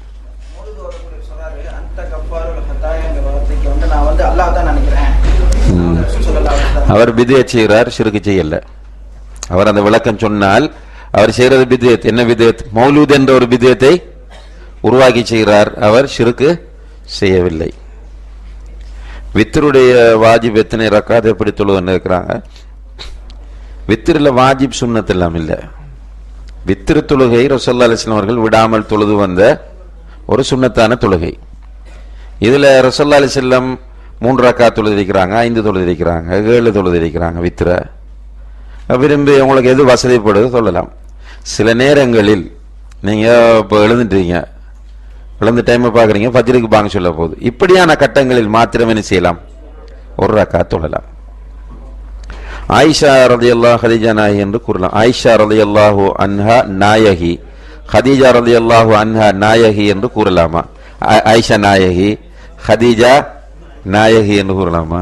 அவர் பித்அத் செய்கிறார், ஷிர்க் செய்யல. அவர் அந்த விளக்கம் சொன்னால் அவர் செய்யறது பித்அத். என்ன பித்அத்? மௌலூத் என்ற ஒரு பித்அத்தை உருவாக்கி செய்கிறார், அவர் ஷிர்க் செய்யவில்லை. வித்தருடைய வாஜிப் எத்தனை ரக்காத் எப்படி தொழுதுன்னு இருக்கிறாங்க. வித்திரில் வாஜிப் சுன்னத் எல்லாம் இல்லை. வித்திரு தொழுகை ரசூலுல்லாஹி அலைஹி வஸல்லம் அவர்கள் விடாமல் தொழுது வந்த ஒரு சுன்னத்தான தொழுகை. இதுல ரசூலுல்லாஹி அலைஹி வஸல்லம் 3 ரக்காத் தொழுதிருக்கிறாங்க, 5 தொழுதிருக்கிறாங்க, 7 தொழுதிருக்கிறாங்க. வித்திர விரும்பி உங்களுக்கு எது வசதிப்படுது சொல்லலாம். சில நேரங்களில் நீங்க இப்போ எழுந்துட்டீங்க, எழுந்த டைமை பார்க்குறீங்க, ஃபஜ்ருக்கு பாங்க சொல்ல போகுது, இப்படியான கட்டங்களில் மாத்திரம் என்ன செய்யலாம்? 1 ரக்காத் தொழலாம். ஆயிஷா ரலியல்லாஹு ஹதீஜா நாயகி என்று கூறலாம். ஆயிஷா ரலியல்லாஹு அன்ஹா நாயகி, ஹதீஜா ரலியல்லாஹு அன்ஹா நாயகி என்று கூறலாமா? ஆயிஷா நாயகி, ஹதீஜா நாயகி என்று கூறலாமா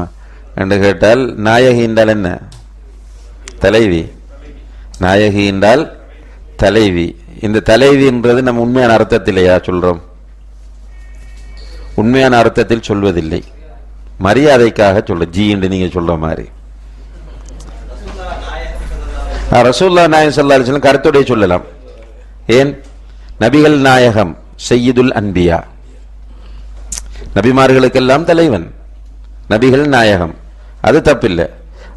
என்று கேட்டால், நாயகி என்றால் என்ன? தலைவி. நாயகி என்றால் தலைவி. இந்த தலைவி என்றது நம்ம உண்மையான அர்த்தத்திலேயா சொல்றோம்? உண்மையான அர்த்தத்தில் சொல்வதில்லை, மரியாதைக்காக சொல்ற. ஜி என்று நீங்க சொல்ற மாதிரி. ரசூலுல்லாஹி ஸல்லல்லாஹு அலைஹி வஸல்லம் கருத்துடைய சொல்லலாம். ஏன்? நபிகள் நாயகம் சையீதுல் அன்பியா, நபிமார்களுக்கெல்லாம் தலைவன், நபிகள் நாயகம், அது தப்பில்லை.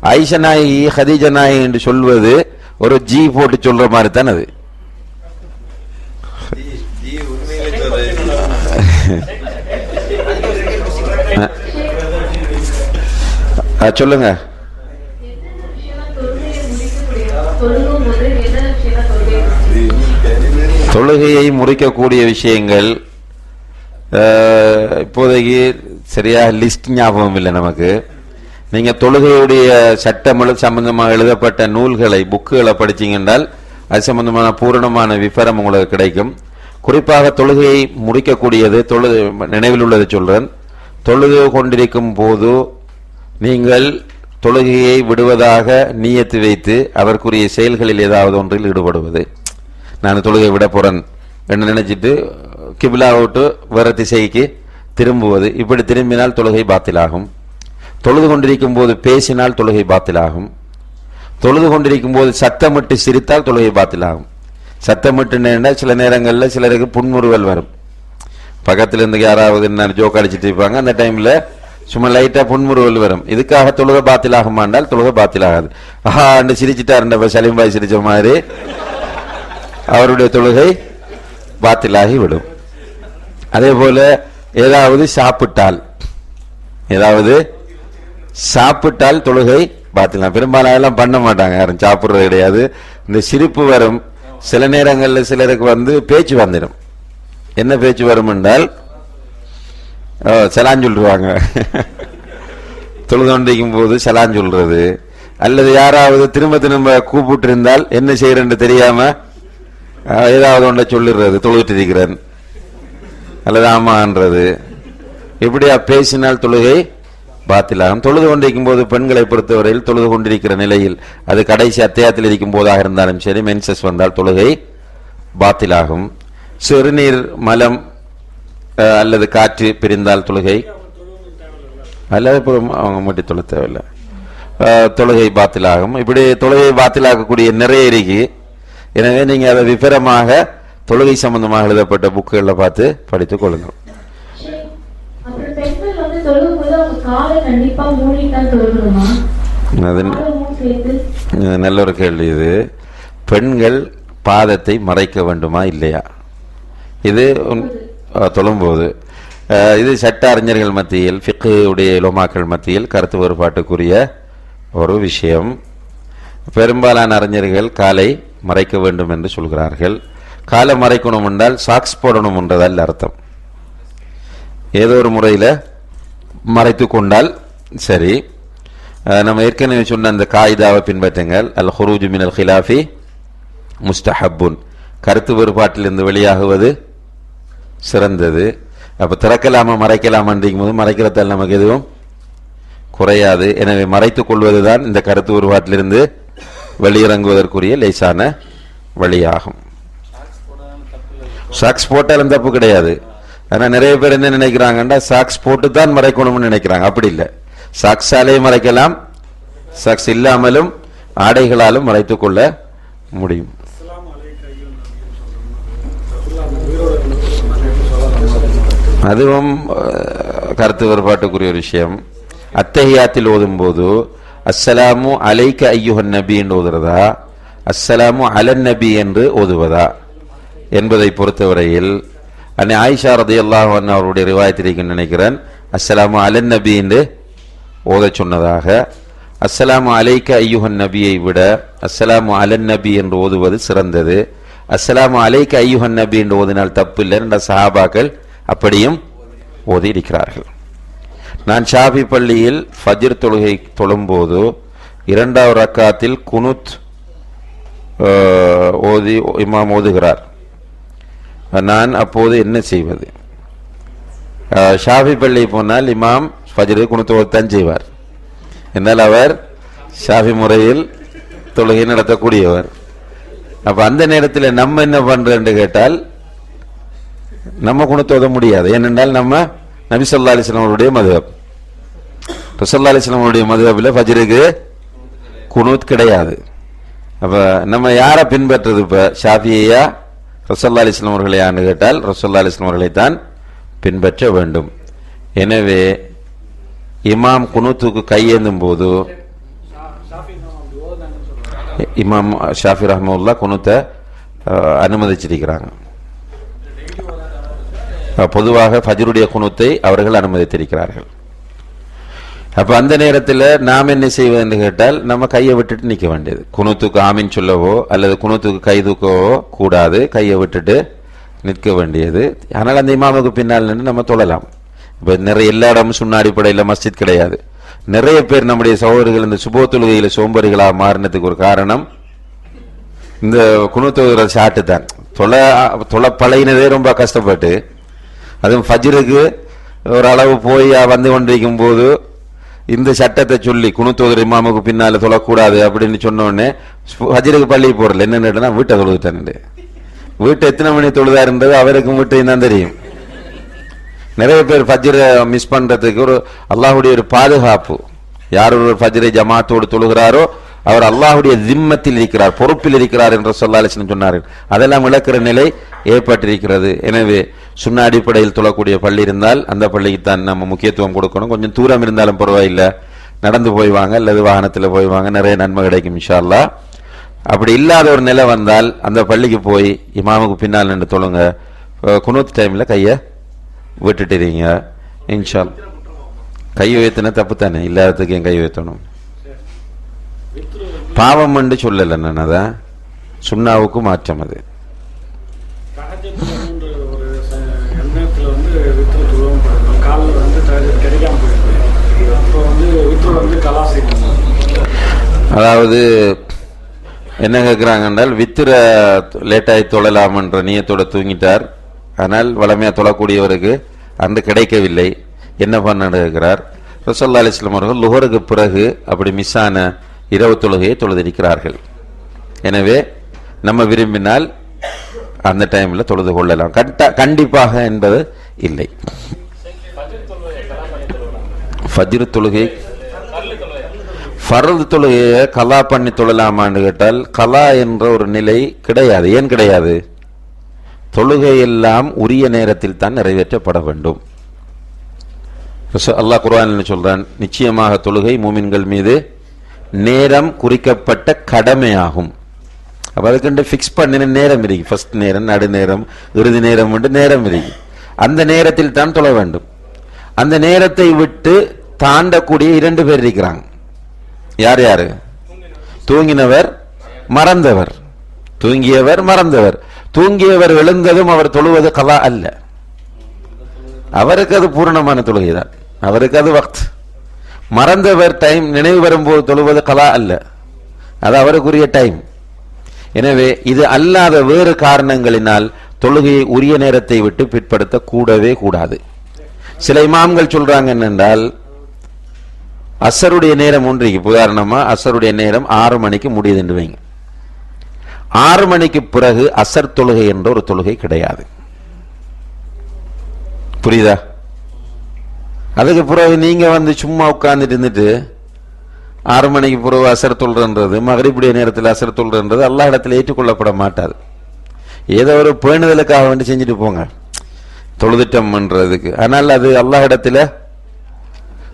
ஆயிஷா நாயகி, ஹதீஜா நாயகி என்று சொல்வது ஒரு ஜி போட்டு சொல்ற மாதிரி தான் அது. சொல்லுங்க. தொழுகையை முறிக்கக்கூடிய விஷயங்கள் இப்போதைக்கு சரியாக லிஸ்ட் ஞாபகம் இல்லை நமக்கு. நீங்க தொழுகையுடைய சட்டமிழ சம்பந்தமாக எழுதப்பட்ட நூல்களை, புக்குகளை படிச்சீங்கன்றால் அது சம்பந்தமான பூரணமான விவரம் உங்களுக்கு கிடைக்கும். குறிப்பாக தொழுகையை முடிக்கக்கூடியது, நினைவில் உள்ளதை சொல்றேன். தொழுகை கொண்டிருக்கும் போது நீங்கள் தொழுகையை விடுவதாக நியத்து வைத்து அதற்குரிய செயல்களில் ஏதாவது ஒன்றில் ஈடுபடுவது. நான் தொழுகை விட போறேன் என்று நினைச்சிட்டு கிபிலா விட்டு வேற திசைக்கு திரும்புவது, இப்படி திரும்பினால் தொழுகை பாத்திலாகும். தொழுது கொண்டிருக்கும் போது பேசினால் தொழுகை பாத்திலாகும். தொழுது கொண்டிருக்கும் போது சத்தமிட்டு சிரித்தால் தொழுகை பாத்திலாகும். சத்தமிட்டு சில நேரங்களில் சிலருக்கு புன்முறுவல் வரும். பக்கத்துல இருந்து யாராவது ஜோக் அடிச்சுட்டு இருப்பாங்க, அந்த டைம்ல சும்மா லைட்டா புன்முறுவல் வரும். இதுக்காக தொழுகை பாத்திலாகுமாண்டால் தொழுகை பாத்திலாகாது. ஆஹா என்று சிரிச்சிட்டார் சலீம்பாய் சிரிச்ச மாதிரி அவருடைய தொழுகை பாத்திலாகி விடும். அதே போல ஏதாவது சாப்பிட்டால் தொழுகை பாத்திலாம். பெரும்பாலும் அதெல்லாம் பண்ண மாட்டாங்க, யாரும் சாப்பிடுறது கிடையாது. இந்த சிரிப்பு வரும். சில நேரங்களில் சிலருக்கு பேச்சு வந்துடும். என்ன பேச்சு வரும் என்றால் சலான் சொல்லுவாங்க. தொழுது கொண்டிருக்கும் போது சலான் சொல்றது, அல்லது யாராவது திரும்ப கூப்பிட்டு இருந்தால் என்ன செய்யறன்னு தெரியாம ஏதாவது ஒன்றை சொல்லிடுறது, தொழுகிட்டு இருக்கிறேன் அல்லது ஆமான்றது. இப்படியா பேசினால் தொழுகை பாத்திலாகும். தொழுது கொண்டிருக்கும் போது பெண்களை பொறுத்தவரையில் தொழுது கொண்டிருக்கிற நிலையில், அது கடைசி அத்தியாயத்தில் இருக்கும் போதாக இருந்தாலும் சரி, மென்சஸ் வந்தால் தொழுகை பாத்திலாகும். சிறுநீர், மலம் அல்லது காற்று பிரிந்தால் தொழுகை, அல்லது அவங்க மட்டும் தொழ தேவையில்லை, தொழுகை பாத்திலாகும். இப்படி தொழுகை பாத்திலாக்கக்கூடிய நிறைய இருக்கு. எனவே நீங்க அதை விவரமாக தொழுகை சம்பந்தமாக எழுதப்பட்ட புக்குகளில் பார்த்து படித்துக் கொள்ளுங்கள். நல்ல ஒரு கேள்வி இது. பெண்கள் பாதத்தை மறைக்க வேண்டுமா இல்லையா? இது தொழும்போது இது சட்ட அறிஞர்கள் மத்தியில், ஃபிக்ஹ் உடைய உலமாக்கள் மத்தியில் கருத்து வேறுபாட்டுக்குரிய ஒரு விஷயம். பெரும்பாலான அறிஞர்கள் காலை மறைக்க வேண்டும் என்று சொல்கிறார்கள். காலை மறைக்கணும் என்றால் சாக்ஸ் போடணும் என்றதால் அர்த்தம். ஏதோ ஒரு முறையில் மறைத்து கொண்டால் சரி. நம்ம ஏற்கனவே சொன்ன அந்த காயிதாவை பின்பற்றுங்கள். அல் ஹுரூஜ் மினல் ஹிலாஃபி முஸ்தஹப்புன், கருத்து வேறுபாட்டிலிருந்து வெளியாகுவது சிறந்தது. அப்ப திறக்கலாமா மறைக்கலாமன்றிக்கும் போது மறைக்கிறதால் நமக்கு எதுவும் குறையாது. எனவே மறைத்துக் கொள்வதுதான் இந்த கருத்து வேறுபாட்டிலிருந்து வெளியிறங்குவதற்குரிய லேசான வழியாகும். சாக்ஸ் போட்டாலும் தப்பு கிடையாது. ஆனா நிறைய பேர் என்ன நினைக்கிறாங்கன்னா சாக்ஸ் போட்டு தான் மறைக்கணும்னு நினைக்கிறாங்க. அப்படி இல்லை, சாக்ஸாலேயும் மறைக்கலாம், சாக்ஸ் இல்லாமலும் ஆடைகளாலும் மறைத்துக் கொள்ள முடியும். அதுவும் கருத்து வேறுபாட்டுக்குரிய ஒரு விஷயம். அத்தஹியாத்தில் ஓதும் போது அஸ்ஸலாமு அலைக்க ஐயுஹன் நபி என்று ஓதுறதா, அஸ்ஸலாமு அலன் நபி என்று ஓதுவதா என்பதை பொறுத்தவரையில் அன்னை ஆயிஷா ரலியல்லாஹு அன்ஹா அவருடைய ரிவாயத்திற்கு நினைக்கிறேன், அஸ்ஸலாமு அலன் நபி என்று ஓத சொன்னதாக. அஸ்ஸலாமு அலைக்க ஐயுஹன் நபியை விட அஸ்ஸலாமு அலன் நபி என்று ஓதுவது சிறந்தது. அஸ்ஸலாமு அலைக்க ஐயுஹன் நபி என்று ஓதினால் தப்பு இல்லை என்ற சஹாபாக்கள் அப்படியும் ஓதி இருக்கிறார்கள். நான் ஷாஃபி பள்ளியில் ஃபஜ்ர் தொழுகை தொழும்போது 2வது ரக்காத்தில் குனுத் ஓதி இமாம் ஓதுகிறார். நான் அப்போது என்ன செய்வது? ஷாஃபி பள்ளி போனால் இமாம் ஃபஜ்ர் குனுத் ஓதத்தான் செய்வார். என்னால் அவர் ஷாஃபி முறையில் தொழுகை நடத்தக்கூடியவர். அப்ப அந்த நேரத்தில் நம்ம என்ன பண்றோம்னு கேட்டால் நம்ம குனுத் ஓத முடியாது. ஏனென்றால் நம்ம நபி ஸல்லல்லாஹு அலைஹி வஸல்லம் அவருடைய மதுஹப், ரசூலுல்லாஹி அலைஹி வஸல்லம் அவருடைய மதுஹபில் ஃபஜ்ருக்கு குனூத் கிடையாது. அப்ப நம்ம யாரை பின்பற்றுறது? இப்ப ஷாஃபியா ரசூலுல்லாஹி அலைஹி வஸல்லம் அவர்களையான்னு கேட்டால் ரசூலுல்லாஹி அலைஹி வஸல்லம் அவர்களை தான் பின்பற்ற வேண்டும். எனவே இமாம் குனூத்துக்கு கையேந்தும் போது இமாம் ஷாஃபி ரஹ்மத்துல்லாஹ் குனூத்தை அனுமதிச்சிருக்கிறாங்க. பொதுவாக ஃபஜ்ருடைய குனூத்தை அவர்கள் அனுமதித்திருக்கிறார்கள். அப்ப அந்த நேரத்தில் நாம் என்ன செய்வது என்று கேட்டால் நம்ம கையை விட்டுட்டு நிற்க வேண்டியது. குனூத்துக்கு ஆமீன் சொல்லவோ அல்லது குனூத்துக்கு கை தூக்கவோ கூடாது, கையை விட்டுட்டு நிற்க வேண்டியது. ஆனால் அந்த இமாமுக்கு பின்னால் நின்று நம்ம தொழலாம். இப்போ நிறைய எல்லா இடமும் சுன்ன அடிப்படையில் மஸ்ஜித் கிடையாது. நிறைய பேர் நம்முடைய சகோதரர்கள் இந்த சுபோ தொழுகையில் சோம்பறிகளாக மாறினதுக்கு ஒரு காரணம் இந்த குனூத்து ஷாட்டு தான். தொலை பழையினதே ரொம்ப கஷ்டப்பட்டு, அதுவும் ஃபஜ்ருக்கு ஒரு அளவு போய் வந்து கொண்டிருக்கும் போது இந்த சட்டத்தை சொல்லி குனூத்து இமாமுக்கு பின்னால தொழக்கூடாது அப்படின்னு சொன்னோடனே ஃபஜ்ருக்கு பள்ளி போறல என்னன்னா வீட்டை தொழுதுட்டானு. வீட்டை எத்தனை மணி தொழுதாருன்றது அவருக்கும் வீட்டையும் தான் தெரியும். நிறைய பேர் ஃபஜ்ரை மிஸ் பண்றதுக்கு ஒரு அல்லாஹுடைய ஒரு பாதுகாப்பு. யார் ஒரு ஃபஜ்ரை ஜமாத்தோடு தொழுகிறாரோ அவர் அல்லாஹுடைய திம்மத்தில் இருக்கிறார், பொறுப்பில் இருக்கிறார் என்று ஸல்லல்லாஹு அலைஹி வஸல்லம் சொன்னார்கள். அதெல்லாம் இழக்கிற நிலை ஏற்பட்டிருக்கிறது. எனவே சுன்ன அடிப்படையில் தொழக்கூடிய பள்ளி இருந்தால் அந்த பள்ளிக்கு தான் நம்ம முக்கியத்துவம் கொடுக்கணும். கொஞ்சம் தூரம் இருந்தாலும் பரவாயில்லை, நடந்து போய் வாங்க அல்லது வாகனத்தில் போய் வாங்க, நிறைய நன்மை கிடைக்கும் இன்ஷா அல்லாஹ். அப்படி இல்லாத ஒரு நிலை வந்தால் அந்த பள்ளிக்கு போய் இமாமுக்கு பின்னால் நின்று தொழுங்க. குனூத் டைம்ல கையை விட்டுட்டுறீங்க இன்ஷா அல்லாஹ். கை உயர்த்தின தப்பு தானே, இல்லாததுக்கு என் கை உயர்த்தணும்? பாவம் என்று சொல்லல, நான் அதான் சுண்ணாவுக்கு மாற்றம். அது அதாவது என்ன கேட்கிறாங்க என்றால் வித்திர லேட்டாகி தொழலாம் என்ற நியத்தோட தூங்கிட்டார். ஆனால் வளமையா தொழக்கூடியவருக்கு அன்று கிடைக்கவில்லை, என்ன பண்ண கேட்கிறார். ரசூலுல்லாஹி அலைஹி வஸல்லம் அவர்கள் லுஹருக்கு பிறகு அப்படி மிஸ் ஆன இரவு தொழுகையை தொழுதிருக்கிறார்கள். எனவே நம்ம விரும்பினால் அந்த டைம்ல தொழுது கொள்ளலாம், கண்டிப்பாக என்பது இல்லை. ஃபஜ்ர் தொழுகை ஃபர்து தொழுகையை கலா பண்ணி தொழலாமான்னு கேட்டால் கலா என்ற ஒரு நிலை கிடையாது. ஏன் கிடையாது? தொழுகை எல்லாம் உரிய நேரத்தில் தான் நிறைவேற்றப்பட வேண்டும். அல்லாஹ் குர்ஆனில் சொல்றான், நிச்சயமாக தொழுகை மூமின்கள் மீது நேரம் குறிக்கப்பட்ட கடமையாகும். அப்ப அதுக்கு பிக்ஸ் பண்ணின நேரம் இருக்கு. ஃபர்ஸ்ட் நேரம், நடுநேரம், இறுதி நேரம் என்று நேரம் இருக்கு. அந்த நேரத்தில் தான் தொழ வேண்டும். அந்த நேரத்தை விட்டு தாண்டக்கூடிய 2 பேர் இருக்கிறாங்க. யார் யாரு? தூங்கினவர், மறந்தவர். தூங்கியவர், மறந்தவர். தூங்கியவர் எழுந்ததும் அவர் தொழுவது கலா அல்ல, அவருக்கு அது பூரணமான தொழுகைதான், அவருக்கு அது வக்த். மறந்தவர் டைம் நினைவு வரும்போது தொழுவது கலா அல்ல, அது அவருக்குரிய டைம். எனவே இது அல்லாத வேறு காரணங்களினால் தொழுகையை உரிய நேரத்தை விட்டு பிற்படுத்த கூடவே கூடாது. சில இமாம்கள் சொல்றாங்க என்னென்றால் அசருடைய நேரம் ஒன்றைக்கு உதாரணமா அசருடைய நேரம் 6 மணிக்கு முடியுதுன்னு வைங்க. 6 மணிக்கு பிறகு அசர் தொழுகை என்ற ஒரு தொழுகை கிடையாது. புரியுதா? அதுக்கு பிறகு நீங்க சும்மா உட்கார்ந்துட்டு இருந்துட்டு 6 மணிக்கு பிறகு அசர் தொழுறது மகரிபுடைய நேரத்தில் அசர் தொழுறது அல்லாஹ் இடத்துல ஏற்றுக்கொள்ளப்பட மாட்டாது. ஏதோ ஒரு பேணுதலுக்காக வேண்டி செஞ்சுட்டு போங்க தொழுதிட்டம்ன்றதுக்கு. ஆனால் அது அல்லாஹ் இடத்துல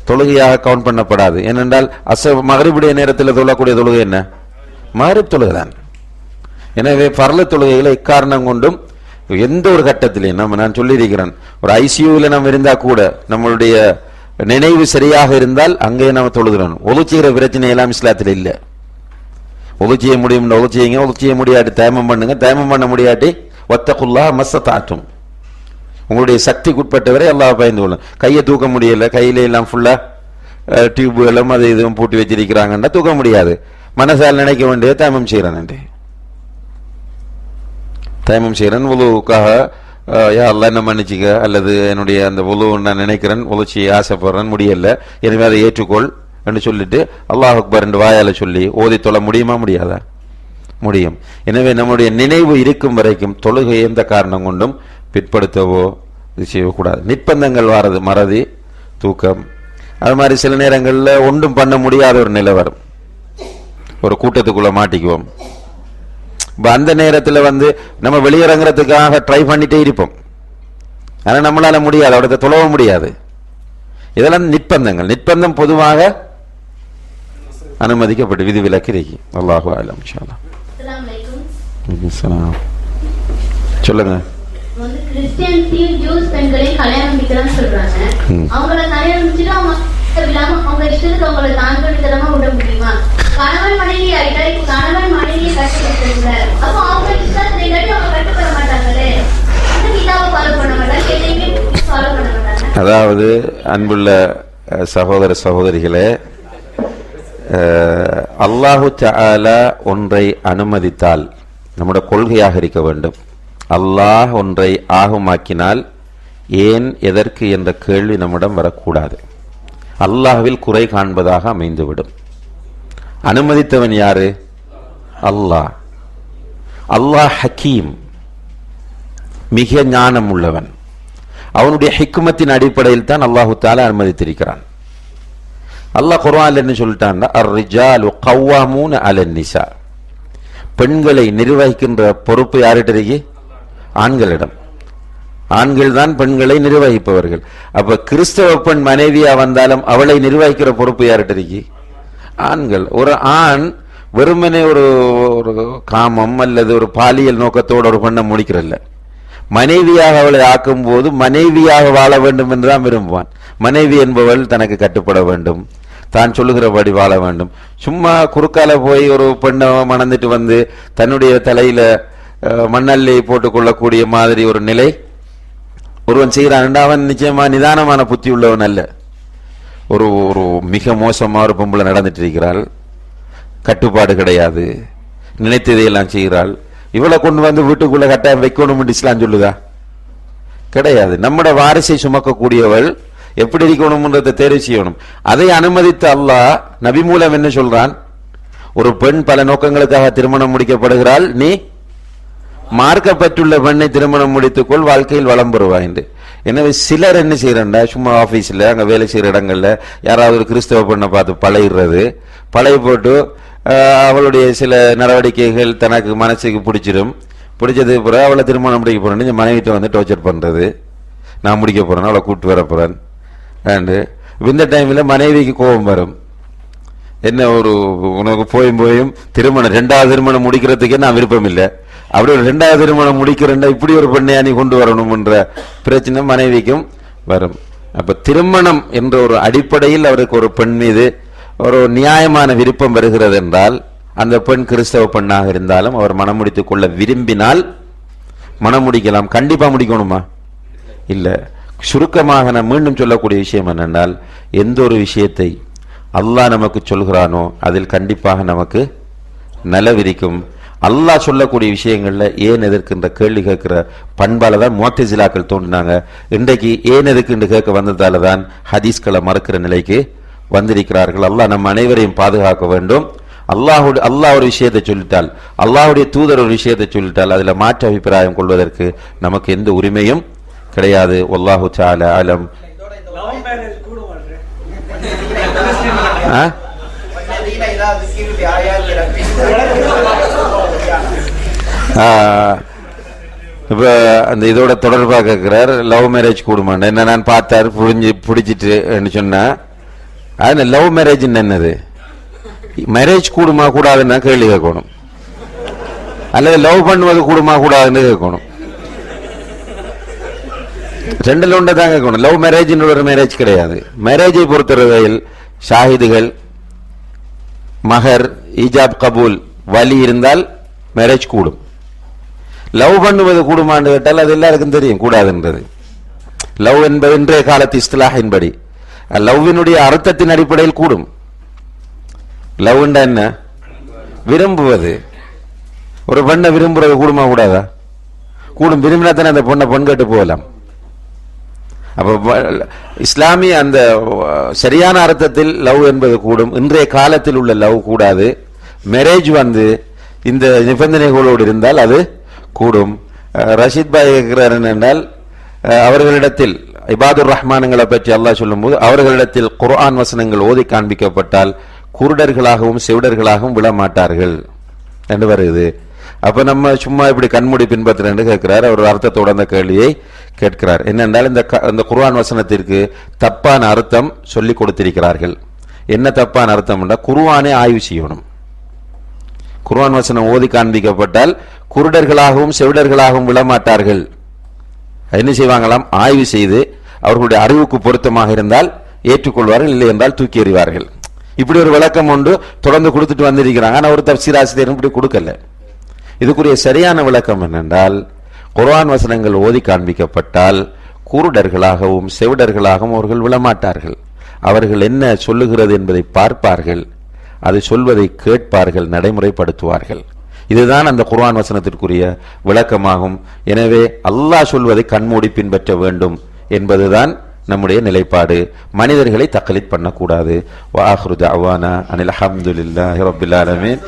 தொழுகையாக கவுண்ட் பண்ணப்படாது. ஏனென்றால் மகரிபுடைய நேரத்தில் தொழக்கூடிய தொழுகை என்ன? மகரிப் தொழுகைதான். எனவே பர்ல தொழுகைகளை இக்காரணம் கொண்டும் எந்த ஒரு கட்டத்திலையும் நான் சொல்லியிருக்கிறேன், ஒரு ஐசியூவில் நம்ம இருந்தா கூட நம்மளுடைய நினைவு சரியாக இருந்தால் அங்கே நம்ம தொழுகிறோம். ஒழு செய்கிற பிரச்சனை எல்லாம் இஸ்லாத்தில் இல்லை. ஒழு செய்ய முடியும், ஒழு செய்யுங்க. ஒழு செய்ய முடியாட்டி தயமம் பண்ணுங்க. தயமம் பண்ண முடியாட்டி வத்தகுல்லாஹ் மஸ்ததாஅத்தும், உங்களுடைய சக்திக்கு உட்பட்டவரை அல்லாஹ் பயந்து கொள்ளும். கையை தூக்க முடியல, கையில எல்லாம் ஃபுல்லா டியூப்களும் அது இதுவும் பூட்டி வச்சிருக்கிறாங்கன்னா தூக்க முடியாது. மனசால் நினைக்க வேண்டியது தயமம் செய்யறேன், தயமம் செய்யறேன் உலுவுக்காக யா அல்லாஹ் என்ன மன்னிச்சுக்க, அல்லது என்னுடைய அந்த உலு நான் நினைக்கிறேன், உலு செய்ய ஆசைப்படுறேன், முடியல, எனவே அதை ஏற்றுக்கொள் என்று சொல்லிட்டு அல்லாஹ் அக்பர் என்று வாயால சொல்லி ஓதி தொழ முடியுமா? முடியாதா? முடியும். எனவே நம்முடைய நினைவு இருக்கும் வரைக்கும் தொழுகை எந்த காரணம் கொண்டும் பிற்படுத்தவோ இது செய்யக்கூடாது. நிர்பந்தங்கள் வாரது, மறதி, தூக்கம், அது மாதிரி சில நேரங்களில் ஒன்றும் பண்ண முடியாத ஒரு நிலை வரும். ஒரு கூட்டத்துக்குள்ள மாட்டிக்குவோம். அந்த நேரத்தில் நம்ம வெளியிறங்கிறதுக்காக ட்ரை பண்ணிட்டே இருப்போம். ஆனால் நம்மளால முடியாது, அவடத்தை தொழவ முடியாது. இதெல்லாம் நிர்பந்தங்கள். நிர்பந்தம் பொதுவாக அனுமதிக்கப்பட்டு விதிவிலக்கு இருக்கு. அல்லாஹு அலம். சொல்லுங்க. கிறிஸ்டியன்ஸையும் ஜூஸ் பெண்களையும் கல்யாணம் முடிக்கலாம்னு சொல்றாங்க. அவங்கள கல்யாணம் முடிச்சுட்டு அவங்க இஷ்டத்துக்கு அவங்கள தாழ்த்தமா விட முடியுமா? கணவன் மனைவி ஆகிட்டா இப்ப கணவன் மனைவியை கட்டுப்படுத்த, அப்போ அவங்க இஷ்டத்தை இல்லாட்டி அவங்க கட்டுப்பட மாட்டாங்களே, அந்த கிதாவை ஃபாலோ பண்ண மாட்டாங்க, எதையுமே ஃபாலோ பண்ண மாட்டாங்க. அதாவது அன்புள்ள சகோதர சகோதரிகளே, அல்லாஹு தஆலா ஒன்றை அனுமதித்தால் நம்முடைய கொள்கையாக இருக்க வேண்டும். அல்லாஹ் ஒன்றை ஆகுமாக்கினால் ஏன் எதற்கு என்ற கேள்வி நம்மிடம் வரக்கூடாது. அல்லாஹ்வில் குறை காண்பதாக அமைந்துவிடும். அனுமதித்தவன் யாரு? அல்லாஹ். அல்லாஹ் ஹக்கீம், மிக ஞானம் உள்ளவன். அவனுடைய ஹிக்மத்தின் அடிப்படையில் தான் அல்லாஹு தஆலா அனுமதித்திருக்கிறான். அல்லாஹ் குர்ஆன்ல என்ன சொல்லிட்டான்னா, அர்-ரிஜாலு கவ்வாமூன அலன் நிசா, பெண்களை நிர்வகிக்கின்ற பொறுப்பு யார்கிட்ட இருக்கு? ஆண்களிடம். ஆண்கள் தான் பெண்களை நிர்வகிப்பவர்கள். அப்ப கிறிஸ்தவ பெண் மனைவியா வந்தாலும் அவளை நிர்வகிக்கிற பொறுப்பு யார்கிட்ட இருக்கு? ஆண்கள். ஒரு ஆண் வெறுமனே ஒரு காமம் அல்லது ஒரு பாலியல் நோக்கத்தோட ஒரு பெண்ணை முடிக்கிறல்ல, மனைவியாக அவளை ஆக்கும் போது மனைவியாக வாழ வேண்டும் என்றுதான் விரும்புவான். மனைவி என்பவள் தனக்கு கட்டுப்பட வேண்டும், தான் சொல்லுகிறபடி வாழ வேண்டும். சும்மா குறுக்கால போய் ஒரு பெண்ணை மணந்துட்டு தன்னுடைய தலையில மண்ணல்லி போட்டுக் கொள்ளக்கூடிய மாதிரி ஒரு நிலை ஒருவன் செய்கிறான். அவன் நிச்சயமா நிதானமான புத்தி உள்ளவன் அல்ல. ஒரு ஒரு மிக மோசமா ஒரு பொம்பளை நடந்துட்டு இருக்கிறாள், கட்டுப்பாடு கிடையாது, நினைத்ததையெல்லாம் செய்கிறாள். இவளை கொண்டு வீட்டுக்குள்ள கட்டாயம் வைக்கணும் இஸ்லாம் சொல்லுதா? கிடையாது. நம்மட வாரிசை சுமக்கக்கூடியவள் எப்படி இருக்கணும்ன்றதை தேர்வு செய்யணும். அதை அனுமதித்த அல்லாஹ் நபி மூலம் என்ன சொல்றான்? ஒரு பெண் பல நோக்கங்களுக்காக திருமணம் முடிக்கப்படுகிறாள், நீ மார்க்கப்பட்டுள்ள பெண்ணை திருமணம் முடித்துக்கொள், வாழ்க்கையில் வளம் பெறுவாய் என்று. எனவே சிலர் என்ன செய்யறா, சும்மா ஆபீஸ்ல அங்க வேலை செய்யற இடங்கள்ல யாராவது ஒரு கிறிஸ்தவ பெண்ணை பார்த்து பழகிடுறது, பழகி போட்டு அவளுடைய சில நடவடிக்கைகள் தனக்கு மனசுக்கு பிடிச்சிடும். பிடிச்சதுக்கு பிறகு அவளை திருமணம் முடிக்க போறேன்னு மனைவிட்ட டோர்ச்சர் பண்றது, நான் முடிக்க போறேன், அவளை கூப்பிட்டு வர போறேன். இந்த டைம்ல மனைவிக்கு கோபம் வரும். என்ன ஒரு உனக்கு போயும் திருமணம் 2வது திருமணம் முடிக்கிறதுக்கே நான் விருப்பம் இல்லை, அப்படி ஒரு 2வது திருமணம் முடிக்கிறேன்டா இப்படி ஒரு பெண்ணையா நீ கொண்டு வரணும் என்ற பிரச்சனை மனைவிக்கும் வரும். அப்ப திருமணம் என்ற ஒரு அடிப்படையில் அவருக்கு ஒரு பெண் மீது ஒரு நியாயமான விருப்பம் வருகிறது என்றால், அந்த பெண் கிறிஸ்தவ பெண்ணாக இருந்தாலும் அவர் மனம் முடித்துக் கொள்ள விரும்பினால் மனம் முடிக்கலாம். கண்டிப்பா முடிக்கணுமா? இல்ல. சுருக்கமாக நான் மீண்டும் சொல்லக்கூடிய விஷயம் என்னென்றால், எந்த ஒரு விஷயத்தை அல்லாஹ் நமக்கு சொல்கிறானோ அதில் கண்டிப்பாக நமக்கு நலவிருக்கும். அல்லாஹ் சொல்லக்கூடிய விஷயங்கள்ல ஏன் எதற்குன்ற கேள்வி கேட்கிற பண்பால தான் முஅத்தஸிலாக்கள் தோன்றினாங்க. இன்றைக்கு ஏன் எதுக்கு கேட்க வந்ததால தான் ஹதீஸ்களை மறுக்கிற நிலைக்கு வந்திருக்கிறார்கள். அல்லாஹ் நம் அனைவரையும் பாதுகாக்க வேண்டும். அல்லாஹ் ஒரு விஷயத்தை சொல்லிட்டால், அல்லாஹ்வுடைய தூதர் ஒரு விஷயத்தை சொல்லிட்டால் அதுல மாற்று அபிப்பிராயம் கொள்வதற்கு நமக்கு எந்த உரிமையும் கிடையாது. வல்லாஹு தஆலா அலம். இப்போ அந்த இதோட தொடர்பாக கேட்கிறார், லவ் மேரேஜ் கூடுமான்னு. என்ன நான் பார்த்தாரு பிடிச்சிட்டு சொன்னா அது லவ் மேரேஜ் என்னது? மேரேஜ் கூடுமா கூடாதுன்னா கேள்வி கேட்கணும், அல்லது லவ் பண்ணுவது கூடுமா கூடாதுன்னு கேட்கணும். ரெண்டுல ஒன்றை தான் கேட்கணும். லவ் மேரேஜ் ஒரு மேரேஜ் கிடையாது. மேரேஜை பொறுத்தவரையில் ஷாஹிதுகள், மகர், ஈஜாப் கபூல், வலி இருந்தால் மேரேஜ் கூடும். லவ் பண்ணுவது கூடுமான்னு கேட்டால் அது எல்லாருக்கும் தெரியும் கூடாதுன்றது. லவ் என்பது இன்றைய காலத்து இஸ்திலாஹின்படி லவ்வினுடைய அர்த்தத்தின் அடிப்படையில் கூடும். லவ் என்ன? விரும்புவது. ஒரு பெண்ணை விரும்புறது கூடுமா கூடாதா? கூடும். விரும்பினா தானே அந்த பொண்ணை பொன் கேட்டு போகலாம். அப்ப இஸ்லாமிய அந்த சரியான அர்த்தத்தில் லவ் என்பது கூடும். இன்றைய காலத்தில் உள்ள லவ் கூடாது. மேரேஜ் இந்த நிபந்தனைகளோடு இருந்தால் அது கூடும். ரஷீத் பாய் கேட்கிறார் என்றால், அவர்களிடத்தில் இபாதுர் ரஹ்மான்களை பற்றி அல்லாஹ் சொல்லும் போது அவர்களிடத்தில் குர்ஆன் வசனங்கள் ஓதி காண்பிக்கப்பட்டால் குருடர்களாகவும் செவிடர்களாகவும் விழமாட்டார்கள் என்று வருது. அப்ப நம்ம சும்மா இப்படி கண்மூடி பின்பற்றுன்னு கேட்கிறார். அவர் அர்த்தத்தோட அந்த கேள்வியை கேட்கிறார். என்னென்றால் இந்த குர்ஆன் வசனத்திற்கு தப்பான அர்த்தம் சொல்லி கொடுத்திருக்கிறார்கள். என்ன தப்பான அர்த்தம் என்றால், குர்ஆனை ஆய்வு செய்யணும். குர்ஆன் வசனம் ஓதி காண்பிக்கப்பட்டால் குருடர்களாகவும் செவிடர்களாகவும் விழமாட்டார்கள். என்ன செய்வாங்களாம்? ஆய்வு செய்து அவர்களுடைய அறிவுக்கு பொருத்தமாக இருந்தால் ஏற்றுக்கொள்வார்கள், இல்லை என்றால் தூக்கி எறிவார்கள். இப்படி ஒரு விளக்கம் ஒன்று தொடர்ந்து கொடுத்துட்டு வந்திருக்கிறாங்க. ஆனால் ஒரு தப்சீர் ஆசிரியர் இப்படி கொடுக்கல. இதுக்குரிய சரியான விளக்கம் என்னென்றால், குர்ஆன் வசனங்கள் ஓதி காண்பிக்கப்பட்டால் குருடர்களாகவும் செவிடர்களாகவும் அவர்கள் விழமாட்டார்கள். அவர்கள் என்ன சொல்லுகிறது என்பதை பார்ப்பார்கள், அது சொல்வதை கேட்பார்கள், நடைமுறைப்படுத்துவார்கள். இதுதான் அந்த குர்ஆன் வசனத்திற்குரிய விளக்கமாகும். எனவே அல்லாஹ் சொல்வதை கண்மூடி பின்பற்ற வேண்டும் என்பதுதான் நம்முடைய நிலைப்பாடு. மனிதர்களை தக்லீத் பண்ணக்கூடாது. வ ஆகிரு தஅவானா அனில் ஹம்துலில்லாஹி ரப்பில் ஆலமீன்.